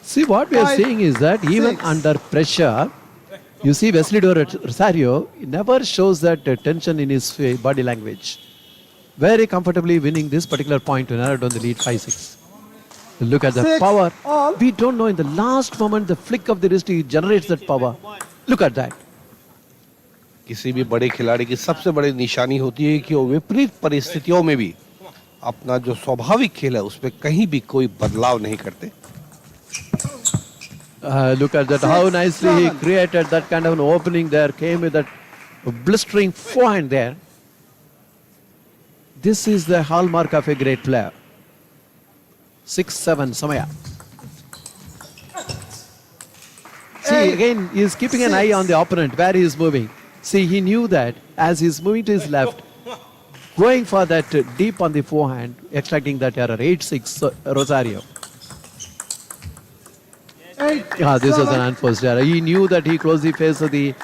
See, what we are seeing is that even under pressure, you see Wesley Rosario never shows that tension in his body language. Very comfortably winning this particular point to narrow down the lead 5-6. Look at the 6 power. all. We don't know in the last moment the flick of the wrist he generates that power. Look at that. किसी भी बड़े खिलाड़ी की सबसे बड़ी निशानी होती है कि वो विपरीत परिस्थितियों में भी अपना जो स्वाभाविक खेल है उसमें कहीं भी कोई बदलाव नहीं करते। Look at that, how nicely he created that kind of an opening there, came with that blistering forehand there. This is the hallmark of a great player. 6-7 Somaya. See, again, he is keeping an eye on the opponent, where he is moving. See, he knew that as he is moving to his left, going for that deep on the forehand, extracting that error. 8-6, Rosario. 8, This was an unforced error. He knew that he closed the face of the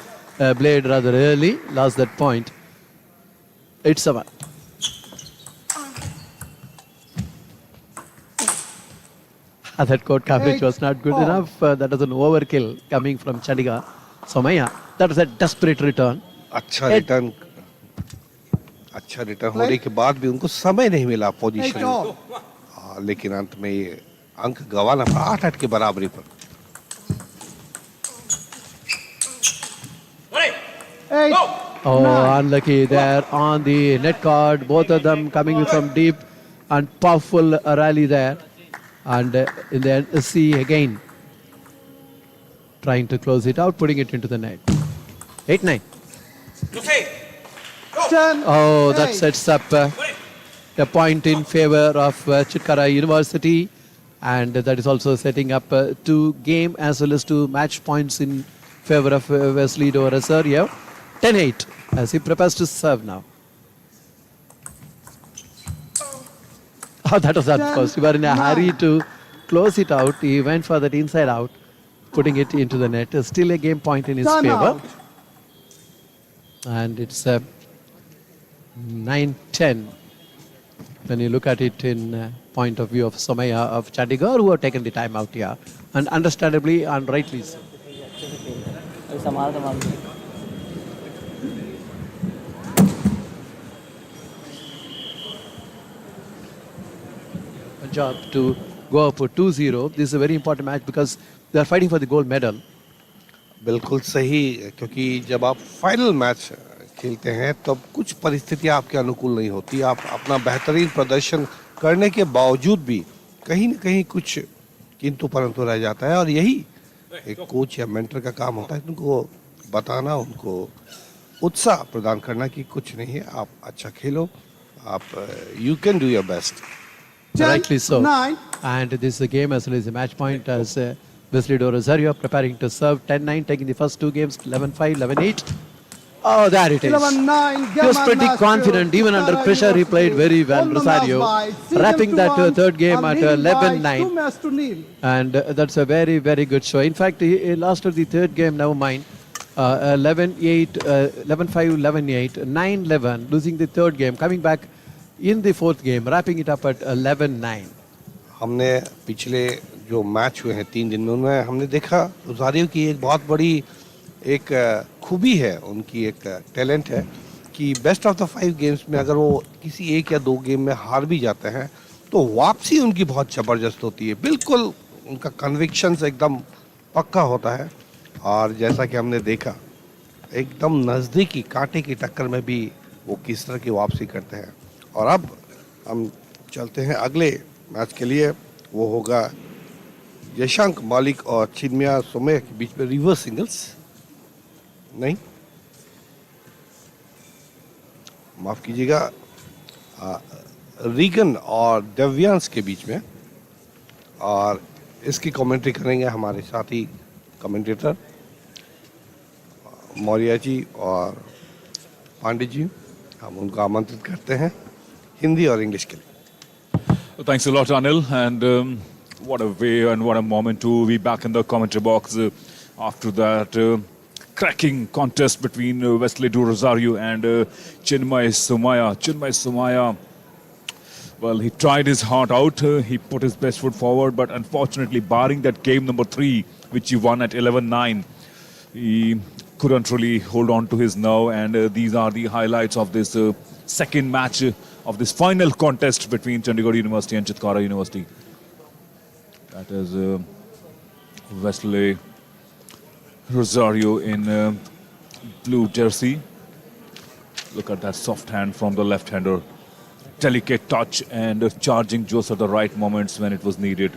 blade rather early, lost that point. 8-7. That court coverage was not good enough. That was an overkill coming from Chandigarh. Somaya, that was a desperate return. अच्छा return होने के बाद भी उनको समय नहीं मिला 8 position all. लेकिन अंत में ये अंक गंवाना पड़ा 8-8 की बराबरी पर 8, Oh, 9. unlucky there on the net card. Both of them coming from deep and powerful rally there. And in the end, C again trying to close it out, putting it into the net. 8-9. 10, Oh, that 8. sets up a point in favor of Chitkara University, and that is also setting up 2 game as well as 2 match points in favor of Wesley do Rosario. 10-8 as he prepares to serve now. Oh, that was unforced. You were in a hurry to close it out. He went for that inside out, putting it into the net. Still a game point in his Time favor. out. And it's 9-10 when you look at it in point of view of Somaya of Chandigarh, who have taken the time out here, and understandably and rightly so. Punjab to go up for 2-0. This is a very important match because they are fighting for the gold medal. बिल्कुल सही क्योंकि जब आप final match खेलते हैं तब कुछ परिस्थितियां आपके अनुकूल नहीं होती आप अपना बेहतरीन प्रदर्शन करने के बावजूद भी कहीं न कहीं कुछ किंतु परंतु रह जाता है और यही एक कोच या मेंटर का काम होता है उनको बताना उनको उत्साह प्रदान करना कि कुछ नहीं है आप अच्छा खेलो आप you can do your best 10, Rightly so. 9. And this is a game as well as a match point as Wesley do Rosario preparing to serve. 10-9, taking the first 2 games, 11-5, 11-8. Oh, there it is. 11-9. He was pretty confident. Even under pressure, he played very well, Rosario. Wrapping that third game at 11-9. And that's a very, very good show. In fact, he lost at the third game, never mind. 11-8, 11-5, 11-8, 9-11, losing the third game, coming back in the fourth game, wrapping it up at 11-9. हमने पिछले जो match हुए हैं 3 दिन में उनमें हमने देखा रोजारियो की एक बहुत बड़ी एक खूबी है उनकी एक टैलेंट है कि बेस्ट ऑफ द 5 गेम्स में अगर वो किसी 1 या 2 गेम में हार भी जाते हैं तो वापसी उनकी बहुत ज़बरदस्त होती है बिल्कुल उनका कन्विक्शंस एकदम पक्का होता है और जैसा कि हमने देखा एकदम नज़दीकी कांटे की टक्कर में भी वो किस तरह की वापसी करते हैं और अब हम चलते हैं अगले मैच के लिए वो होगा यशंक मालिक और चिन्मया सोमैया के बीच में रिवर्स सिंगल्स नहीं माफ कीजिएगा रीगन और देव्यांश के बीच में और इसकी कमेंट्री करेंगे हमारे साथी कमेंटेटर मौर्य जी और पांडे जी हम उनको आमंत्रित करते हैं हिंदी और इंग्लिश के लिए Thanks a lot, Anil. And what a way and what a moment to be back in the commentary box after that cracking contest between Wesley do Rosario and Chinmay Somaya. Chinmay Somaya, well, he tried his heart out. He put his best foot forward, but unfortunately, barring that game number 3, which he won at 11-9, he couldn't really hold on to his nerve. And these are the highlights of this second match of this final contest between Chandigarh University and Chitkara University. That is Wesley Rosario in blue jersey. Look at that soft hand from the left-hander. Delicate touch and charging just at the right moments when it was needed.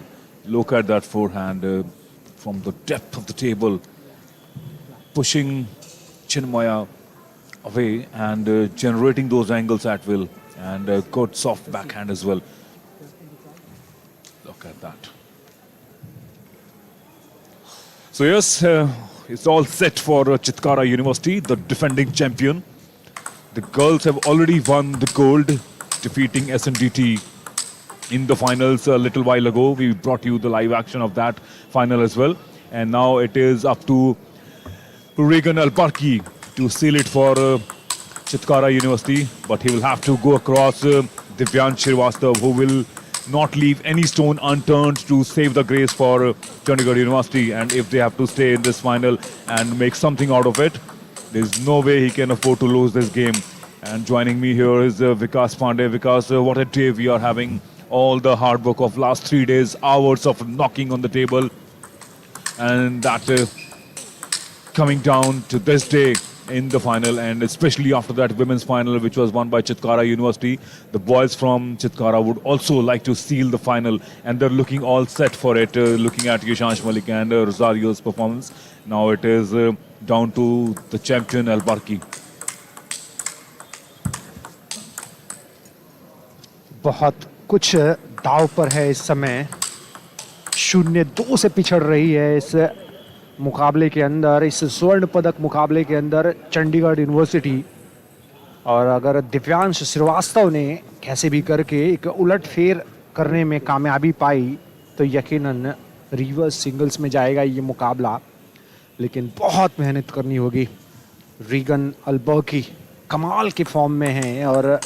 Look at that forehand from the depth of the table. Pushing Chinmaya away and generating those angles at will. And a good soft backhand as well. Look at that. So yes, it's all set for Chitkara University, the defending champion. The girls have already won the gold, defeating SNDT in the finals a little while ago. We brought you the live action of that final as well. And now it is up to Regan Alparki to seal it for Chitkara University. But he will have to go across Divyan Shrivastava, who will not leave any stone unturned to save the grace for Chandigarh University. And if they have to stay in this final and make something out of it, there's no way he can afford to lose this game. And joining me here is Vikas Pandey. Vikas, what a day we are having. All the hard work of last 3 days, hours of knocking on the table. And that coming down to this day in the final, and especially after that women's final, which was won by Chitkara University. The boys from Chitkara would also like to seal the final, and they're looking all set for it, looking at Yashansh Malik and Rosario's performance. Now it is down to the champion Alparki. बहुत कुछ दाव पर है इस समय। 0-2 से पिछड़ रही है इस मुकाबले के अंदर, इस स्वर्ण पदक मुकाबले के अंदर चंडीगढ़ यूनिवर्सिटी। और अगर दिव्यांश श्रीवास्तव ने कैसे भी करके एक उलटफेर करने में कामयाबी पाई तो यकीनन रिवर्स सिंगल्स में जाएगा ये मुकाबला। लेकिन बहुत मेहनत करनी होगी। रीगन अल्बर्की कमाल के फॉर्म में हैं और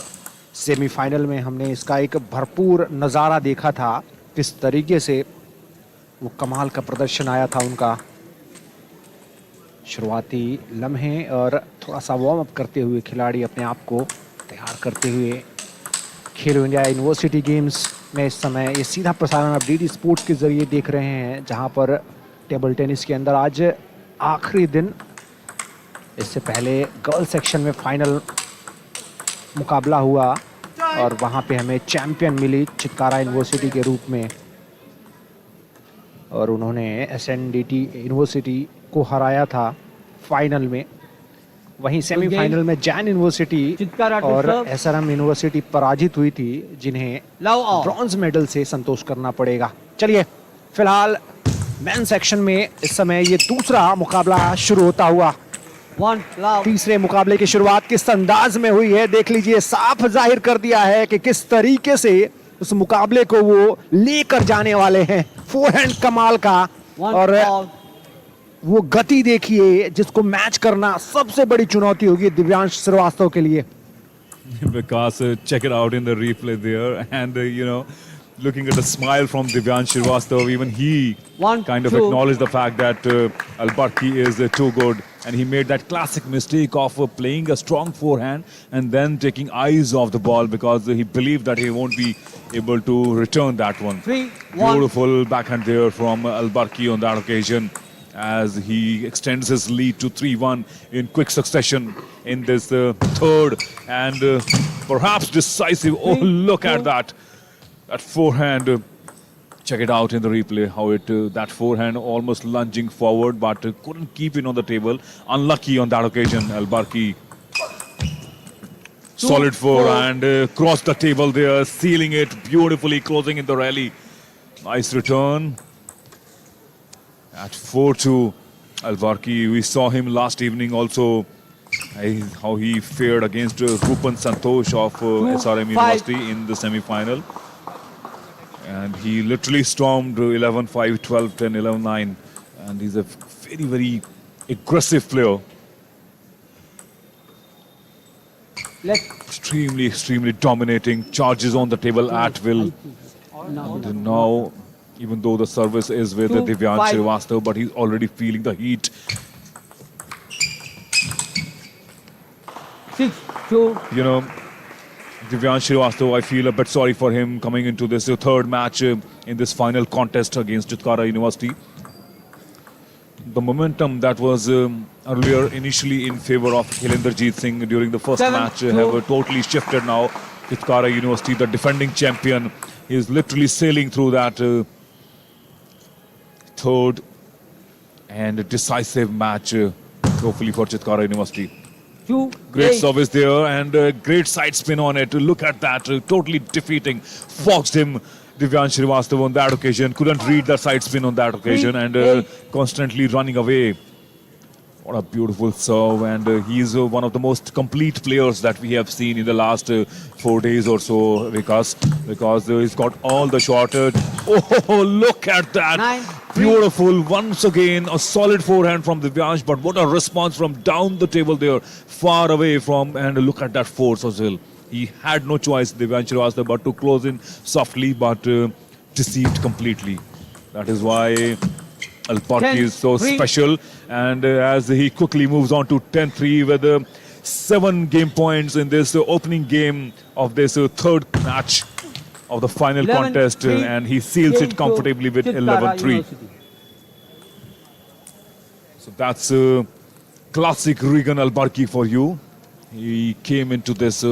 सेमीफाइनल में हमने इसका एक भरपूर नज़ारा देखा था, किस तरीके से वो कमाल का प्रदर्शन आया था उनका। शुरुआती लम्हे और थोड़ा सा वार्म अप करते हुए खिलाड़ी अपने आप को तैयार करते हुए खेलो इंडिया यूनिवर्सिटी गेम्स में इस समय ये सीधा प्रसारण आप डीडी स्पोर्ट्स के ज़रिए देख रहे हैं, जहां पर टेबल टेनिस के अंदर आज आखिरी दिन। इससे पहले गर्ल सेक्शन में फाइनल मुकाबला हुआ और वहां पे हमें चैंपियन मिली चित्कारा यूनिवर्सिटी के रूप में, और उन्होंने एसएनडीटी यूनिवर्सिटी को हराया था फाइनल में। वहीं सेमीफाइनल में जैन यूनिवर्सिटी और एसआरएम यूनिवर्सिटी पराजित हुई थी, जिन्हें ब्रॉन्ज मेडल से संतोष करना पड़ेगा। चलिए फिलहाल मेन सेक्शन में इस समय ये दूसरा मुकाबला शुरू होता हुआ। तीसरे मुकाबले की शुरुआत किस अंदाज में हुई है देख लीजिए। साफ जाहिर कर दिया है कि किस तरीके से उस मुकाबले को वो लेकर जाने वाले हैं। फोरहैंड कमाल का, और वो गति देखिए जिसको मैच करना सबसे बड़ी चुनौती होगी दिव्यांश श्रीवास्तव के लिए। Because check it out in the replay there, and looking at the smile from Divyan Shrivastava, even he kind of acknowledged the fact that Alparki is too good, and he made that classic mistake of playing a strong forehand and then taking eyes off the ball because he believed that he won't be able to return that one. Beautiful backhand there from Alparki on that occasion, as he extends his lead to 3-1 in quick succession in this third and perhaps decisive. Oh, look at that. That forehand, check it out in the replay, how that forehand almost lunging forward, but couldn't keep it on the table. Unlucky on that occasion, Alparki. Solid forehand, crossed the table there, sealing it beautifully, closing in the rally. Nice return. At 4-2, Alparki, we saw him last evening also, how he fared against Rupan Santosh of SRM University in the semi-final. And he literally stormed 11-5, 12-10, 11-9. And he's a very, very aggressive player. Extremely, extremely dominating. Charges on the table at will. And now, even though the service is with Divyan Shrivastava, but he's already feeling the heat. 6-2. Divyan Shrivastava, I feel a bit sorry for him coming into this third match in this final contest against Chitkara University. The momentum that was earlier initially in favor of Hilenderjeet Singh during the first match have totally shifted now. Chitkara University, the defending champion, is literally sailing through that third and decisive match, hopefully for Chitkara University. Great service there and great side spin on it. Look at that, totally defeating, foxed him. Divyansh Srivastava on that occasion. Couldn't read the side spin on that occasion and constantly running away. What a beautiful serve, and he's one of the most complete players that we have seen in the last 4 days or so, Vikas, because he's got all the shot. Oh, look at that! 9-3. Beautiful. Once again, a solid forehand from Divyansh, but what a response from down the table there, far away from, and look at that force as well. He had no choice, Divyansh Srivastava, but to close in softly, but deceived completely. That is why Al-Parki is so 10-3. special, and as he quickly moves on to 10-3 with 7 game points in this opening game of this third match of the final 11-3. contest, and he seals Game it comfortably with to 11-3. University. So that's classic Regan Al-Barki for you. He came into this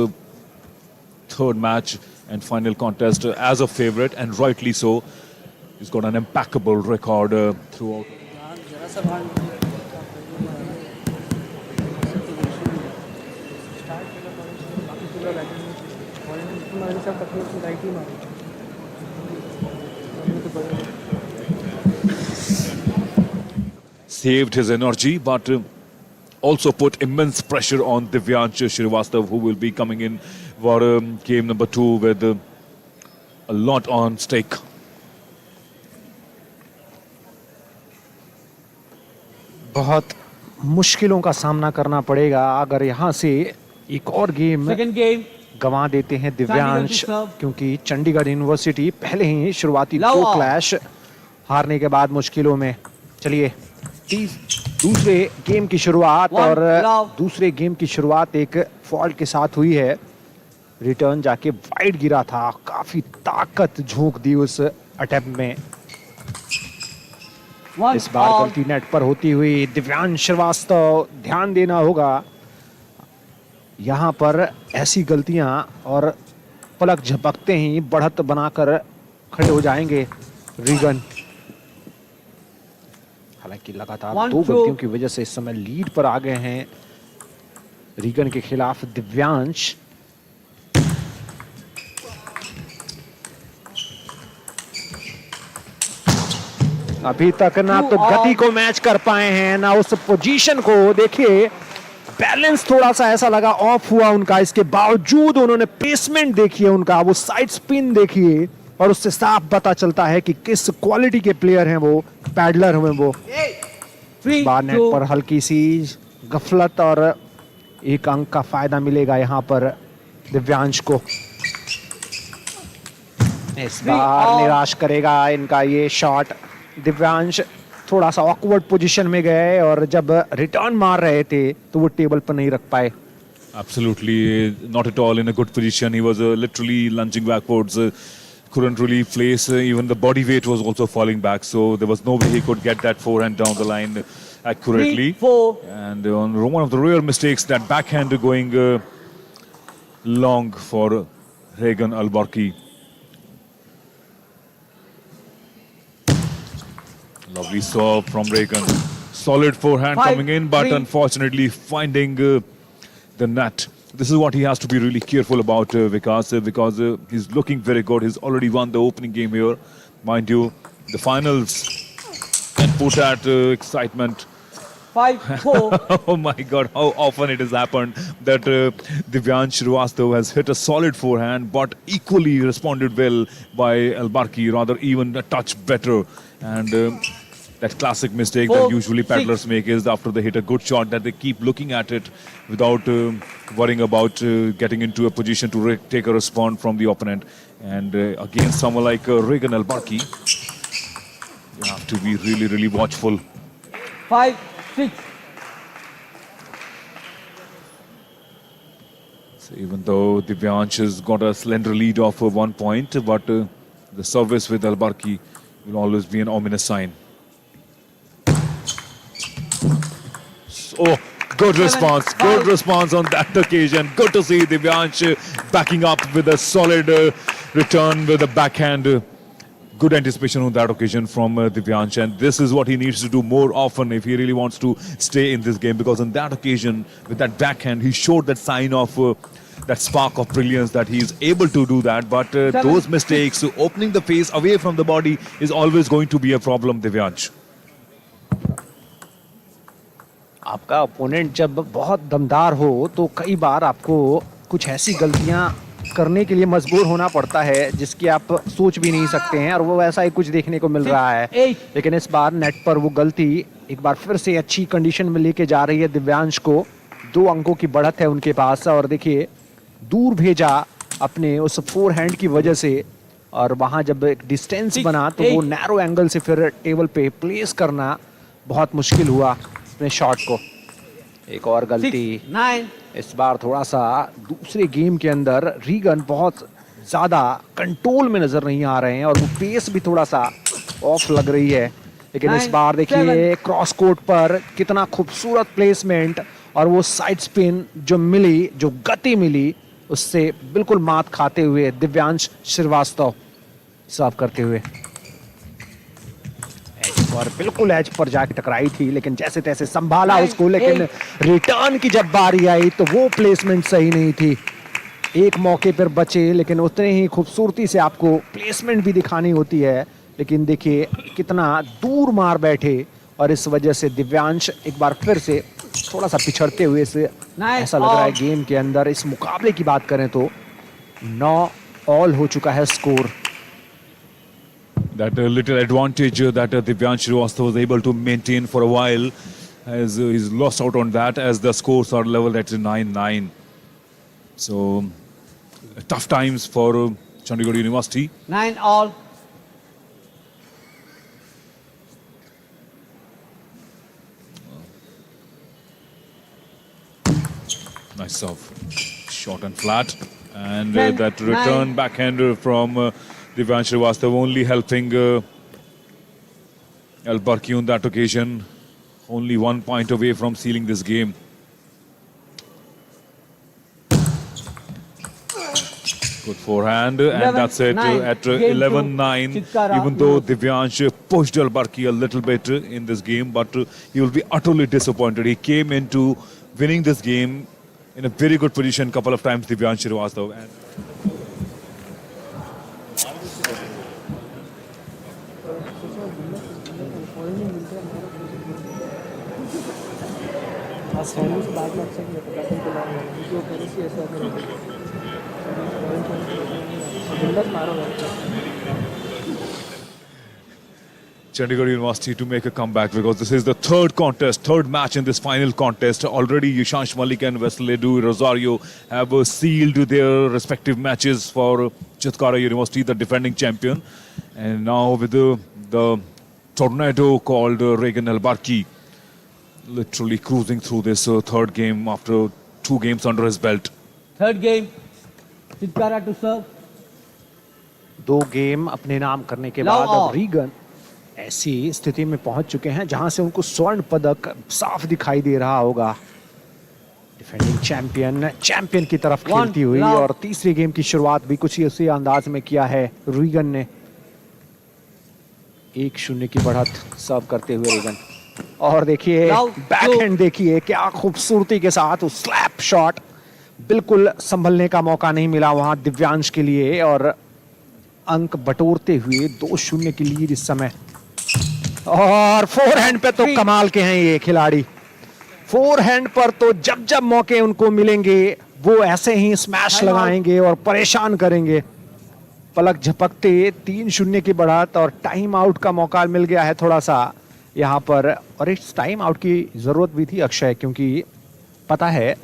third match and final contest as a favorite, and rightly so. He's got an impeccable record throughout. Saved his energy, but also put immense pressure on Divyansh Srivastava, who will be coming in for game number 2 with a lot on stake. बहुत मुश्किलों का सामना करना पड़ेगा अगर यहाँ से एक और गेम Second game. गंवा देते हैं दिव्यांश, चंडीगढ़ की क्योंकि चंडीगढ़ यूनिवर्सिटी पहले ही शुरुआती Love 2 off. क्लैश हारने के बाद मुश्किलों में। चलिए दूसरे गेम की शुरुआत, One और love. दूसरे गेम की शुरुआत एक फॉल्ट के साथ हुई है। रिटर्न जाके वाइड गिरा था, काफी ताकत झोंक दी उस अटेम्प्ट में। One इस बार all. गलती नेट पर होती हुई दिव्यांश श्रीवास्तव, ध्यान देना होगा यहाँ पर। ऐसी गलतियां और पलक झपकते ही बढ़त बनाकर खड़े हो जाएंगे रीगन। हालांकि लगातार 1-2. 2 गलतियों की वजह से इस समय लीड पर आ गए हैं रीगन के खिलाफ दिव्यांश। अभी तक ना तो गति को मैच कर पाए हैं, ना उस पोजीशन को। देखिए बैलेंस थोड़ा सा ऐसा लगा ऑफ हुआ उनका, इसके बावजूद उन्होंने प्लेसमेंट देखिए उनका, वो साइड स्पिन देखिए, और उससे साफ पता चलता है कि किस क्वालिटी के प्लेयर हैं वो, पैडलर हैं वो। 3-2. बार नेट पर हल्की सी गफलत और 1 अंक का फायदा मिलेगा यहाँ पर दिव्यांश को। इस बार निराश करेगा इनका ये शॉट। दिव्यांश थोड़ा सा ऑकवर्ड पोजीशन में गए, और जब रिटर्न मार रहे थे तो वो टेबल पर नहीं रख पाए। Absolutely not at all in a good position. He was literally lunging backwards. Couldn't really place. Even the body weight was also falling back. So there was no way he could get that forehand down the line accurately. 3-4. And on one of the rare mistakes, that backhand going long for Regan Al-Barki. Lovely serve from Regan. Solid forehand coming in, but 5-3. unfortunately finding the net. This is what he has to be really careful about, Vikas, because he's looking very good. He's already won the opening game here. Mind you, the finals can put that excitement. 5-4. Oh my God, how often it has happened that Divyansh Srivastava has hit a solid forehand, but equally responded well by Al-Barki, rather even a touch better. And that classic mistake that usually paddlers make is after they hit a good shot that they keep looking at it without worrying about getting into a position to take a response from the opponent. And against someone like Regan Al-Barki, you have to be really, really watchful. 5-6. So even though Divyansh has got a slender lead of 1 point, but the service with Al-Barki will always be an ominous sign. Oh, good response. Good response on that occasion. Good to see Divyansh backing up with a solid return with a backhand. Good anticipation on that occasion from Divyansh, and this is what he needs to do more often if he really wants to stay in this game, because on that occasion with that backhand he showed that sign of that spark of brilliance that he is able to do that. But those mistakes, opening the face away from the body is always going to be a problem, Divyansh. आपका opponent जब बहुत दमदार हो तो कई बार आपको कुछ ऐसी गलतियां करने के लिए मजबूर होना पड़ता है जिसकी आप सोच भी नहीं सकते हैं, और वो वैसा ही कुछ देखने को मिल रहा है। लेकिन इस बार नेट पर वो गलती एक बार फिर से अच्छी कंडीशन में लेके जा रही है दिव्यांश को। 2 अंकों की बढ़त है उनके पास, और देखिए दूर भेजा अपने उस फोरहैंड की वजह से, और वहां जब एक डिस्टेंस बना तो वो नैरो एंगल से फिर टेबल पे प्लेस करना बहुत मुश्किल हुआ अपने शॉट को। एक और गलती 9 इस बार थोड़ा सा दूसरे गेम के अंदर रीगन बहुत ज्यादा कंट्रोल में नजर नहीं आ रहे हैं, और वो पेस भी थोड़ा सा ऑफ लग रही है। लेकिन इस बार देखिए क्रॉस कोर्ट पर कितना खूबसूरत प्लेसमेंट, और वो साइड स्पिन जो मिली, जो गति मिली, उससे बिल्कुल मात खाते हुए दिव्यांश श्रीवास्तव सर्व करते हुए और बिल्कुल एज पर जाके टकराई थी, लेकिन जैसे तैसे संभाला उसको। लेकिन रिटर्न की जब बारी आई तो वो प्लेसमेंट सही नहीं थी। एक मौके पर बचे, लेकिन उतने ही खूबसूरती से आपको प्लेसमेंट भी दिखानी होती है। लेकिन देखिए कितना दूर मार बैठे, और इस वजह से दिव्यांश एक बार फिर से थोड़ा सा पिछड़ते हुए से ऐसा लग रहा है गेम के अंदर। इस मुकाबले की बात करें तो 9 ऑल हो चुका है score. That little advantage that Divyansh Srivastava was able to maintain for a while has he's lost out on that, as the scores are level at 9-9. So tough times for Chandigarh University. 9 all. Nice serve, short and flat, and 10, that return 9. backhand from Divyansh Srivastava only helping Al-Barki on that occasion. Only 1 point away from sealing this game. Good forehand, 11, and that's it 9. at Game 11-9. two. Chitkara. Even though Divyansh pushed Al-Barki a little bit in this game, but he will be utterly disappointed. He came into winning this game in a very good position couple of times, Divyansh Srivastava. And sandwich बाद में अच्छा नहीं पता तुमको long है क्योंकि वो पहले से ऐसा नहीं बिंदास मारो Chandigarh University to make a comeback, because this is the third match in this final contest. Already Yashansh Malik and Vesledu Rosario have sealed their respective matches for Chitkara University, the defending champion. And now with the tornado called Regan Al-Barki, literally cruising through this third game after 2 games under his belt. Third game. Chitkara to serve. 2 game अपने नाम करने के बाद अब Regan ऐसी स्थिति में पहुंच चुके हैं जहां से उनको स्वर्ण पदक साफ दिखाई दे रहा होगा। डिफेंडिंग चैंपियन की तरफ खेलती हुई, और तीसरी गेम की शुरुआत भी कुछ इसी अंदाज में किया है रीगन ने। 1-0 की बढ़त सर्व करते हुए रीगन, और देखिए बैकहैंड, देखिए क्या खूबसूरती के साथ उस स्लैप शॉट, बिल्कुल संभलने का मौका नहीं मिला वहां दिव्यांश के लिए, और अंक बटोरते हुए 2-0 की लीड इस समय। और फोरहैंड पे तो कमाल के हैं ये खिलाड़ी। फोरहैंड पर तो जब जब मौके उनको मिलेंगे वो ऐसे ही स्मैश लगाएंगे और परेशान करेंगे। पलक झपकते 3-0 की बढ़त, और टाइम आउट का मौका मिल गया है थोड़ा सा यहाँ पर। और इस टाइम आउट की जरूरत भी थी अक्षय, क्योंकि पता है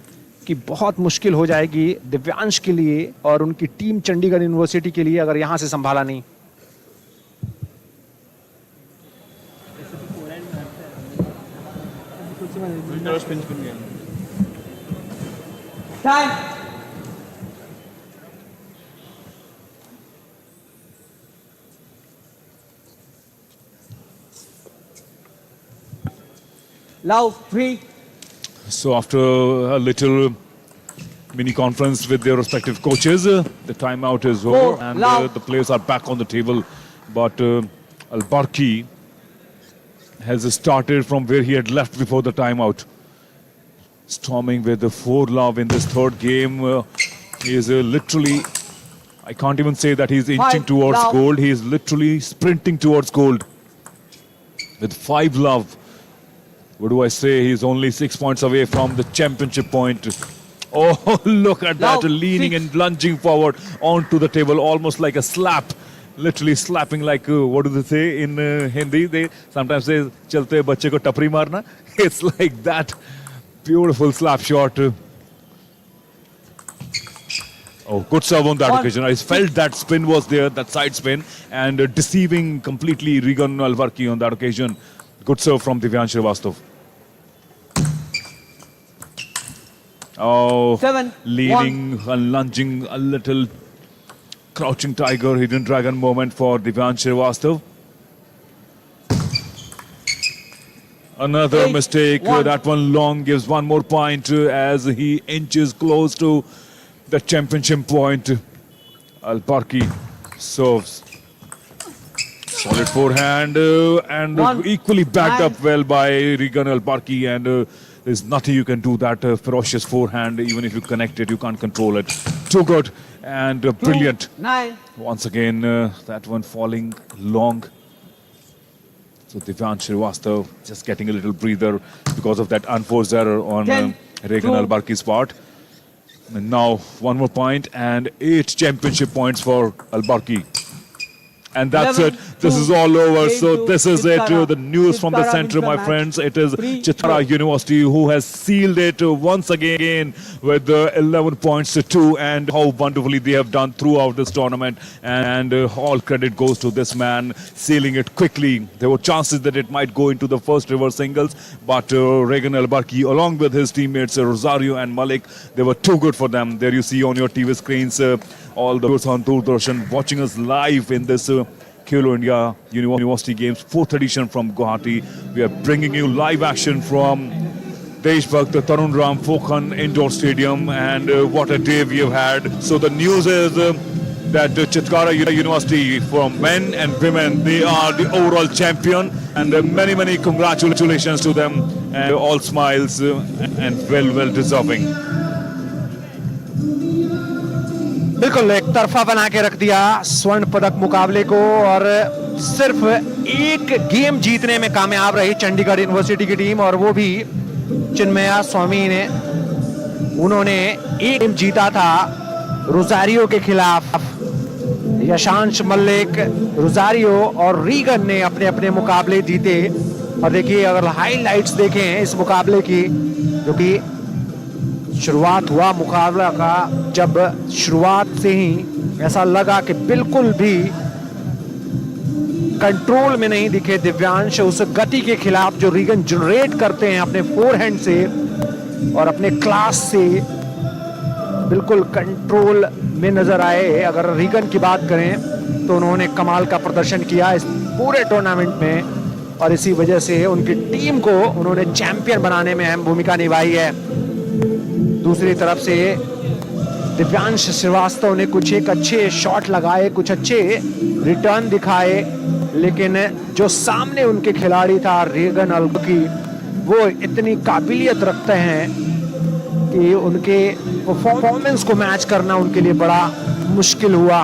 कि बहुत मुश्किल हो जाएगी दिव्यांश के लिए और उनकी टीम चंडीगढ़ यूनिवर्सिटी के लिए अगर यहाँ से संभाला नहीं। Time. Now 3. So after a little mini conference with their respective coaches, the timeout is over, and the players are back on the table. But Al-Barki has started from where he had left before the timeout, storming with the 4 love in this third game. He is literally, I can't even say that he's inching 5 towards love. gold. He is literally sprinting towards gold. With 5 love. What do I say? He's only 6 points away from the championship point. Oh, look at that, Love, leaning 6. and lunging forward onto the table, almost like a slap. Literally slapping like, what do they say in Hindi? They sometimes say, chalte bachche ko tapri marna. It's like that. Beautiful slap shot. Oh, good serve on that 1, occasion. I felt that spin was there, that side spin, and deceiving completely Regan Alvarki on that occasion. Good serve from Divyan Srivastav. Oh, 7, leaning and lunging a little crouching tiger, hidden dragon moment for Divyan Srivastav. Another 8, mistake. 1. That one long gives one more point as he inches close to the championship point. Alparki serves. Solid forehand and 1, equally backed 9. up well by Regan Alparki, and there's nothing you can do. That ferocious forehand, even if you connect it, you can't control it. Too good and 2, brilliant. 9. Once again, that one falling long. So Divyan Srivastav just getting a little breather because of that unforced error on 10, Regan 2. Albarki's part. And now one more point and 8 championship points for Albarki. And that's 11, it. This 2, is all over. 8 So to this is it. Chitkara. The news from the Chitkara center, wins the my match. friends. It is 3, Chitkara 2. University who has sealed it once again with 11 points to 2. And how wonderfully they have done throughout this tournament. And all credit goes to this man sealing it quickly. There were chances that it might go into the first reverse singles. But Regan Albarki, along with his teammates Rosario and Malik, they were too good for them. There you see on your TV screens all the viewers on Doordarshan watching us live in this Khelo India University Games, 4th edition from Guwahati. We are bringing you live action from Deshbhakt Tarun Ram Pokhan Indoor Stadium, and what a day we have had. So the news is that Chitkara University for men and women, they are the overall champion, and many congratulations to them, and all smiles and well deserving. बिल्कुल एक तरफा बना के रख दिया स्वर्ण पदक मुकाबले को, और सिर्फ एक गेम जीतने में कामयाब रही चंडीगढ़ यूनिवर्सिटी की टीम, और वो भी चिन्मया स्वामी ने। उन्होंने एक गेम जीता था रोजारियो के खिलाफ। यशांश मल्लिक, रोजारियो और रीगन ने अपने अपने मुकाबले जीते। और देखिए, अगर हाइलाइट्स देखें इस मुकाबले की, जो कि शुरुआत हुआ मुकाबला का, जब शुरुआत से ही ऐसा लगा कि बिल्कुल भी कंट्रोल में नहीं दिखे दिव्यांश, उस गति के खिलाफ जो रीगन जनरेट करते हैं अपने फोरहैंड से और अपने क्लास से, बिल्कुल कंट्रोल में नजर आए। अगर रीगन की बात करें तो उन्होंने कमाल का प्रदर्शन किया इस पूरे टूर्नामेंट में, और इसी वजह से उनकी टीम को उन्होंने चैंपियन बनाने में अहम भूमिका निभाई है। दूसरी तरफ से दिव्यांश श्रीवास्तव ने कुछ एक अच्छे शॉट लगाए, कुछ अच्छे रिटर्न दिखाए, लेकिन जो सामने उनके खिलाड़ी था रीगन अल्बर्की, वो इतनी काबिलियत रखते हैं कि उनके परफॉर्मेंस को मैच करना उनके लिए बड़ा मुश्किल हुआ।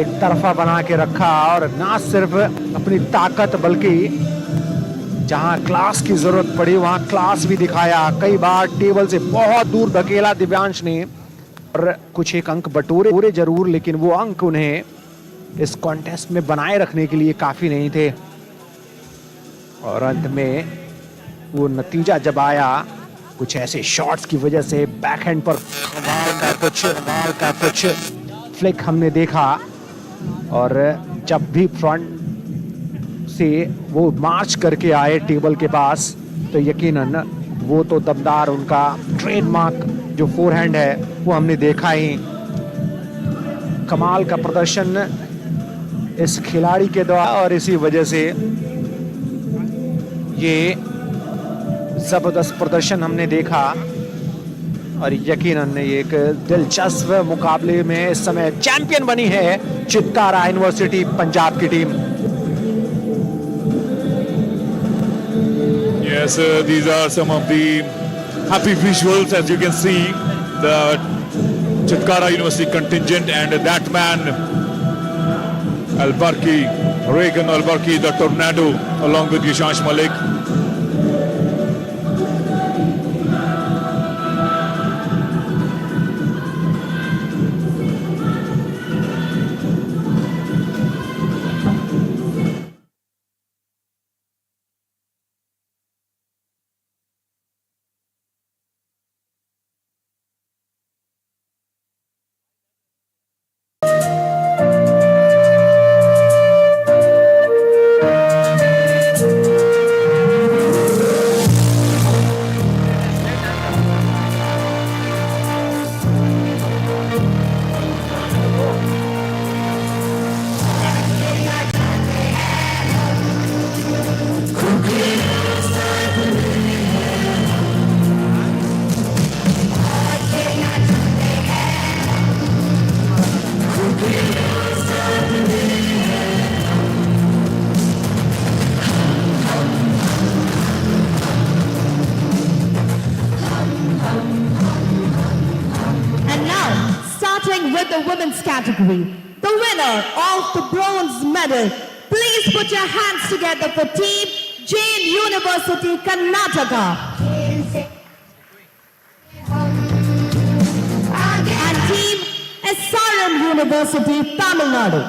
एक तरफा बना के रखा, और ना सिर्फ अपनी ताकत बल्कि जहां क्लास की जरूरत पड़ी वहां क्लास भी दिखाया। कई बार टेबल से बहुत दूर धकेला दिव्यांश ने, और कुछ एक अंक बटोरे जरूर, लेकिन वो अंक उन्हें इस कॉन्टेस्ट में बनाए रखने के लिए काफी नहीं थे। और अंत में वो नतीजा जब आया, कुछ ऐसे शॉट्स की वजह से बैकहैंड पर कुछ फ्लिक हमने देखा, और जब भी फ्रंट से वो मार्च करके आए टेबल के पास, तो यकीनन वो तो दमदार उनका ट्रेडमार्क जो फोरहैंड है वो हमने देखा ही। कमाल का प्रदर्शन इस खिलाड़ी के द्वारा, और इसी वजह से ये जबरदस्त प्रदर्शन हमने देखा, और यकीनन एक दिलचस्प मुकाबले में इस समय चैंपियन बनी है चित्कारा यूनिवर्सिटी पंजाब की team. Yes, these are some of the happy visuals. As you can see, the Chitkara University contingent, and that man, Al-Barki, Reagan Al-Barki, the Tornado, along with Yashansh Malik. And now, starting with the women's category, the winner of the bronze medal, please put your hands together for Team Jain University, Karnataka. And Team SRM University, Tamil Nadu.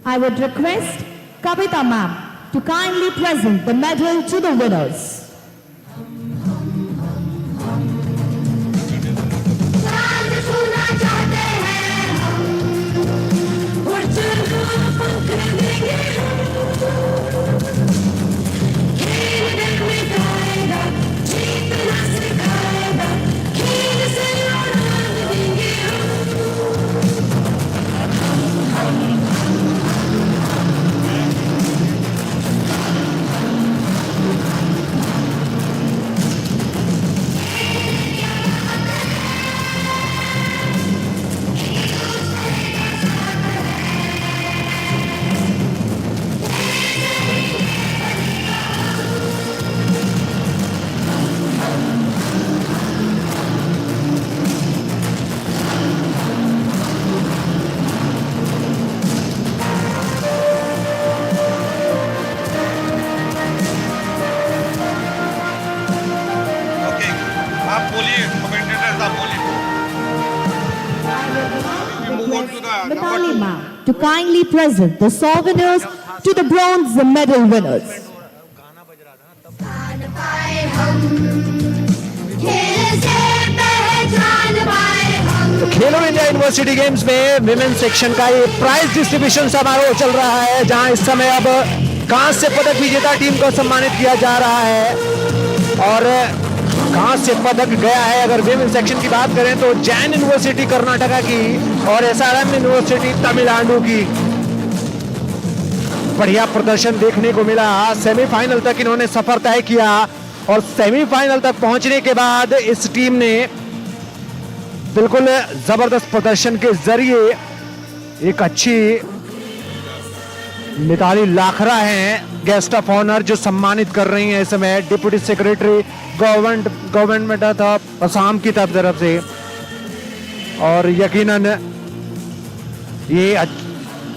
I would request Kavita ma'am to kindly present the medal to the winners. Mitali ma'am to kindly present the souvenirs to the bronze medal winners. तो खेलो India university games में women section का ये prize distribution समारोह चल रहा है, जहां इस समय अब कांस्य पदक विजेता टीम को सम्मानित किया जा रहा है। और कांस्य पदक गया है, अगर विमेन सेक्शन की बात करें तो जैन यूनिवर्सिटी कर्नाटका की और एसआरएम यूनिवर्सिटी तमिलनाडु की। बढ़िया प्रदर्शन देखने को मिला, सेमीफाइनल तक इन्होंने सफर तय किया और सेमीफाइनल तक पहुंचने के बाद इस टीम ने बिल्कुल जबरदस्त प्रदर्शन के जरिए एक अच्छी मिताली लाखरा हैं गेस्ट ऑफ ऑनर जो सम्मानित कर रही हैं इस समय deputy secretary government of Assam की तरफ से। और यकीनन ये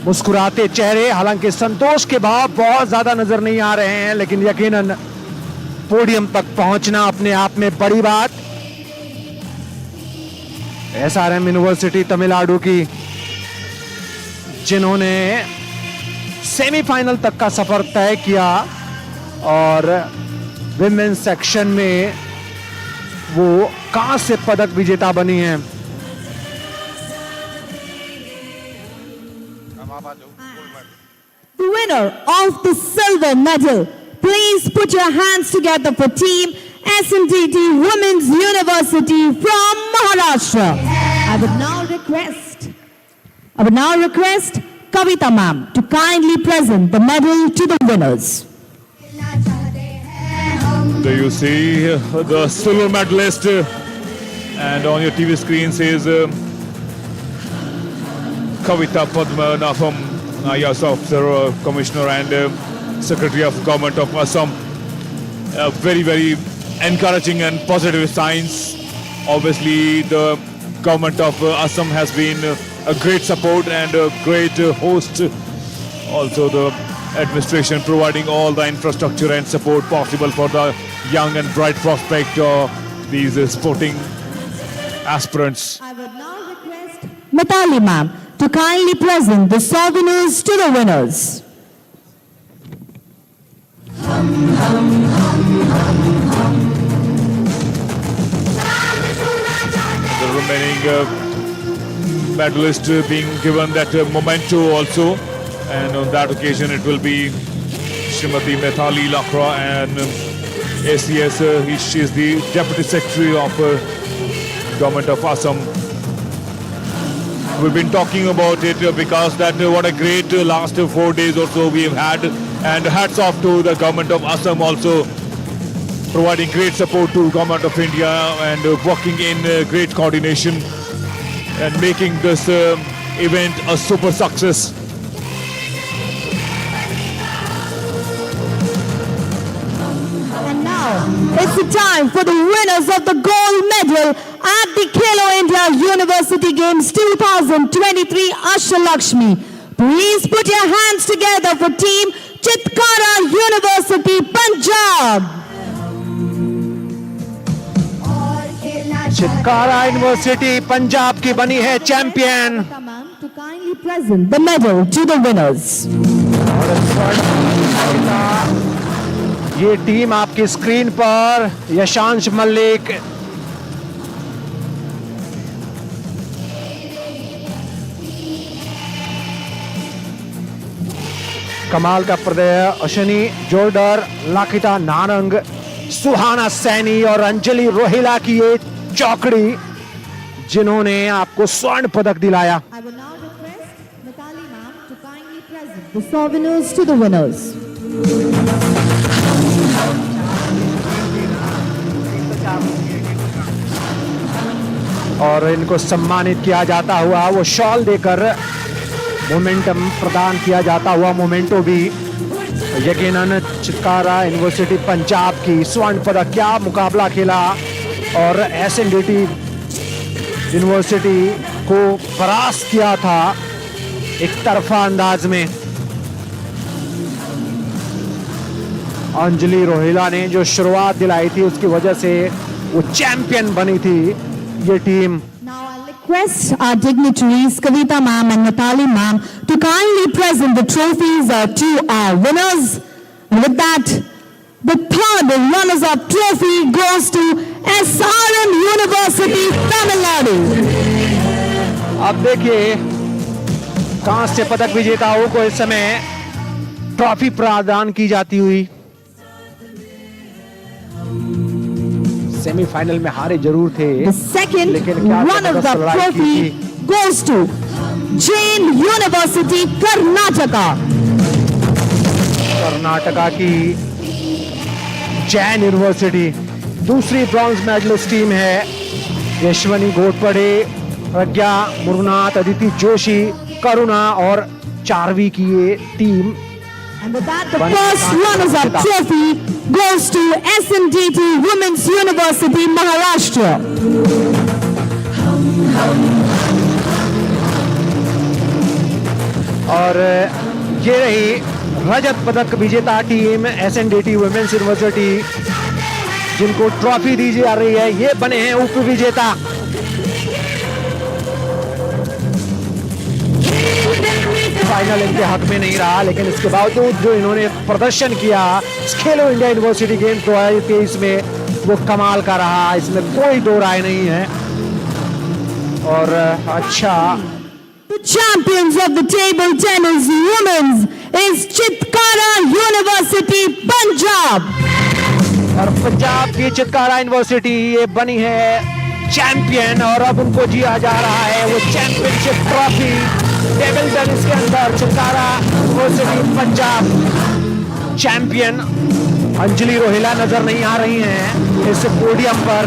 मुस्कुराते चेहरे, हालांकि संतोष के भाव बहुत ज्यादा नजर नहीं आ रहे हैं, लेकिन यकीनन पोडियम तक पहुंचना अपने आप में बड़ी बात। एसआरएम यूनिवर्सिटी तमिलनाडु की जिन्होंने सेमीफाइनल तक का सफर तय किया और विमेन सेक्शन में वो कांस्य पदक विजेता बनी हैं। The winner of the silver medal, please put your hands together for Team SNDT Women's University from Maharashtra. I would now request Kavita ma'am to kindly present the medal to the winners. There you see the silver medalist, and on your TV screen says Kavita Padmanabham, IAS Officer, Commissioner and Secretary of Government of Assam. A very, very encouraging and positive signs. Obviously, the government of Assam has been a great support and a great host. Also, the administration providing all the infrastructure and support possible for the young and bright prospect of these sporting aspirants. I would now request Mitali ma'am to kindly present the souvenirs to the winners. The remaining medalist being given that memento also, and on that occasion it will be Srimati Methali Lakra and ACS. She is the Deputy Secretary of Government of Assam. We've been talking about it because that what a great last 4 days or so we have had, and hats off to the Government of Assam also, providing great support to Government of India and working in great coordination and making this event a super success. And now it's the time for the winners of the gold medal at the Khelo India University Games 2023 Ashalakshmi. Please put your hands together for Team Chitkara University, Punjab. Chitkara university Punjab की बनी है champion. To kindly present the medal to the winners. ये team आपकी screen पर यशांश मल्लिक, कमाल का प्रदय अश्विनी जोरडर, लाखिता नारंग, सुहाना सैनी और अंजलि रोहिला की ये चौकड़ी जिन्होंने आपको स्वर्ण पदक दिलाया। I will now request Mitali ma'am to kindly present the souvenirs to the winners. और इनको सम्मानित किया जाता हुआ वो शॉल देकर मोमेंटम प्रदान किया जाता हुआ मोमेंटो भी यकीनन चितकारा यूनिवर्सिटी पंजाब की स्वर्ण पदक। क्या मुकाबला खेला और एसएनडीटी यूनिवर्सिटी को परास्त किया था एक तरफा अंदाज में। अंजलि रोहिला ने जो शुरुआत दिलाई थी उसकी वजह से वो चैंपियन बनी थी ये team. Now I'll request our dignitaries Kavita ma'am and Mitali ma'am to kindly present the trophies to our winners. And with that, the third runners-up trophy goes to SRM University, Tamil Nadu. अब देखिए कांस्य पदक विजेताओं को इस समय trophy प्रदान की जाती हुई। सेमीफाइनल में हारे जरूर थे, The second लेकिन क्या runners-up trophy goes to Jain University, Karnataka. Karnataka की जैन यूनिवर्सिटी। दूसरी ब्रॉन्ज मेडलिस्ट टीम है यशवनी घोटपड़े, प्रज्ञा मुरुनाथ, अदिति जोशी, करुणा और चारवी की ये team. And with that, the first runners-up trophy goes to SNDT Women's University, Maharashtra. और ये रही रजत पदक विजेता टीम एसएनडीटी वुमेन्स यूनिवर्सिटी, जिनको ट्रॉफी दी जा रही है। ये बने हैं उप विजेता। फाइनल इनके हक में नहीं रहा, लेकिन इसके बावजूद जो इन्होंने प्रदर्शन किया खेलो इंडिया यूनिवर्सिटी गेम्स 2023 में वो कमाल का रहा, इसमें कोई दो राय नहीं है। और अच्छा, The champions of the table tennis women's is Chitkara University, Punjab. और पंजाब की चितकारा यूनिवर्सिटी ये बनी है चैंपियन, और अब उनको दिया जा रहा है वो चैंपियनशिप ट्रॉफी। टेबल टेनिस के अंदर चितकारा यूनिवर्सिटी पंजाब चैंपियन। अंजलि रोहिला नजर नहीं आ रही हैं इस पोडियम पर।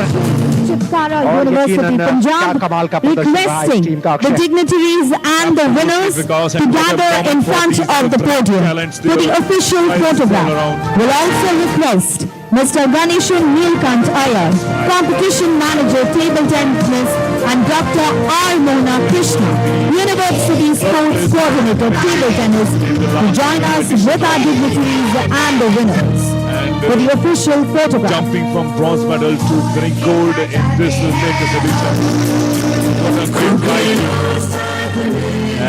Chitkara और University, यकीनन क्या Punjab, कमाल का प्रदर्शन रहा इस टीम requesting का। the dignitaries and the winners to gather in front of the podium for the official photograph. We'll also request Mr. Ganeshan Neelkant Iyer, Competition Manager, Table Tennis, and Dr. R. Mona Krishna, University Sports Coordinator, Table Tennis, to join us with our dignitaries and the winners. For the official photograph. Jumping from bronze medal to winning gold in this latest edition. What a great flight.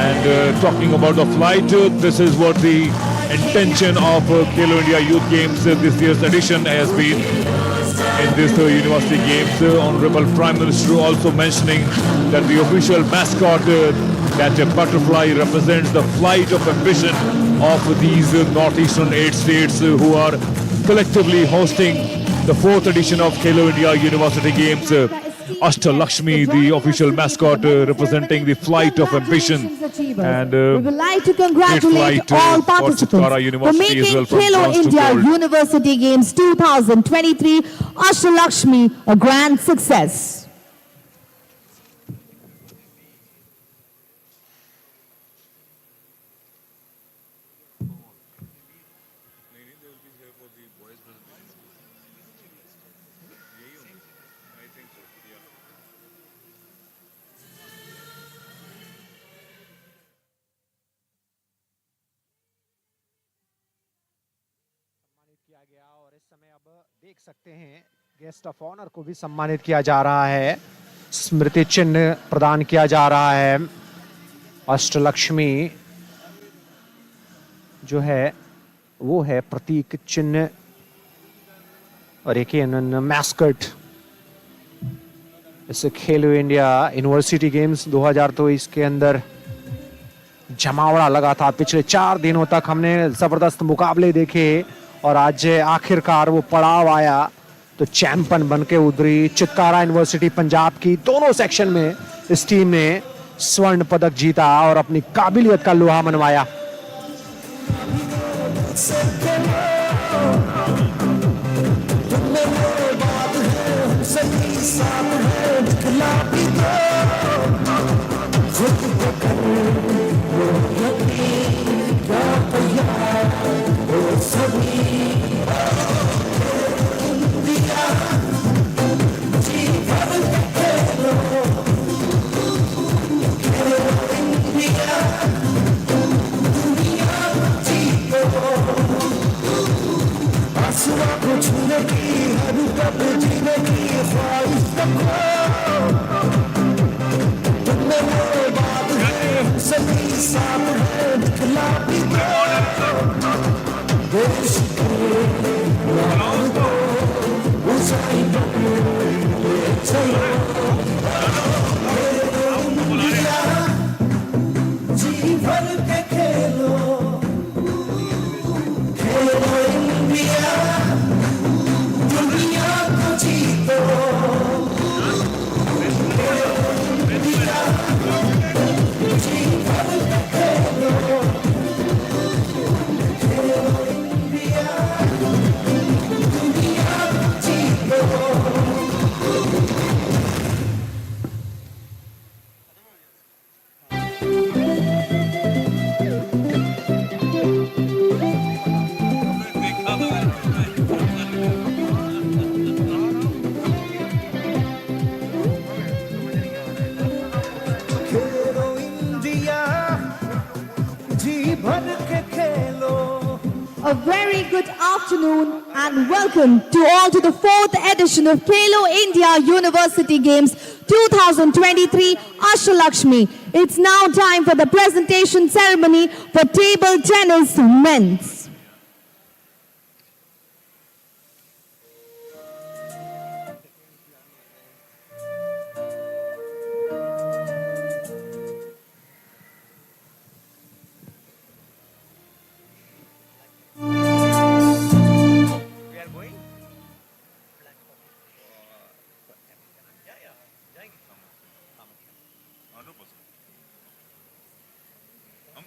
And talking about the flight, this is what the intention of Khelo India Youth Games this year's edition has been. In this University Games, Honorable Prime Minister also mentioning that the official mascot, that butterfly, represents the flight of ambition of these northeastern 8 states who are collectively hosting the 4th edition of Khelo India University Games. Ashtalakshmi, the official mascot, representing the flight of ambition. And we would like to congratulate all participants for making Khelo India University Games 2023 Ashtalakshmi a grand success. किया गया और इस समय अब देख सकते हैं guest of honour को भी सम्मानित किया जा रहा है, स्मृति चिन्ह प्रदान किया जा रहा है। अष्टलक्ष्मी जो है वो है प्रतीक चिन्ह और एक मैस्कट इस खेलो इंडिया यूनिवर्सिटी गेम्स 2023 के अंदर जमावड़ा लगा था। पिछले 4 दिनों तक हमने जबरदस्त मुकाबले देखे और आज आखिरकार वो पड़ाव आया तो चैंपियन बनके उतरी चित्कारा यूनिवर्सिटी पंजाब की। दोनों सेक्शन में इस टीम ने स्वर्ण पदक जीता और अपनी काबिलियत का लोहा मनवाया। A very good afternoon and welcome to all to the 4th edition of Khelo India University Games 2023 Ashtalakshmi. It's now time for the presentation ceremony for table tennis men's.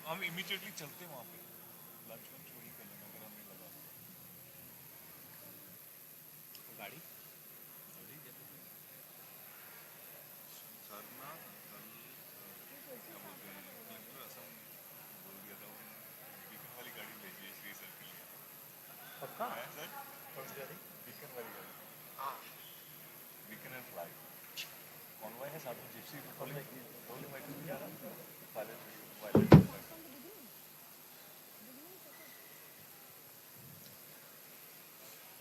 हम इमीडिएटली चलते हैं वहाँ पे लंच वंच वही कर लेंगे अगर हमें लगा गाड़ी सर ना कल क्या बोलते हैं कलेक्टर असम बोल दिया था वीकेंड वाली गाड़ी भेजिए श्री सर के लिए पक्का है सर कौन सी गाड़ी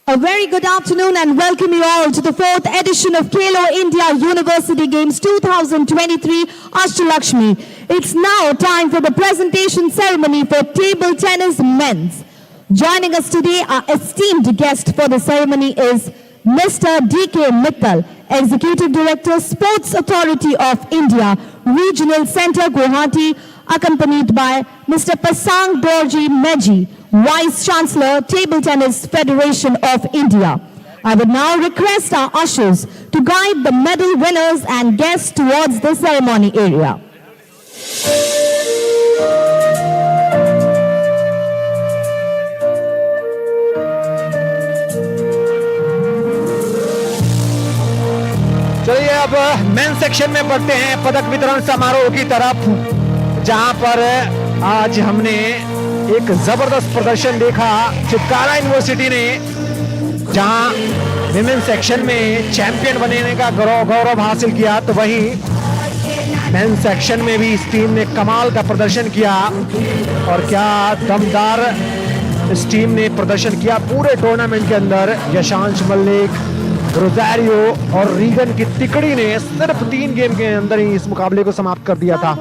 A very good afternoon and welcome you all to the 4th edition of Khelo India University Games 2023 Ashtalakshmi. It's now time for the presentation ceremony for table tennis men's. Joining us today, our esteemed guest for the ceremony is Mr. D.K. Mittal, Executive Director, Sports Authority of India, Regional Centre, Guwahati, accompanied by Mr. Pasang Dorji Meji, Vice Chancellor, Table Tennis Federation of India. I would now request our ushers to guide the medal winners and guests towards the ceremony area. चलिए अब main section में बढ़ते हैं पदक वितरण समारोह की तरफ, जहां पर आज हमने एक जबरदस्त प्रदर्शन देखा चितकारा यूनिवर्सिटी ने, जहां विमेन सेक्शन में चैंपियन बनने का गौरव हासिल किया, तो वहीं मेन सेक्शन में भी इस टीम ने कमाल का प्रदर्शन किया। और क्या दमदार इस टीम ने प्रदर्शन किया पूरे टूर्नामेंट के अंदर। यशांश मल्लिक, रोजारियो और रीगन की तिकड़ी ने सिर्फ 3 गेम के अंदर ही इस मुकाबले को समाप्त कर दिया था।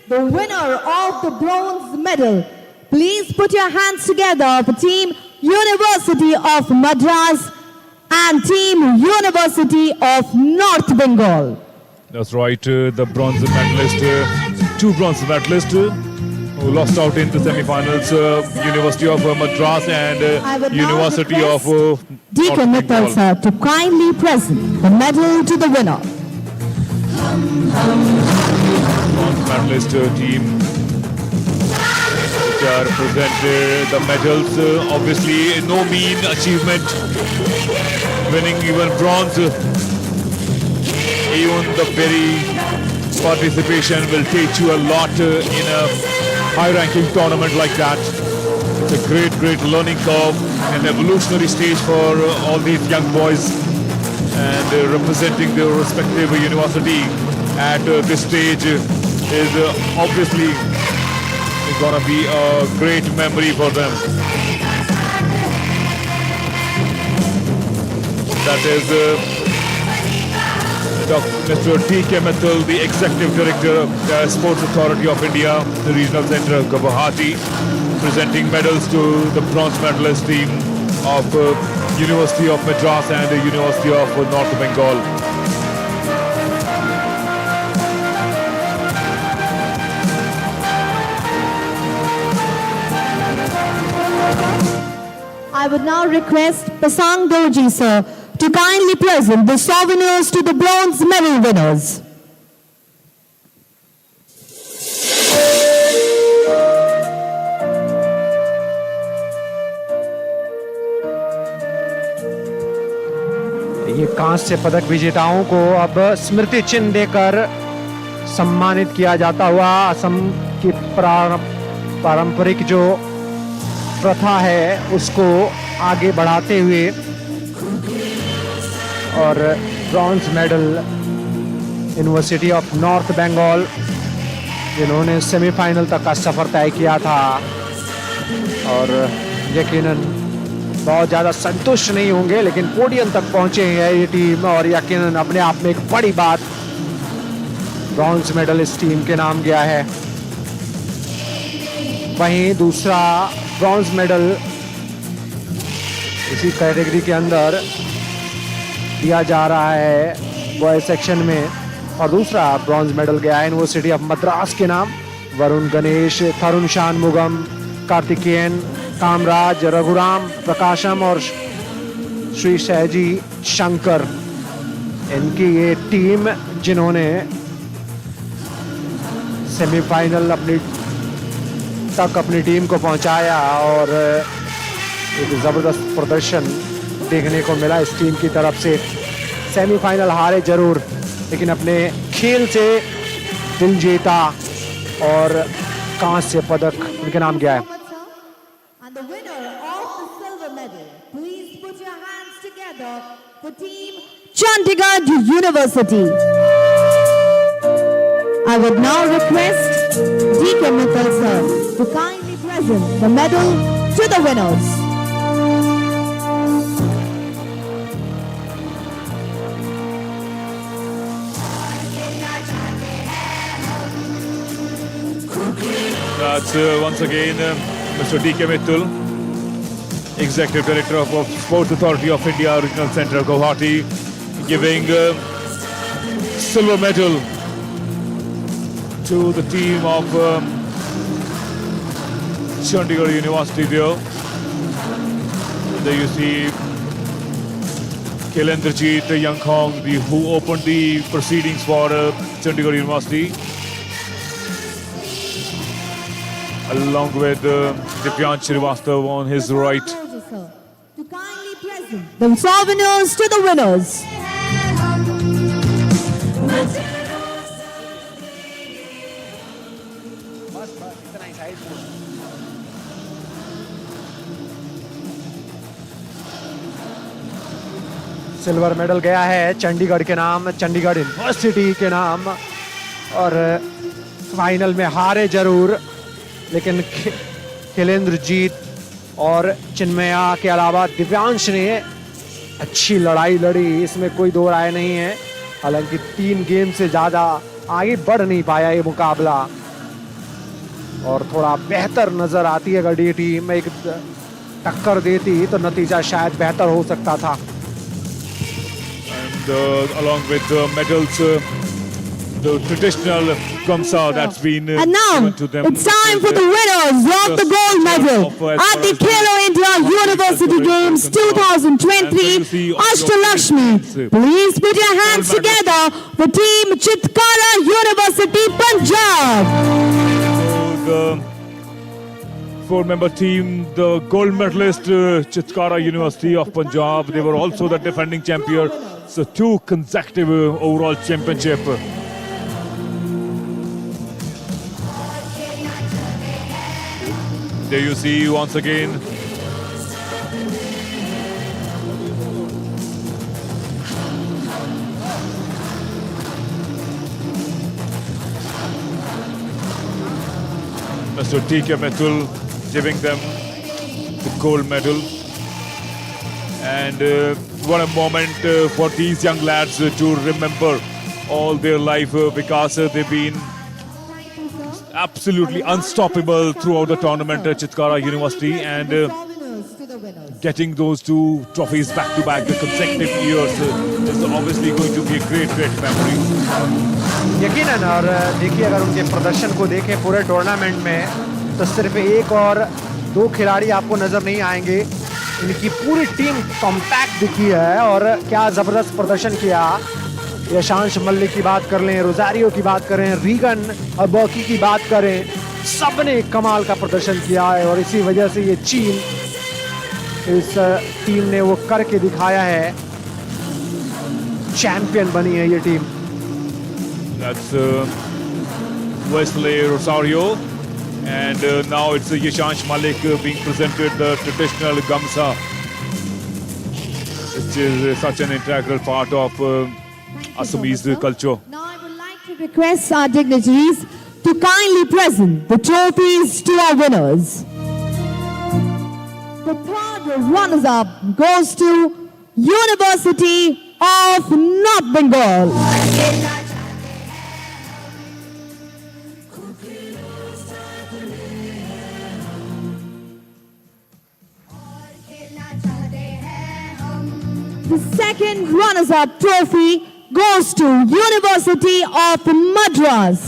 The winner of the bronze medal. Please put your hands together for Team University of Madras and Team University of North Bengal. That's right, the bronze medalist, 2 bronze medalists who lost out in the semi-finals, University of Madras and University of D.K. Mittal sir to kindly present the medal to the winner. Bronze medalist team which are presented the medals. Obviously no mean achievement, winning even bronze. Even the very participation will teach you a lot in a high ranking tournament like that. It's a great learning curve, an evolutionary stage for all these young boys, and representing their respective university at this stage is obviously gonna be a great memory for them. That is Mr. D.K. Mittal, the Executive Director, Sports Authority of India, the Regional Centre, Guwahati, presenting medals to the bronze medalist team of University of Madras and the University of North Bengal. I would now request Pasang Dorji sir to kindly present the souvenirs to the bronze medal winners. ये कांस्य पदक विजेताओं को अब स्मृति चिन्ह देकर सम्मानित किया जाता हुआ असम की पारंपरिक जो प्रथा है उसको आगे बढ़ाते हुए, और bronze medal university of North Bengal जिन्होंने सेमीफाइनल तक का सफर तय किया था, और यकीनन बहुत ज़्यादा संतुष्ट नहीं होंगे, लेकिन पोडियम तक पहुंचे हैं ये टीम, और यकीनन अपने आप में एक बड़ी बात ब्रॉन्ज मेडल इस टीम के नाम गया है। वहीं दूसरा ब्रॉन्ज मेडल इसी कैटेगरी के अंदर दिया जा रहा है बॉय सेक्शन में, और दूसरा ब्रॉन्ज मेडल गया है यूनिवर्सिटी ऑफ मद्रास के नाम। वरुण गणेश, तरुण शानमुगम, कार्तिकेयन, कामराज, रघुराम, प्रकाशम और श्री सहजी शंकर, इनकी ये टीम जिन्होंने सेमीफाइनल अपनी टीम को पहुंचाया, और एक ज़बरदस्त प्रदर्शन देखने को मिला इस टीम की तरफ से। सेमीफाइनल हारे जरूर, लेकिन अपने खेल से दिल जीता और कांस्य पदक उनके नाम गया है। And the winner of the silver medal, please put your hands together for Team Chandigarh University. I would now request D.K. Mittal sir to kindly present the medal to the winners. That's once again Mr. D.K. Mittal, Executive Director of Sports Authority of India Regional Centre, Guwahati, giving silver medal to the team of Chandigarh University there. There you see Khelo Young Hong, who opened the proceedings for Chandigarh University, along with Divyansh Srivastav on his right. To kindly present the souvenirs to the winners. Silver medal गया है चंडीगढ़ के नाम, Chandigarh university के नाम। और final में हारे जरूर, लेकिन खिलेंद्रजीत और चिन्मया के अलावा दिव्यांश ने अच्छी लड़ाई लड़ी, इसमें कोई दो राय नहीं है। हालांकि 3 गेम से ज़्यादा आगे बढ़ नहीं पाया ये मुकाबला, और थोड़ा बेहतर नज़र आती है अगर ये टीम एक टक्कर देती तो नतीजा शायद बेहतर हो सकता था। Along with the medals, the traditional gamsa that's been And now given to them. it's time for the winners of the gold medal at the Khelo India University Games 2023 Ashtalakshmi. Please put your hands together for Team Chitkara University Punjab. So the 4-member team, the gold medalist Chitkara University of Punjab, they were also the defending champion. So 2 consecutive overall championship. There you see once again Mr. D.K. Mittal giving them the gold medal. And what a moment for these young lads to remember all their life because they've been absolutely unstoppable throughout the tournament at Chitkara University, and getting those 2 trophies back to back the consecutive years is obviously going to be a great memory. यकीनन। और देखिए, अगर उनके प्रदर्शन को देखें पूरे tournament में तो सिर्फ 1 और 2 खिलाड़ी आपको नजर नहीं आएंगे। इनकी पूरी टीम कॉम्पैक्ट दिखी है और क्या जबरदस्त प्रदर्शन किया। यशांश मल्लिक की बात कर लें, रोजारियो की बात करें, रीगन अबॉकी की बात करें, सबने कमाल का प्रदर्शन किया है। और इसी वजह से ये चीन, इस टीम ने वो करके दिखाया है, चैंपियन बनी है ये team. That's Wesley Rosario, and now it's Yashansh Malik being presented the traditional gamsa, which is such an integral part of Assamese culture. Now I would like to request our dignitaries to kindly present the trophies to our winners. The third runners-up goes to University of North Bengal. The second runners-up trophy goes to University of Madras.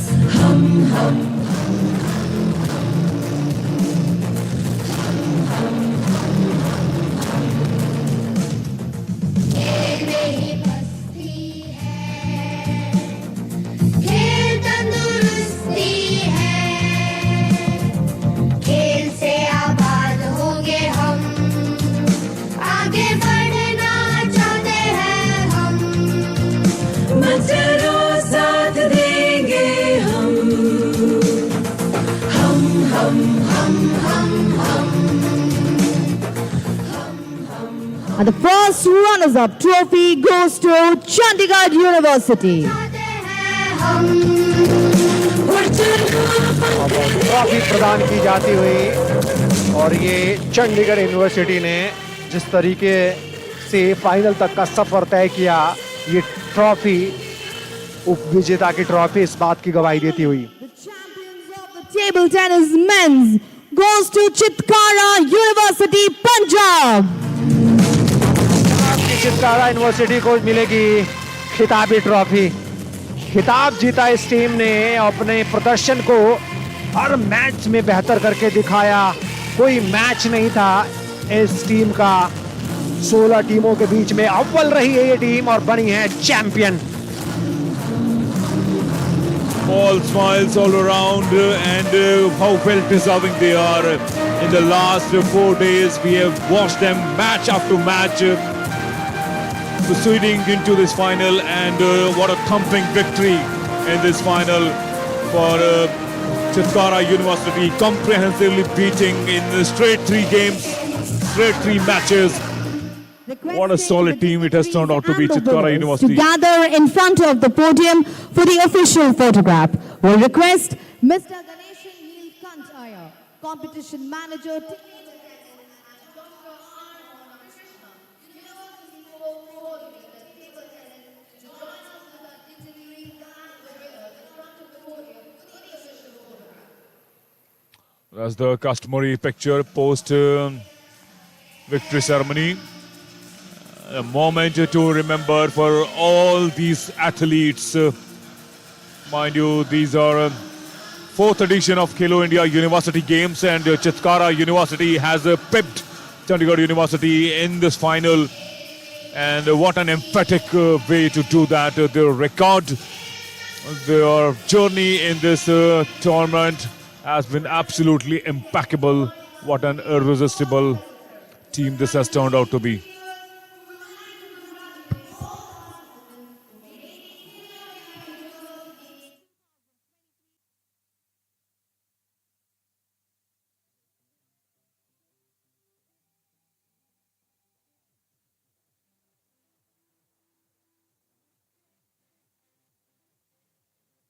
And the first runners-up trophy goes to Chandigarh University. Trophy प्रदान की जाती हुई और ये Chandigarh university ने जिस तरीके से फाइनल तक का सफर तय किया, ये ट्रॉफी उपविजेता की ट्रॉफी इस बात की गवाही देती हुई। The champions of the table tennis men's goes to Chitkara University, Punjab. Chitkara university को मिलेगी खिताबी ट्रॉफी। खिताब जीता इस टीम ने, अपने प्रदर्शन को हर मैच में बेहतर करके दिखाया। कोई मैच नहीं था इस टीम का, 16 टीमों के बीच में अव्वल रही है ये टीम और बनी है champion. All smiles all around and how well deserving they are. In the last 4 days, we have watched them match after match, proceeding into this final, and what a thumping victory in this final for Chitkara University, comprehensively beating in straight 3 games, straight 3 matches. What a solid team it has turned out to be, Chitkara University. To gather in front of the podium for the official photograph. We'll request Mr. Ganeshan Neelkantaya, competition manager. That's the customary picture post victory ceremony. A moment to remember for all these athletes. Mind you, these are 4th edition of Khelo India University Games, and Chitkara University has pipped Chandigarh University in this final. And what an emphatic way to do that. Their record, their journey in this tournament has been absolutely impeccable. What an irresistible team this has turned out to be.